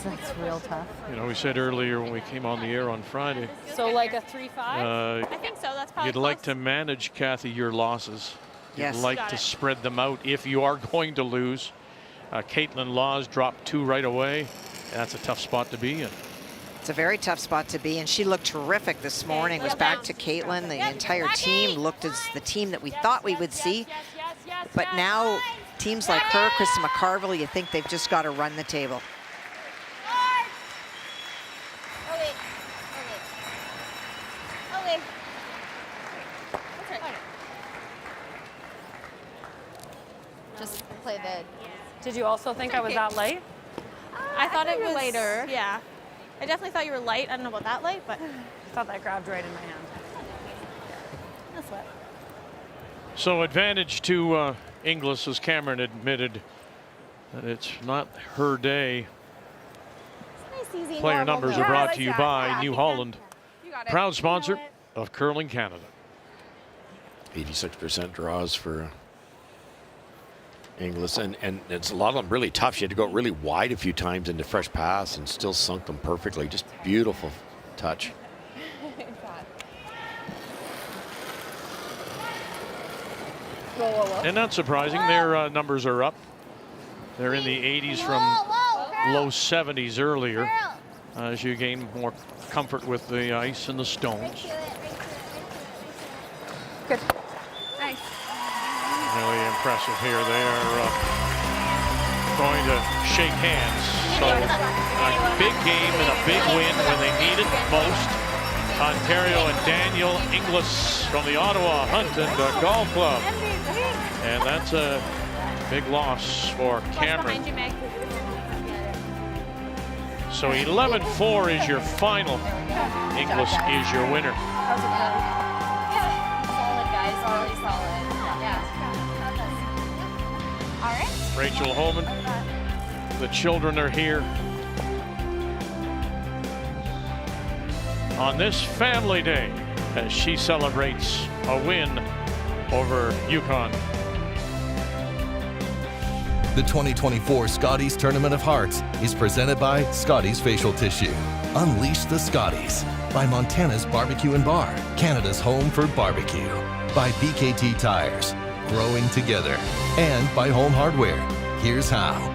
That's real tough. You know, we said earlier when we came on the air on Friday, So like a 3-5? I think so. That's probably you'd like to manage, Kathy, your losses. Yes. You'd like Got to it. spread them out if you are going to lose. Caitlin Laws dropped 2 right away. That's a tough spot to be in. It's a very tough spot to be in. She looked terrific this morning. It was back to Caitlin. The entire team looked as the team that we thought we would see. But now teams like her, Krista McCarville, you think they've just got to run the table. Okay. Just play the. Did you also think I was that light? I thought it you were was lighter. Yeah. I definitely thought you were light. I don't know about that light, but I thought that grabbed right in my hand. that's what. So advantage to Inglis, as Cameron admitted that it's not her day. Nice, easy, Player normal numbers go. are brought to you by New Holland, You got it. proud sponsor of Curling Canada. 86% draws for Inglis, and it's a lot of them really tough. She had to go really wide a few times into fresh pass and still sunk them perfectly. Just beautiful touch. And not surprising, their numbers are up. They're in the 80s from low 70s earlier as you gain more comfort with the ice and the stones. Good. Nice. Really impressive here. They are going to shake hands. So a big game and a big win when they need it most. Ontario and Daniel Inglis from the Ottawa Hunt and Golf Club. And that's a big loss for Cameron. So 11-4 is your final. Inglis is your winner. Solid, guys. Really solid. Yeah. All right. Rachel Holman. The children are here. On this family day as she celebrates a win over Yukon. The 2024 Scotties Tournament of Hearts is presented by Scotties Facial Tissue. Unleash the Scotties. By Montana's Barbecue and Bar, Canada's home for barbecue. By BKT Tires, growing together. And by Home Hardware. Here's how.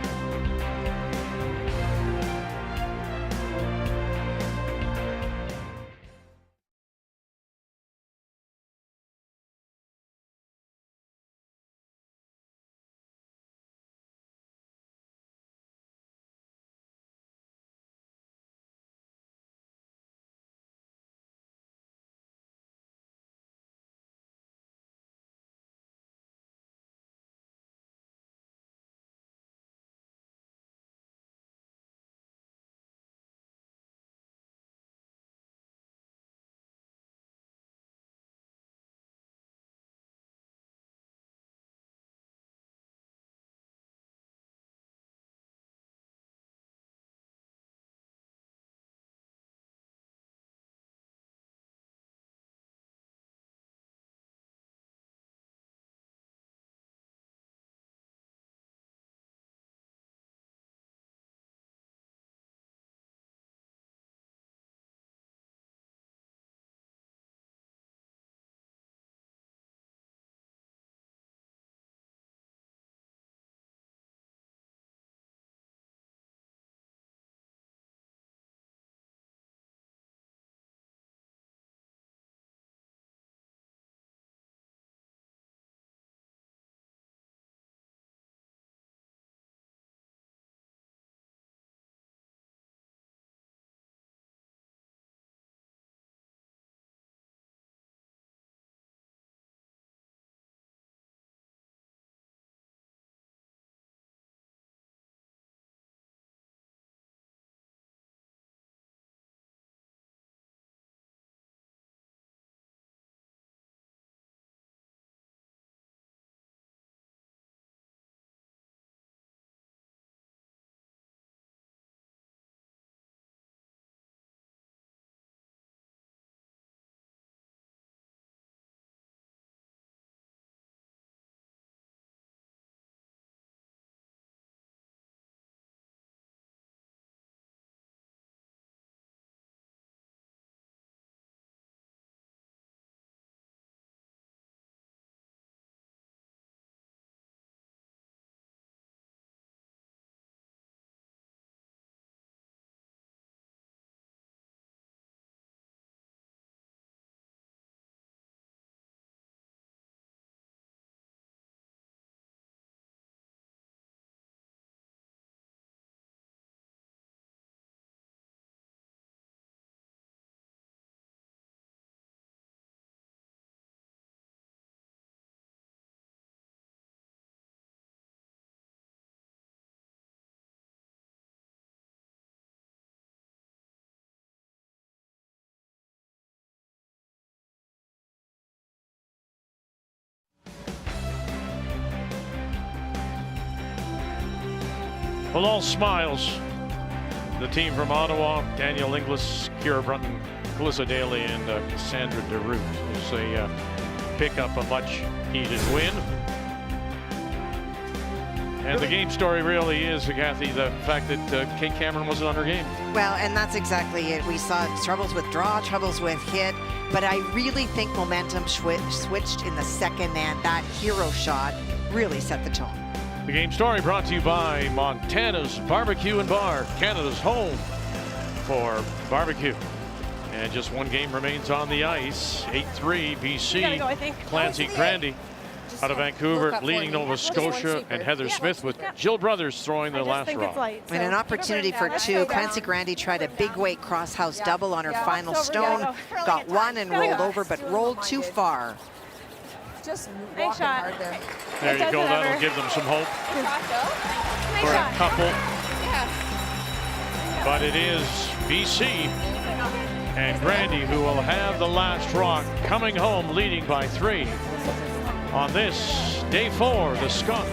Well, all smiles. The team from Ottawa, Daniel Inglis, Kira Brunton, Calissa Daly, and Cassandra DeRoot as they pick up a much-needed win. And the game story really is, Kathy, the fact that Kate Cameron wasn't on her game. Well, and that's exactly it. We saw troubles with draw, troubles with hit, but I really think momentum switched in the second, and that hero shot really set the tone. The game story brought to you by Montana's Barbecue and Bar, Canada's home for barbecue. And just one game remains on the ice. 8-3 BC. Go, I think. Clancy Grandy out of Vancouver, leading Nova Scotia, and Heather Smith with Jill Brothers throwing the last rock. And an opportunity for two. Clancy Grandy tried a big weight cross-house double on her final stone. Got one and rolled over, but rolled too far. Just Nice walking shot. hard there. There you go. That'll give them some hope for a couple. But it is BC and Grandy who will have the last rock, coming home leading by 3 on this day 4, the Scott.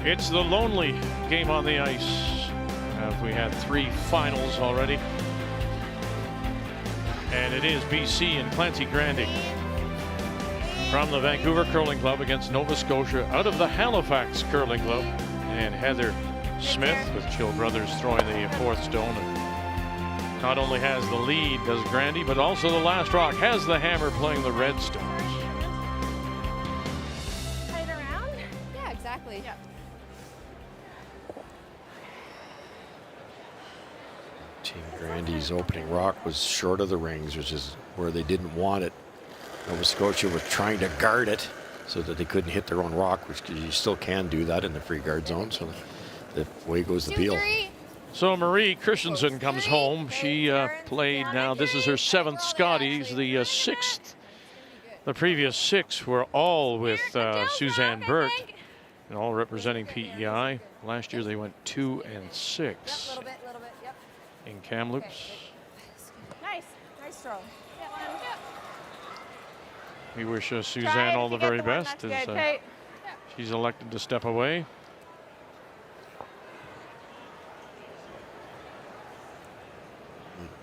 It's the lonely game on the ice. We had 3 finals already. And it is BC and Clancy Grandy from the Vancouver Curling Club against Nova Scotia out of the Halifax Curling Club. And Heather Smith with Jill Brothers throwing the 4th stone. And not only has the lead, does Grandy, but also the last rock has the hammer playing the red stones. Right around? Yeah, exactly. Yeah. Team Grandy's opening rock was short of the rings, which is where they didn't want it. Nova Scotia were trying to guard it so that they couldn't hit their own rock, which you still can do that in the free guard zone. So the way goes the peel. So Marie Christensen comes home. She played now. This is her 7th Scotties, the 6th. The previous 6 were all with Suzanne Burt, and all representing PEI. Last year they went 2 and 6 in Kamloops. Nice. Nice throw. We wish Suzanne all the very best as she's elected to step away.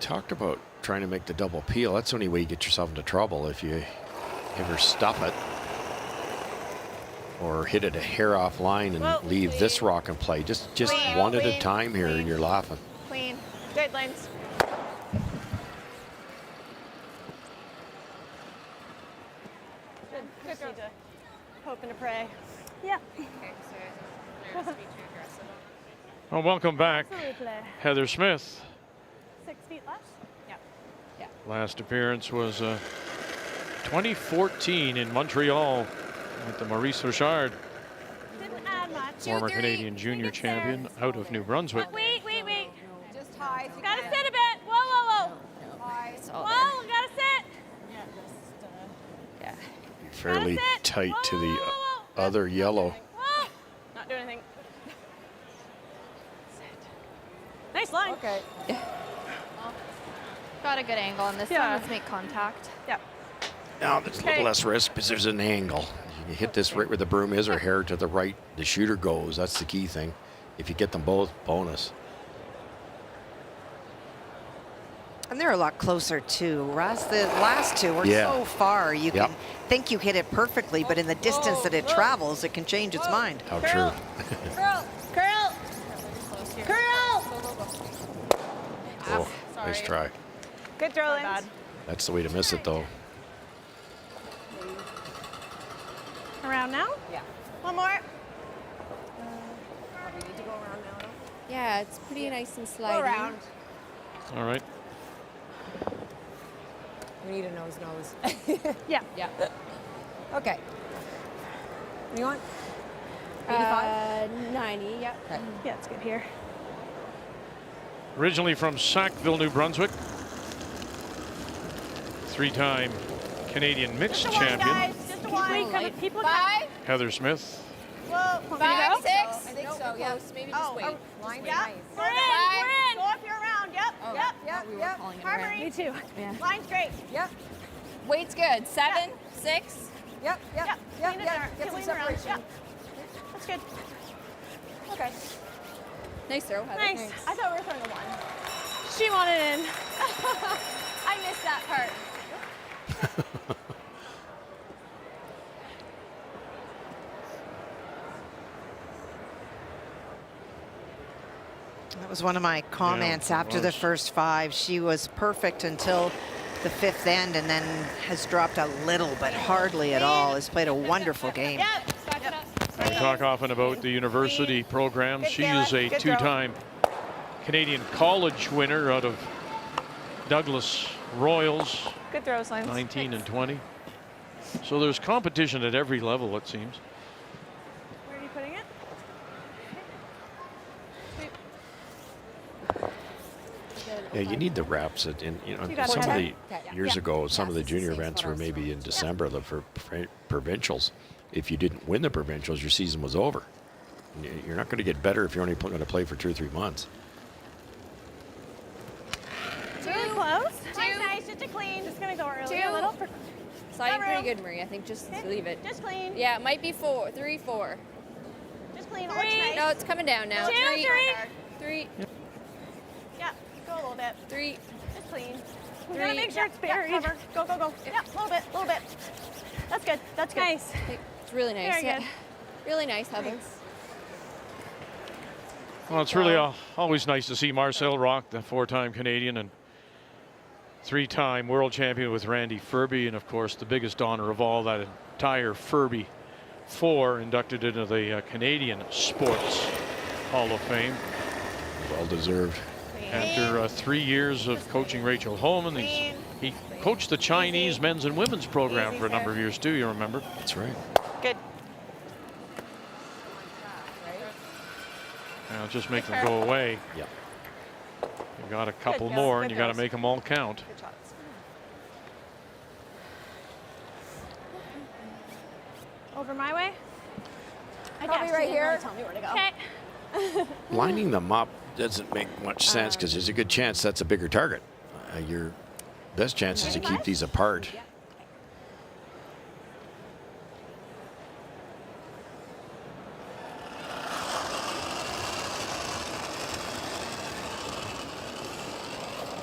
talked about trying to make the double peel. That's the only way you get yourself into trouble, if you ever stuff it or hit it a hair off line and leave this rock in play. Just one at a time here, and you're laughing. Clean. Good, Lens. Good girl. Hoping to pray. Yeah. Well, welcome back, Absolutely. Heather Smith. 6 feet left? Yeah. Last appearance was 2014 in Montreal at the Maurice Richard, Didn't add much. former Canadian junior champion out of New Brunswick. Wait. Just high. Gotta sit a bit. Whoa. Whoa, gotta sit. Fairly tight to the other yellow. Whoa. Not doing anything. Nice line. Okay. Got a good angle on this one. Let's make contact. Yep. Now there's a little less risk because there's an angle. You hit this right where the broom is or hair to the right, the shooter goes. That's the key thing. If you get them both, bonus. And they're a lot closer too, Russ. The last two were so far. You can think you hit it perfectly, but in the distance that it travels, it can change its mind. How true. Curl. Oh, nice try. Good throw, Lens. That's the way to miss it, though. Around now? Yeah. One more. We need to go around now. Yeah, it's pretty nice and Go sliding. around. All right. We need a nose. Yeah. Okay. What do you want? 85? 90, yep. Okay. Yeah, it's good here. Originally from Sackville, New Brunswick. Three-time Canadian mixed Just a one, champion. guys. Just a one. Keep looking. 5? Heather Smith. Whoa. 5, 6? I think so, yeah. Maybe Oh, just wait. Line Yeah. nice. We're in. Go if you're around. Yep. Yep. Harmony. Me too. Yeah. Line's great. Yep. Weight's good. 7, 6. Yep. Lean it there. Get some Lean around. separation. Yep. That's good. Okay. Nice throw, Heather. Nice. Thanks. I thought we were throwing a 1. She wanted in. I missed that part. That was one of my comments after the first 5. She was perfect until the 5th end and then has dropped a little, but hardly at all. Has played a wonderful game. We talk often about the university program. She is a two-time Canadian college winner out of Douglas Royals. Good throws, Lens. 19 and 20. So there's competition at every level, it seems. Where are you putting it? Yeah, you need the reps. Some of the years ago, some of the junior events were maybe in December for provincials. If you didn't win the provincials, your season was over. You're not going to get better if you're only going to play for 2 or 3 months. Too close. Too nice. Just a clean. Just gonna go early. A little. Sliding pretty good, Marie. I think just leave it. Just clean. Yeah, it might be 4, 3, 4. Just clean. 3. No, it's coming down now. 2, 3. Yeah. Go a little bit. 3. Just clean. We 3. gotta make sure it's buried. Cover. Go. Yeah, a little bit. That's good. That's good. Nice. It's really nice. Very good. Really nice, Heather. Well, it's really always nice to see Marcel Rock, the 4-time Canadian and 3-time world champion with Randy Ferbey, and of course the biggest honor of all, that entire Ferbey 4 inducted into the Canadian Sports Hall of Fame. Well deserved. After 3 years of coaching Rachel Holman, he coached the Chinese men's and women's program for a number of years too, you remember? That's right. Good. Now just make them go away. Yeah. You got a couple more, and you got to make them all count. Good shots. Over my way. Probably right here. Tell me where to go. Okay. Lining them up doesn't make much sense because there's a good chance that's a bigger target. Your best chance is to keep these apart.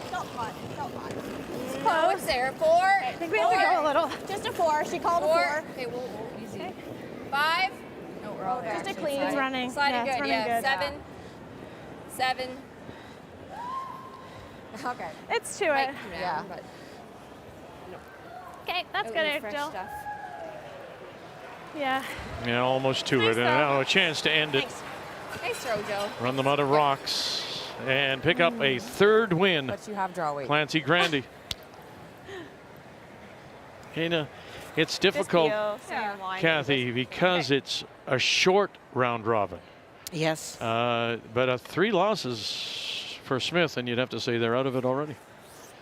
Felt hot. there. 4. I think we have to go a little. Just a 4. She called a 4. Okay, we'll easy. Okay. 5. No, we're all there. Just a clean. It's running. Sliding good. Running good. 7. 7. Okay. It's to it. Yeah. Okay, that's good, Jill. Yeah. Yeah, almost to it. And now a chance to end it. Nice throw, Joe. Run them out of rocks and pick up a third win. But you have draw weight. Clancy Grandy. It's difficult, Kathy, because it's a short round robin. Yes. But 3 losses for Smith, and you'd have to say they're out of it already.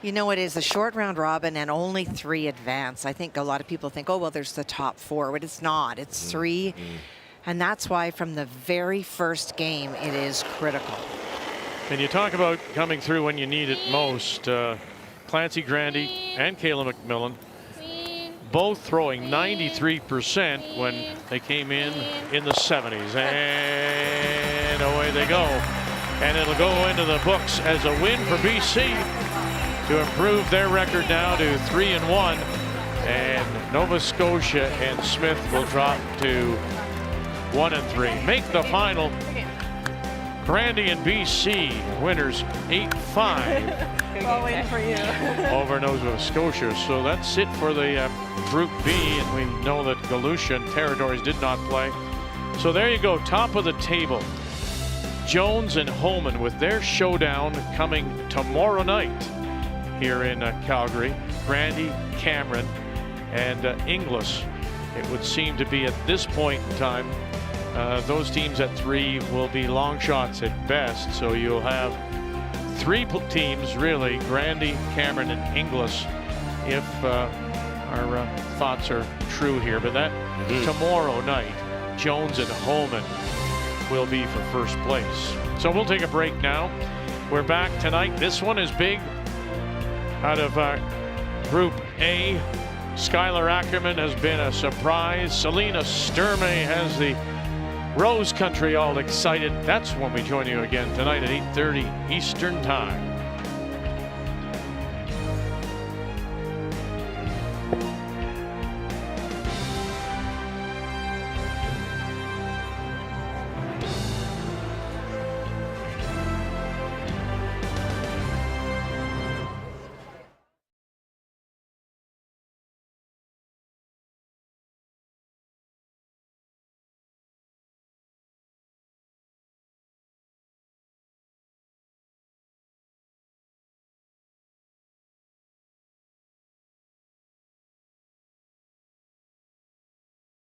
You know, it is a short round robin and only 3 advance. I think a lot of people think, oh, well, there's the top 4, but it's not. It's 3. And that's why from the very first game, it is critical. And you talk about coming through when you need it most. Clancy Grandy and Kayla McMillan both throwing 93% when they came in the 70s. And away they go. And it'll go into the books as a win for BC to improve their record now to 3-1. And Nova Scotia and Smith will drop to 1-3. Make the final. Grandy and BC winners 8-5. Well, waiting for you. Over Nova Scotia. So that's it for the Group B. And we know that Galusha and Territories did not play. So there you go, top of the table. Jones and Holman with their showdown coming tomorrow night here in Calgary. Grandy, Cameron, and Inglis. It would seem to be at this point in time, those teams at 3 will be long shots at best. So you'll have 3 teams really, Grandy, Cameron, and Inglis, if our thoughts are true here. But that tomorrow night, Jones and Holman will be for first place. So we'll take a break now. We're back tonight. This one is big. Out of Group A, Skylar Ackerman has been a surprise. Selena Sturmey has the Rose Country all excited. That's when we join you again tonight at 8:30 Eastern Time.